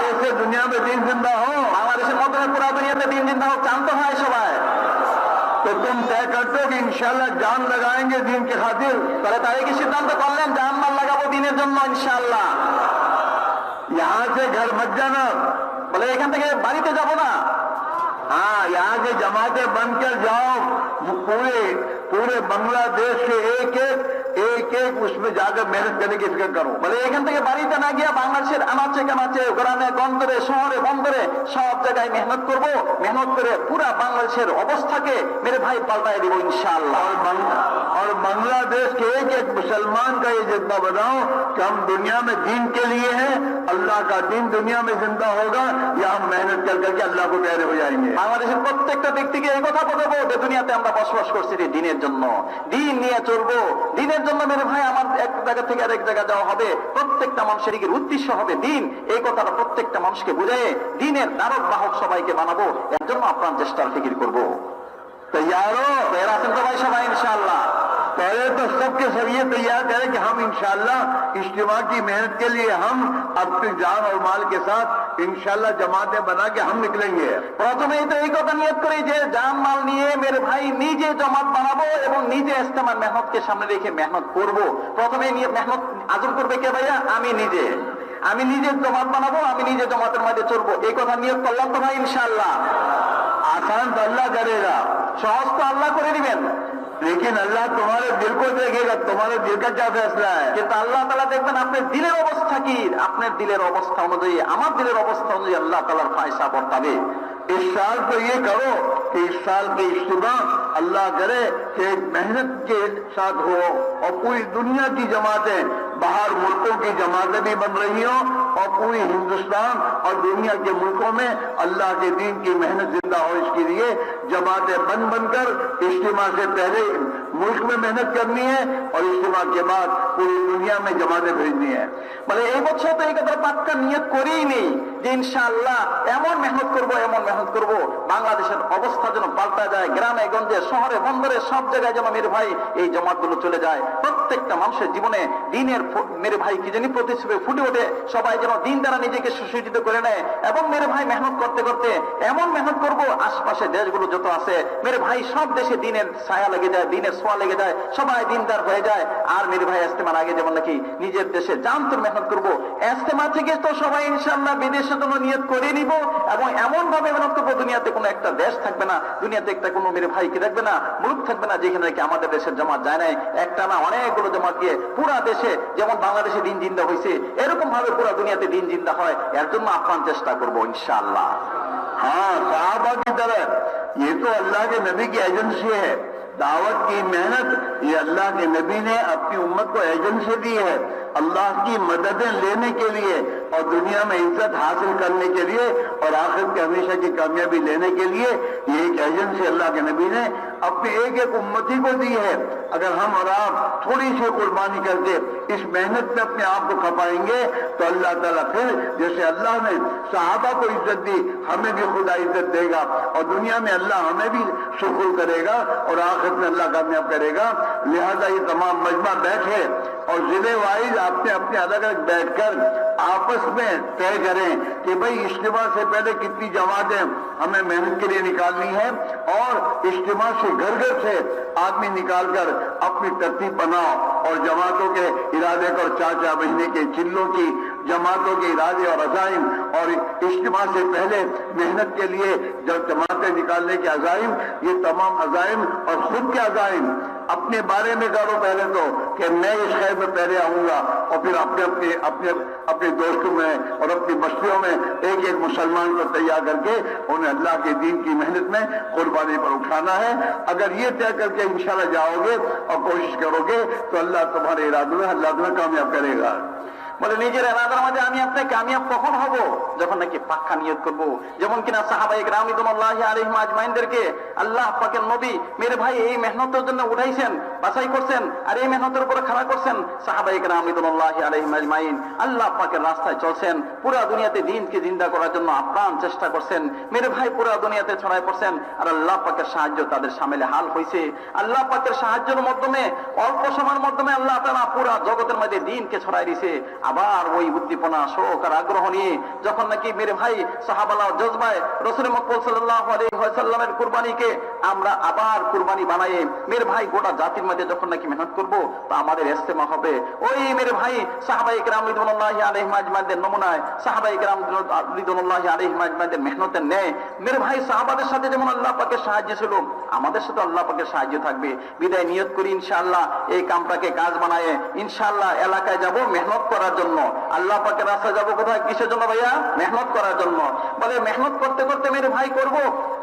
ऐसे दुनिया में दिन जिंदा हो, বাংলাদেশের মধ্যে পুরা দুনিয়াতে দিন জিন্দা হোক, চান তো হয় সবাই। तो तुम तय करते हो कि इंशाल्लाह जान लगाएंगे दीन के खातिर। তাহলে তারা কি সিদ্ধান্ত করলেন জান মাল লাগাবো দিনের জন্য ইনশাআল্লাহ? यहाँ से घर मत जाना, বলে এখান থেকে বাড়িতে যাব না। हाँ यहाँ से जमातें बनकर जाओ, पूरे पूरे बांग्लादेश के एक एक उसमें जाकर मेहनत करने की फिक्र करो। বলে এখান থেকে বাড়িতে না গিয়ে বাংলাদেশের আনাচে কানাচে, গ্রামে গঞ্জে, শহরে বন্দরে সব জায়গায় মেহনত করব, মেহনত করে পুরা বাংলাদেশের অবস্থাকে মেরে ভাই পাল্টায় দিব ইনশাআল্লাহ। और बांग्लादेश के एक मुसलमान का ये जज्बा बनाओ कि हम दुनिया में दीन के लिए हैं, अल्लाह का दीन दुनिया में जिंदा होगा या हम मेहनत कर करके अल्लाह को प्यारे हो जाएंगे। বাংলাদেশের প্রত্যেকটা ব্যক্তিকে এই কথা বলবো যে দুনিয়াতে আমরা বসবাস করছি দিনের জন্য, দিন নিয়ে চলবো, দিনের জন্য মেরে ভাই আমার এক জায়গা থেকে আরেক জায়গা যাওয়া হবে, প্রত্যেকটা মানুষের উদ্দেশ্য হবে দিন, এই কথাটা প্রত্যেকটা মানুষকে বুঝাই দিনের ধারক বাহক সবাইকে বানাবো, এর জন্য আপনার চেষ্টার ফিকির করবো। तैयार हो? তৈরি আছেন তো ভাই সবাই ইনশাআল্লাহ? पहले तो सबके सब ये तैयार करें कि हम इंशाल्लाह इज्तिमा की मेहनत के लिए हम अपनी जान और माल के साथ इंशाल्लाह जमातें बना के हम निकलेंगे। প্রথমেই তো এই কথা নিয়ত করি যে জান মাল নিয়ে মেরে ভাই নিজে জমাত বানাবো এবং নিজে ইস্তেমার মেহনতকে সামনে রেখে মেহনত করব। প্রথমে নিয়ে মেহনত আজম করবে কে ভাইয়া? আমি নিজে জমাত বানাবো, আমি নিজে জমাতের মধ্যে চলবো, এই কথা নিয়ত করলাম তো ভাই ইনশাআল্লাহ? आसान तो अल्लाह करेगा, সহজ তো আল্লাহ করে দিবেন, लेकिन अल्लाह तुम्हारे दिल को देखेगा, तुम्हारे दिल का क्या फैसला है। কিন্তু আল্লাহ তাআলা দেখবেন আপনার দিলের অবস্থা কি, আপনার দিলের অবস্থা অনুযায়ী, আমার দিলের অবস্থা অনুযায়ী আল্লাহ তাআলার ফায়সালা বর্তাবে। इस साल तो ये करो कि इस साल की इज्तिमा अल्लाह करे कि मेहनत के साथ हो और पूरी दुनिया की जमातें, बाहर मुल्कों की जमातें भी बन रही हो और पूरी हिंदुस्तान और दुनिया के मुल्कों में अल्लाह के दीन की मेहनत जिंदा हो, इसके लिए जमातें बनकर इज्तिमा से पहले मुल्क में मेहनत करनी है और इज्तिमा के बाद पूरी दुनिया में जमातें भेजनी है। বলে এই বছর তো এই কথা পাক্কা নিয়ত করেই নেই যে ইনশাআল্লাহ এমন মেহনত করব বাংলাদেশের অবস্থা যেন পাল্টা যায়, গ্রামে গঞ্জে শহরে বন্দরে সব জায়গায় যেন মেরে ভাই এই জামাতগুলো চলে যায়, প্রত্যেকটা মানুষের জীবনে দিনের মেরে ভাই কি জানি প্রতিশ্রুতি ফুটে ওঠে, সবাই যেন দিন দ্বারা নিজেকে সুসজ্জিত করে নেয়। এবং মেরে ভাই মেহনত করতে করতে এমন মেহনত করব আশপাশে দেশগুলো যত আছে মেরে ভাই সব দেশে দিনের ছায়া লেগে যায়, দিনের ছোঁয়া লেগে যায়, সবাই দিনদার হয়ে যায়। আর মেরে ভাই ইস্তেমার আগে যেমন নাকি নিজের দেশে জানতুর মেহনত করব, ইস্তেমা থেকে তো সবাই ইনশাআল্লাহ বিদেশের জন্য নিয়ত করে নিব এবং এমন ভাবে মেহনত করবো দুনিয়াতে কোনো একটা দেশ থাকবে না, দুনিয়াতে একটা কোনো মেরে ভাই কি থাকবে না, মুলুক থাকবে না যেখানে নাকি আমাদের দেশের জামাত যায় নাই। একটা না অনেকগুলো জামাত গিয়ে পুরা দেশে যেমন বাংলাদেশে দিন জিন্দা হয়েছে এরকম ভাবে পুরা দুনিয়াতে দিন জিন্দা হয়, এর জন্য আপ্রাণ চেষ্টা করবো ইনশাআল্লাহ। हाँ, सहाबा की तरह ये तो अल्लाह के नबी की एजेंसी है, दावत की मेहनत ये अल्लाह के नबी ने अपनी उम्मत को एजेंसी दी है अल्लाह की मददें लेने के लिए और दुनिया में इज्जत हासिल करने के लिए और आखिर की हमेशा की कामयाबी लेने के लिए। ये एक एजेंसी अल्लाह के नबी ने अपने एक एक उम्मती को दी है। अगर हम और आप थोड़ी सी कुर्बानी करके इस मेहनत में अपने आप को खपाएंगे तो अल्लाह ताला फिर जैसे अल्लाह ने सहाबा को इज्जत दी हमें भी खुदा इज्जत देगा और दुनिया में अल्लाह हमें भी शुक्र करेगा और आखिर में अल्लाह कामयाब करेगा। लिहाजा ये तमाम मजमा बैठे और जिले वाइज आपने अपने अलग अलग बैठकर आपस में तय करें कि भाई इज्तिमा से पहले कितनी जमातें हमें मेहनत के लिए निकालनी है और इज्तिमा से घर घर से आदमी निकालकर अपनी तरतीब बनाओ और जमातों के इरादे को 4-4 महीने के चिल्लों की जमातों के इरादे और अजाइम और इज्तिमा से पहले मेहनत के लिए जब जमातें निकालने के अजाइम, ये तमाम अजाइम और खुद के अजाइम अपने बारे में करो पहले तो कि मैं इस खैर में पहले आऊंगा और फिर अपने अपने अपने अपने दोस्तों में और अपनी बस्तियों में एक एक मुसलमान को तैयार करके उन्हें अल्लाह के दीन की मेहनत में कुर्बानी पर उठाना है। अगर ये तय करके इंशाल्लाह जाओगे और कोशिश करोगे तो अल्लाह तुम्हारे इरादों में अल्लाह तुम्हें कामयाब करेगा। বলে নিজের এলাকার মাঝে আমি আপনি কামিয়াব কখন হব যখন নাকি পাক্কা নিয়ত করব। যেমন কিনা সাহাবায়ে কেরাম রিদওয়ানুল্লাহি আলাইহিম আজমাইনদেরকে আল্লাহ পাকের নবী মেরে ভাই এই মেহনতের জন্য উঠাইছেন, বাছাই করছেন আর এই মেহনতের উপরে খাড়া করছেন। সাহাবায়ে কেরাম রিদওয়ানুল্লাহি আলাইহিম আজমাইন আল্লাহ পাকের রাস্তায় চলছেন, পুরা দুনিয়াতে দ্বীনকে জিন্দা করার জন্য আপ্রাণ চেষ্টা করছেন। মেরে ভাই পুরা দুনিয়াতে ছড়ায় পড়ছেন আর আল্লাহ পাকের সাহায্য তাদের সামিলে হাল হয়েছে। আল্লাহ পাকের সাহায্যের মাধ্যমে অল্প সময়ের মাধ্যমে আল্লাহ তাআলা পুরা জগতের মধ্যে দ্বীনকে ছড়াই দিয়েছে। আবার ওই উদ্দীপনা শোক আর আগ্রহ নিয়ে যখন নাকি মেরে ভাই সাহাবালা জজবায় রাসূল মকবুল সাল্লাল্লাহু আলাইহি ওয়াসাল্লামের কুরবানিকে আমরা আবার কুরবানি বানায়ে মেরে ভাই গোটা জাতির মধ্যে যখন নাকি মেহনত করব তা আমাদের ইস্তেমা হবে ওই মেরে ভাই সাহাবায়ে কেরাম রিদওয়ানুল্লাহি আলাইহিম আজমাইনদের নমুনায়, সাহাবায়ে কেরাম রিদওয়ানুল্লাহি আলাইহিম আজমাইনদের মেহনতের ন্যায় মেরে ভাই সাহাবাদের সাথে যেমন আল্লাহ পাকের সাহায্য ছিল আমাদের সাথে আল্লাহ পাকের সাহায্য থাকবে। বিদায় নিয়ত করি ইনশাআল্লাহ এই কামটাকে কাজ বানায়ে ইনশাআল্লাহ এলাকায় যাব মেহনত করার জন্য। আল্লাহ পাকের রাস্তায় যাবো কোথায়, কিসের জন্য ভাইয়া? মেহনত করার জন্য। বলে মেহনত করতে করতে মেরে ভাই করব,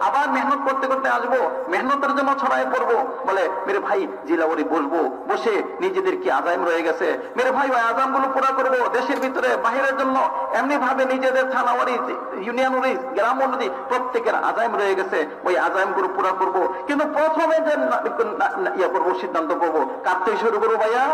আবার মেহনত করতে করতে আসবো, মেহনতের জন্য ছড়ায় পড়বো। বলে মেরে ভাই জিলাওয়ারি বসবো, বসে নিজেদের কি আজাইম রয়ে গেছে মেরে ভাই ওই আজাম গুলো পুরা করবো দেশের ভিতরে বাহিরের জন্য। এমনি ভাবে নিজেদের থানাওয়ারি ইউনিয়ন ওয়ারিজ গ্রাম উন্নতি প্রত্যেকের আজাইম রয়ে গেছে, ওই আজাইম গুলো পুরা করবো। কিন্তু প্রথমে যে ইয়া করবো সিদ্ধান্ত করবো কার থেকে শুরু করবো ভাইয়া?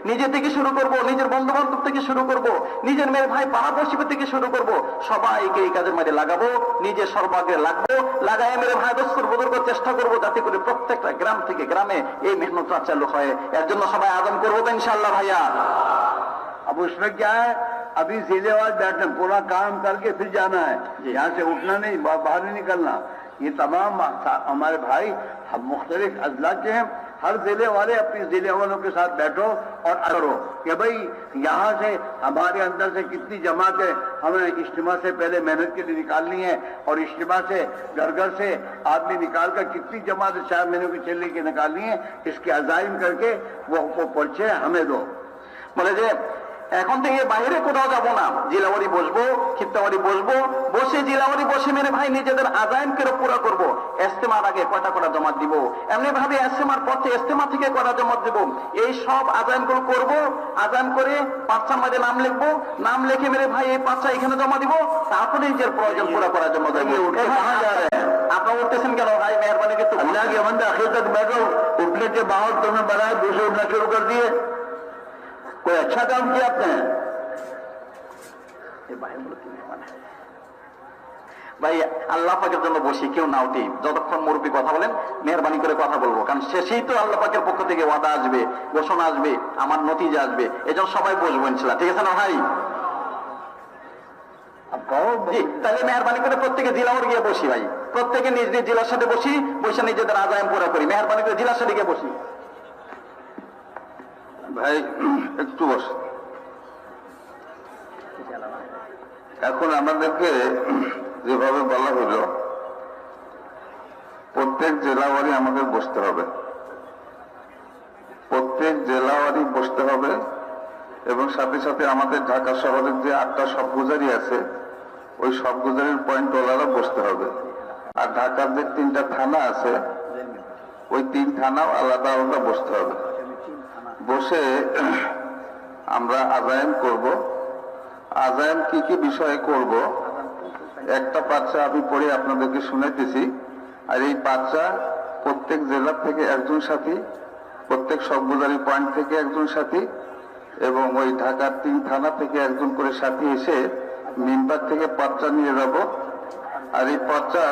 নিজে থেকে শুরু করবো, নিজের বন্ধু বান্ধব থেকে শুরু করব, নিজের মেয়ের ভাই পাড়া পড়শি থেকে শুরু করব, সবাইকে এই কাজের মধ্যে লাগাবো, নিজে সর্বাগ্রে লাগবো, লাগাই মেরে ভাই দস্তুর বুজুর্গ চেষ্টা করবো যাতে করে প্রত্যেকটা গ্রাম থেকে গ্রামে এই মেহনতটা চালু হয়। এর জন্য সবাই আদম করবো তো ইনশাআল্লাহ ভাইয়া। अब उसमें क्या है, अभी जिलेवार बैठना पूरा काम करके फिर जाना है, यहाँ से उठना नहीं, बाहर नहीं निकलना। ये तमाम हमारे भाई हम मुख्तलिफ अजला के हैं, हर जिले वाले अपने जिले वालों के साथ बैठो और करो कि भाई यहाँ से हमारे अंदर से कितनी जमातें हमें इज्तिमा से पहले मेहनत के लिए निकालनी है और इज्तिमा से घर घर से आदमी निकालकर कितनी जमातें 4 महीनों की चलने की निकालनी है, इसके अजाइम करके वो पर्चे हमें दो। বলে যে এখন থেকে বাইরে কোথাও যাবো না, জিলাওয়ারি বসবো, খিত্তাওয়ারি বসবো, বসে জিলাওয়ারি বসে মেরে ভাই নিজেদের আজাইমকে পুরা করব। ইস্তেমার আগে কটা জমা দিব, এমনি ভাবে ইস্তেমার পথে ইস্তেমা থেকে কটা জমা দিব, এই সব আজাইমগুলো করব। আজাইম করে পাঁচটার মধ্যে নাম লিখবো, নাম লিখে মেরে ভাই এই পাঁচটা এখানে জমা দিব, তারপরে নিজের প্রয়োজন পুরা করার জন্য আপনারা উঠতেছেন কেন ভাই? মেহরবানি के अल्लाह के बंदे आखिर तक बैठो, उठने के बाद तुमने बनाया दूसरे उठना शुरू कर दिए। कोई अच्छा काम किया आपने? ভাই আল্লাহ পাকের জন্য বসি, কেউ না উঠি, যতক্ষণ মুরব্বী কথা বলেন মেহরবানি করে কথা বলবো, কারণ শেষেই তো আল্লাহ পাকের পক্ষ থেকে ওয়াদা আসবে, ঘোষণা আসবে, আমার নতিজা আসবে, এজন্য সবাই বসবো ইনশাআল্লাহ। ঠিক আছে না ভাই? জি, তাহলে মেহরবানি করে প্রত্যেকে জিলাওয়ার গিয়ে বসি ভাই, প্রত্যেকে নিজ নিজ জেলার সাথে বসি, বসে নিজেদের আজায়াম পুরা করি। মেহরবানি করে জেলার সাথে গিয়ে বসি। ভাই একটু বস। এখন আমাদেরকে যেভাবে বলা হলো প্রত্যেক জেলাওয়ারি আমাদের বসতে হবে, প্রত্যেক জেলাওয়ারি বসতে হবে, এবং সাথে সাথে আমাদের ঢাকা শহরের যে 8টা সবগুজারি আছে ওই সবগুজারির পয়েন্ট ওলারা বসতে হবে। আর ঢাকার যে 3টা থানা আছে ওই 3 থানাও আলাদা আলাদা বসতে হবে। বসে আমরা আজায়ান করব। আজায়ান কি কি বিষয়ে করব একটা পাঁচা আমি পড়ে আপনাদেরকে শুনাইতেছি। আর এই পাঁচা প্রত্যেক জেলা থেকে একজন সাথী, প্রত্যেক সবগুজারি পয়েন্ট থেকে একজন সাথী, এবং ওই ঢাকার 3 থানা থেকে একজন করে সাথী এসে মিম্বার থেকে পাঁচা নিয়ে যাব। আর এই পাঁচা